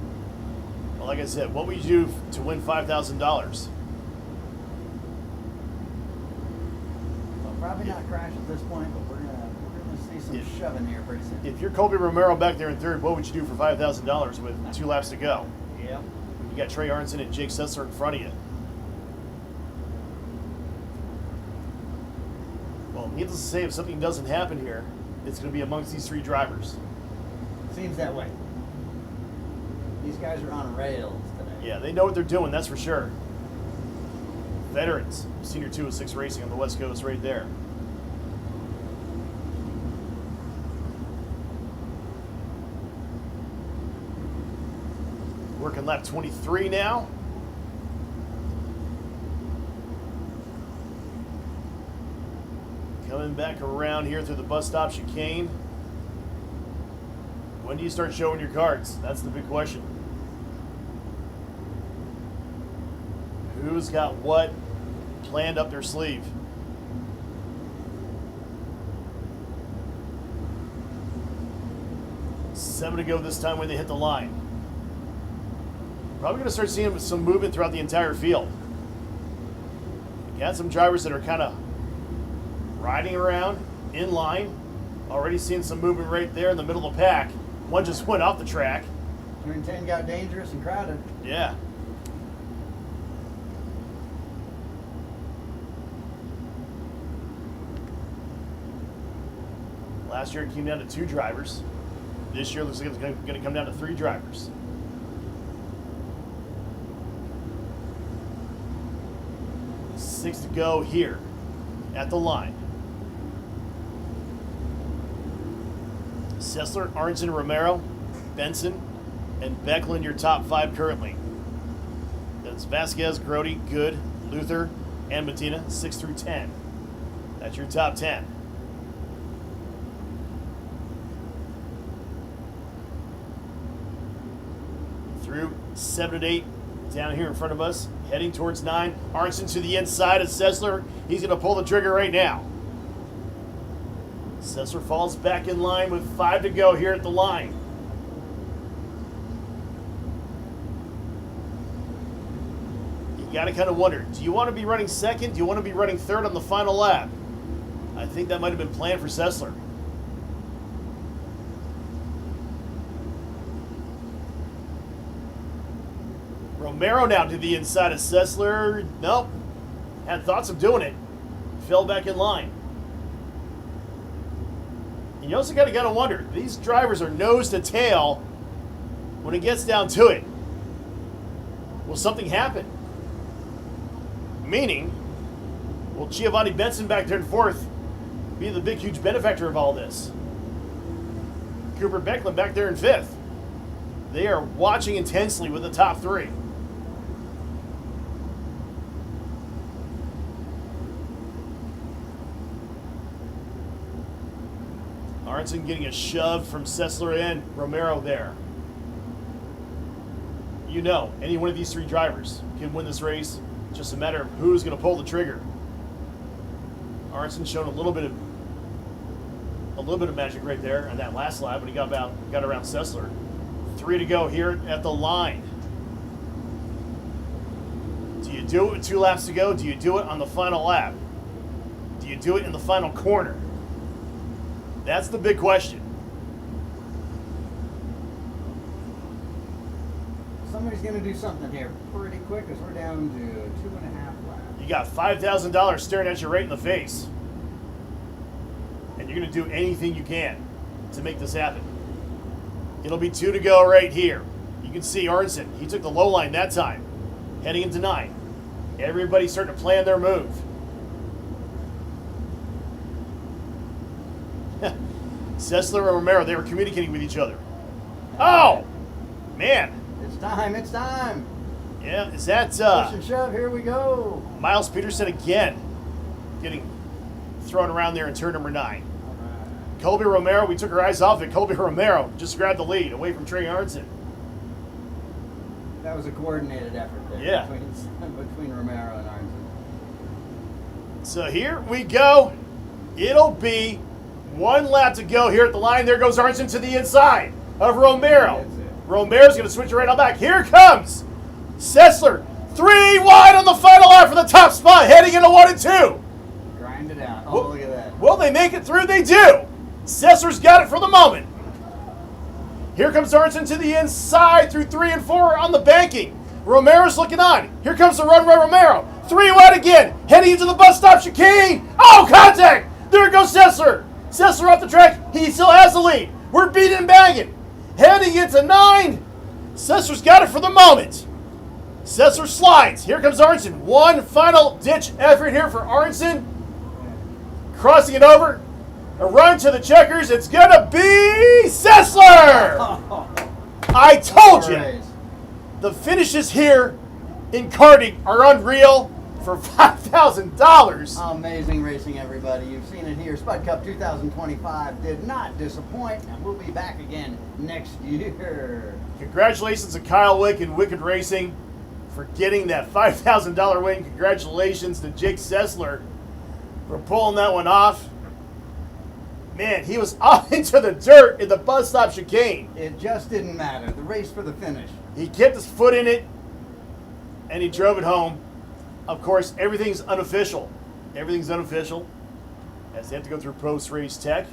Well, like I said, what would you do to win $5,000? Well, probably not crash at this point, but we're gonna see some shoving here pretty soon. If you're Colby Romero back there in 3rd, what would you do for $5,000 with 2 laps to go? Yep. You got Trey Arnson and Jake Sessler in front of you. Well, needless to say, if something doesn't happen here, it's going to be amongst these 3 drivers. Seems that way. These guys are on rails today. Yeah, they know what they're doing, that's for sure. Veterans, Senior 206 Racing on the West Coast right there. Working lap 23 now. Coming back around here through the bus stop chicane. When do you start showing your cards? That's the big question. Who's got what planned up their sleeve? Seven to go this time when they hit the line. Probably going to start seeing some movement throughout the entire field. Got some drivers that are kind of riding around in line. Already seeing some movement right there in the middle of the pack. One just went off the track. Turn 10 got dangerous and crowded. Yeah. Last year it came down to 2 drivers. This year looks like it's going to come down to 3 drivers. Six to go here at the line. Sessler, Arnson, Romero, Benson, and Becklin, your top 5 currently. That's Vasquez, Grody, Good, Luther, and Medina, 6 through 10. That's your top 10. Through 7 and 8 down here in front of us, heading towards 9. Arnson to the inside of Sessler. He's going to pull the trigger right now. Sessler falls back in line with 5 to go here at the line. You got to kind of wonder, do you want to be running second? Do you want to be running third on the final lap? I think that might have been planned for Sessler. Romero now to the inside of Sessler. Nope. Had thoughts of doing it. Fell back in line. And you also got to wonder, these drivers are nose to tail when it gets down to it. Will something happen? Meaning, will Giovanni Benson back there in 4th be the big, huge benefactor of all this? Cooper Becklin back there in 5th. They are watching intensely with the top 3. Arnson getting a shove from Sessler and Romero there. You know, any one of these 3 drivers can win this race. It's just a matter of who's going to pull the trigger. Arnson showing a little bit of magic right there on that last lap when he got around Sessler. 3 to go here at the line. Do you do it with 2 laps to go? Do you do it on the final lap? Do you do it in the final corner? That's the big question. Somebody's going to do something here pretty quick because we're down to 2.5 laps. You got $5,000 staring at you right in the face. And you're going to do anything you can to make this happen. It'll be 2 to go right here. You can see Arnson. He took the low line that time, heading into 9. Everybody's starting to plan their move. Sessler and Romero, they were communicating with each other. Oh, man. It's time, it's time. Yeah, is that Push and shove, here we go. Miles Peterson again getting thrown around there in turn number 9. All right. Colby Romero, we took our eyes off it. Colby Romero just grabbed the lead away from Trey Arnson. That was a coordinated effort there. Yeah. Between Romero and Arnson. So here we go. It'll be 1 lap to go here at the line. There goes Arnson to the inside of Romero. That's it. Romero's going to switch it right on back. Here comes Sessler. 3 wide on the final lap for the top spot, heading into 1 and 2. Grind it out. Oh, look at that. Will they make it through? They do. Sessler's got it for the moment. Here comes Arnson to the inside through 3 and 4 on the banking. Romero's looking on. Here comes the run by Romero. 3 wide again, heading into the bus stop chicane. Oh, contact! There goes Sessler. Sessler off the track. He still has the lead. We're beating and banging. Heading into 9. Sessler's got it for the moment. Sessler slides. Here comes Arnson. 1 final ditch effort here for Arnson. Crossing it over. A run to the checkers. It's going to be Sessler. I told you. The finishes here in karting are unreal. for $5,000. Amazing racing, everybody. You've seen it here. Spud Cup 2025 did not disappoint, and we'll be back again next year. Congratulations to Kyle Wick and Wicked Racing for getting that $5,000 win. Congratulations to Jake Sessler for pulling that one off. Man, he was off into the dirt in the bus stop chicane. It just didn't matter. The race for the finish. He kept his foot in it, and he drove it home. Of course, everything's unofficial. Everything's unofficial, as they have to go through post-race tech.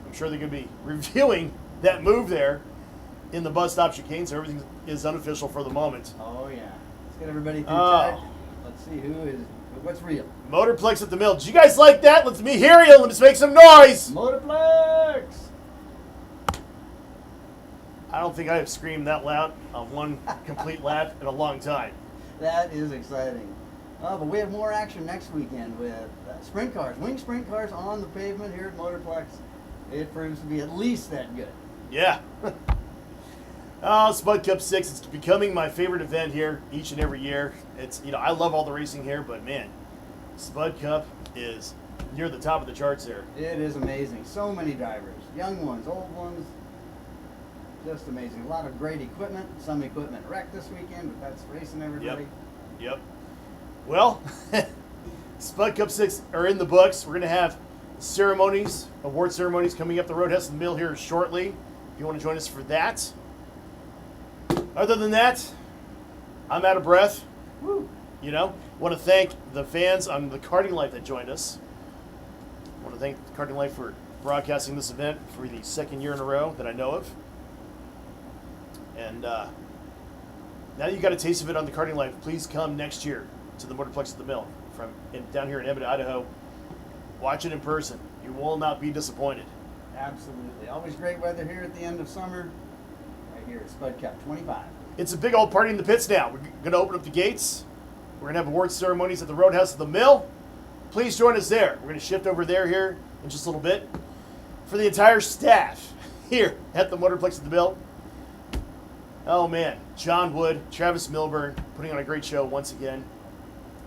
I'm sure they're going to be reviewing that move there in the bus stop chicane, so everything is unofficial for the moment. Oh, yeah. Let's get everybody through Oh. tech. Let's see what's real. Motorplex at the mill. Did you guys like that? Let me hear you. Let's make some noise. Motorplex! I don't think I have screamed that loud on one complete lap in a long time. That is exciting. But we have more action next weekend with sprint cars, wing sprint cars on the pavement here at Motorplex. It proves to be at least that good. Yeah. Spud Cup 6, it's becoming my favorite event here each and every year. It's, I love all the racing here, but man, Spud Cup is near the top of the charts there. It is amazing. So many drivers, young ones, old ones. Just amazing. A lot of great equipment. Some equipment wrecked this weekend, but that's racing everybody. Yep. Well, Spud Cup 6 are in the books. We're going to have ceremonies, award ceremonies coming up the Roadhouse and Mill here shortly. If you want to join us for that. Other than that, I'm out of breath. Woo. Want to thank the fans on the Karting Life that joined us. Want to thank Karting Life for broadcasting this event for the second year in a row that I know of. And now you got a taste of it on the Karting Life. Please come next year to the Motorplex at the Mill down here in Ebony, Idaho. Watch it in person. You will not be disappointed. Absolutely. Always great weather here at the end of summer. Right here at Spud Cup 25. It's a big old party in the pits now. We're going to open up the gates. We're going to have awards ceremonies at the Roadhouse at the Mill. Please join us there. We're going to shift over there here in just a little bit. For the entire staff here at the Motorplex at the Mill. Oh man, John Wood, Travis Milburn, putting on a great show once again.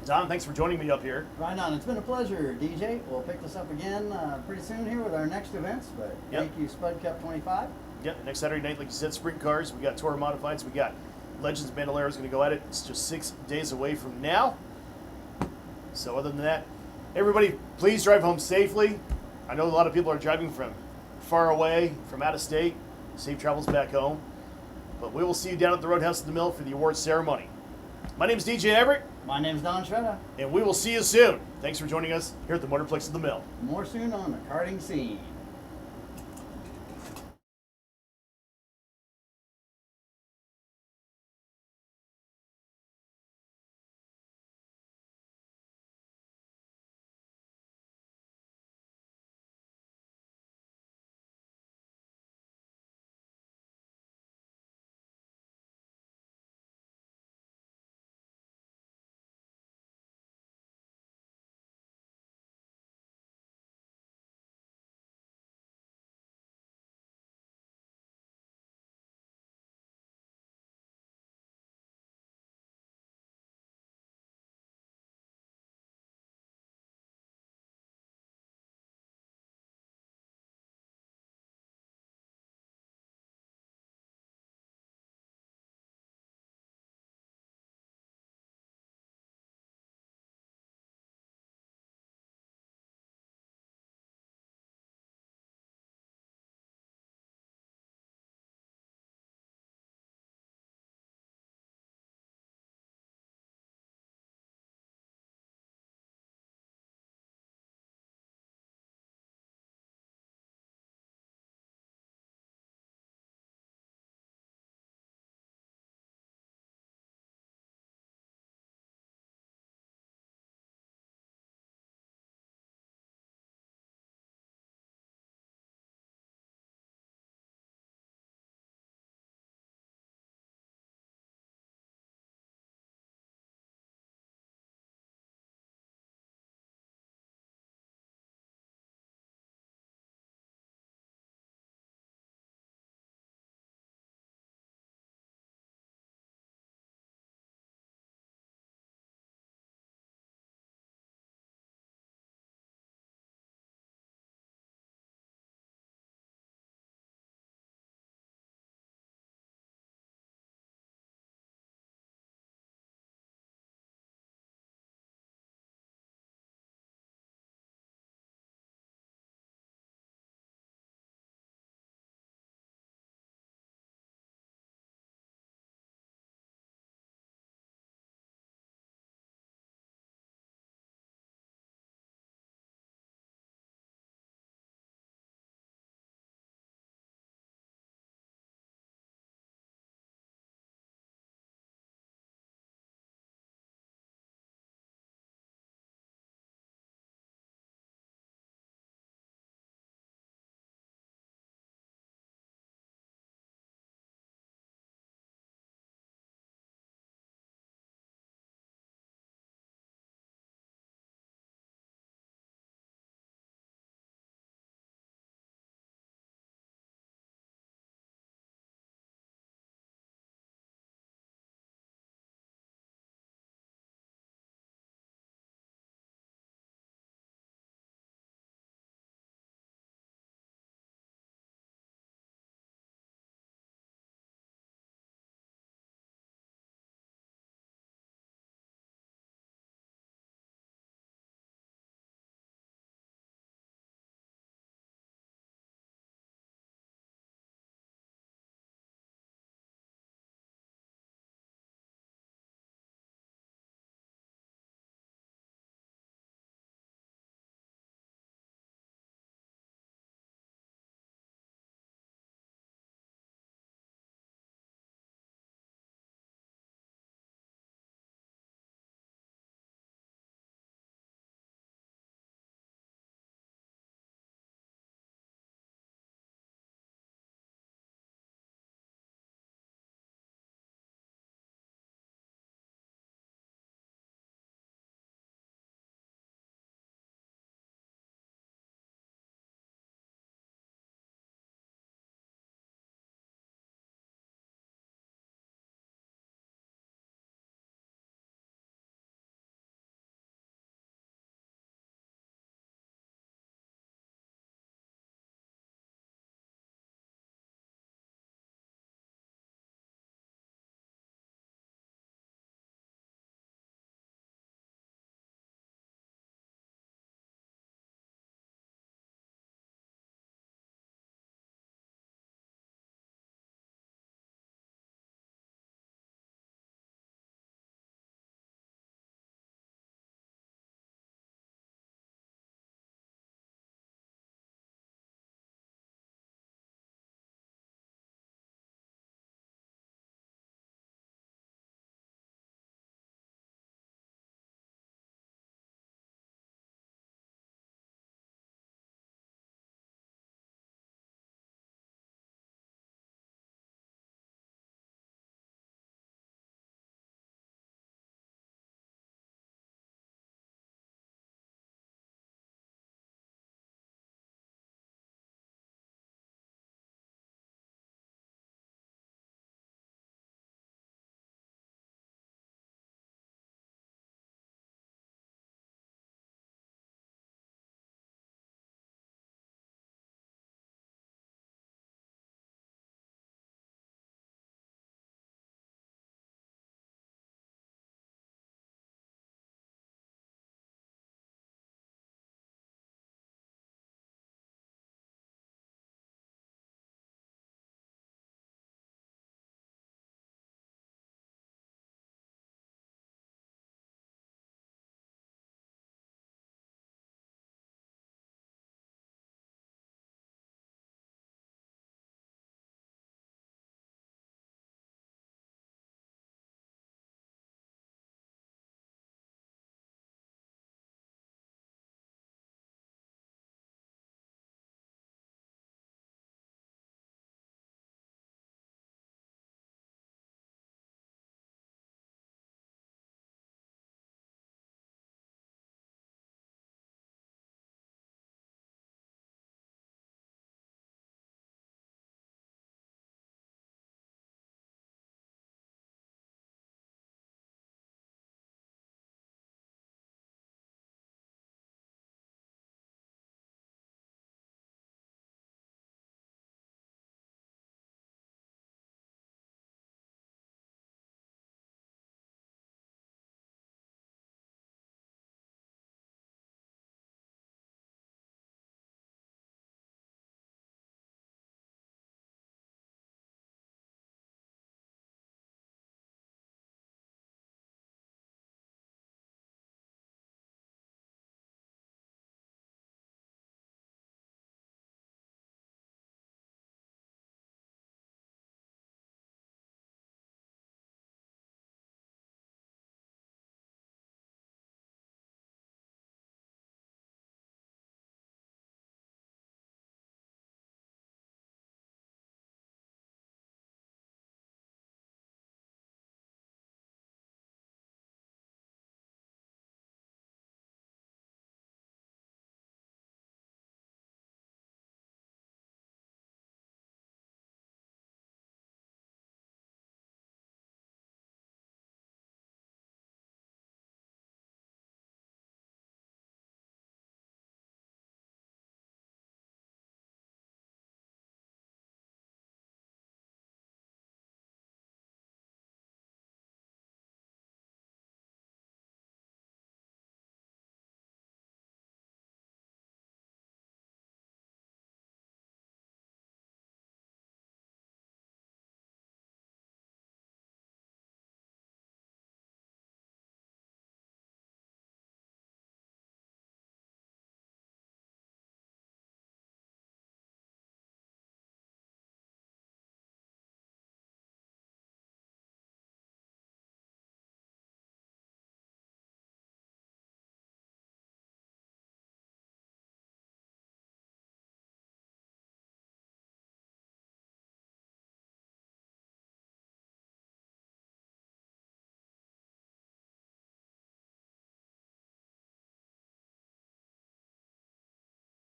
Don, thanks for joining me up here. Right on. It's been a pleasure, DJ. We'll pick this up again pretty soon here with our next events. But thank you, Spud Cup 25. Yep, next Saturday night, like you said, sprint cars. We got Toro Modifieds. We got Legends Bandolero is going to go at it. It's just 6 days away from now. So other than that, everybody, please drive home safely. I know a lot of people are driving from far away, from out of state. Safe travels back home. But we will see you down at the Roadhouse at the Mill for the awards ceremony. My name is DJ Everett. My name's Don Shredder. And we will see you soon. Thanks for joining us here at the Motorplex at the Mill. More soon on the karting scene.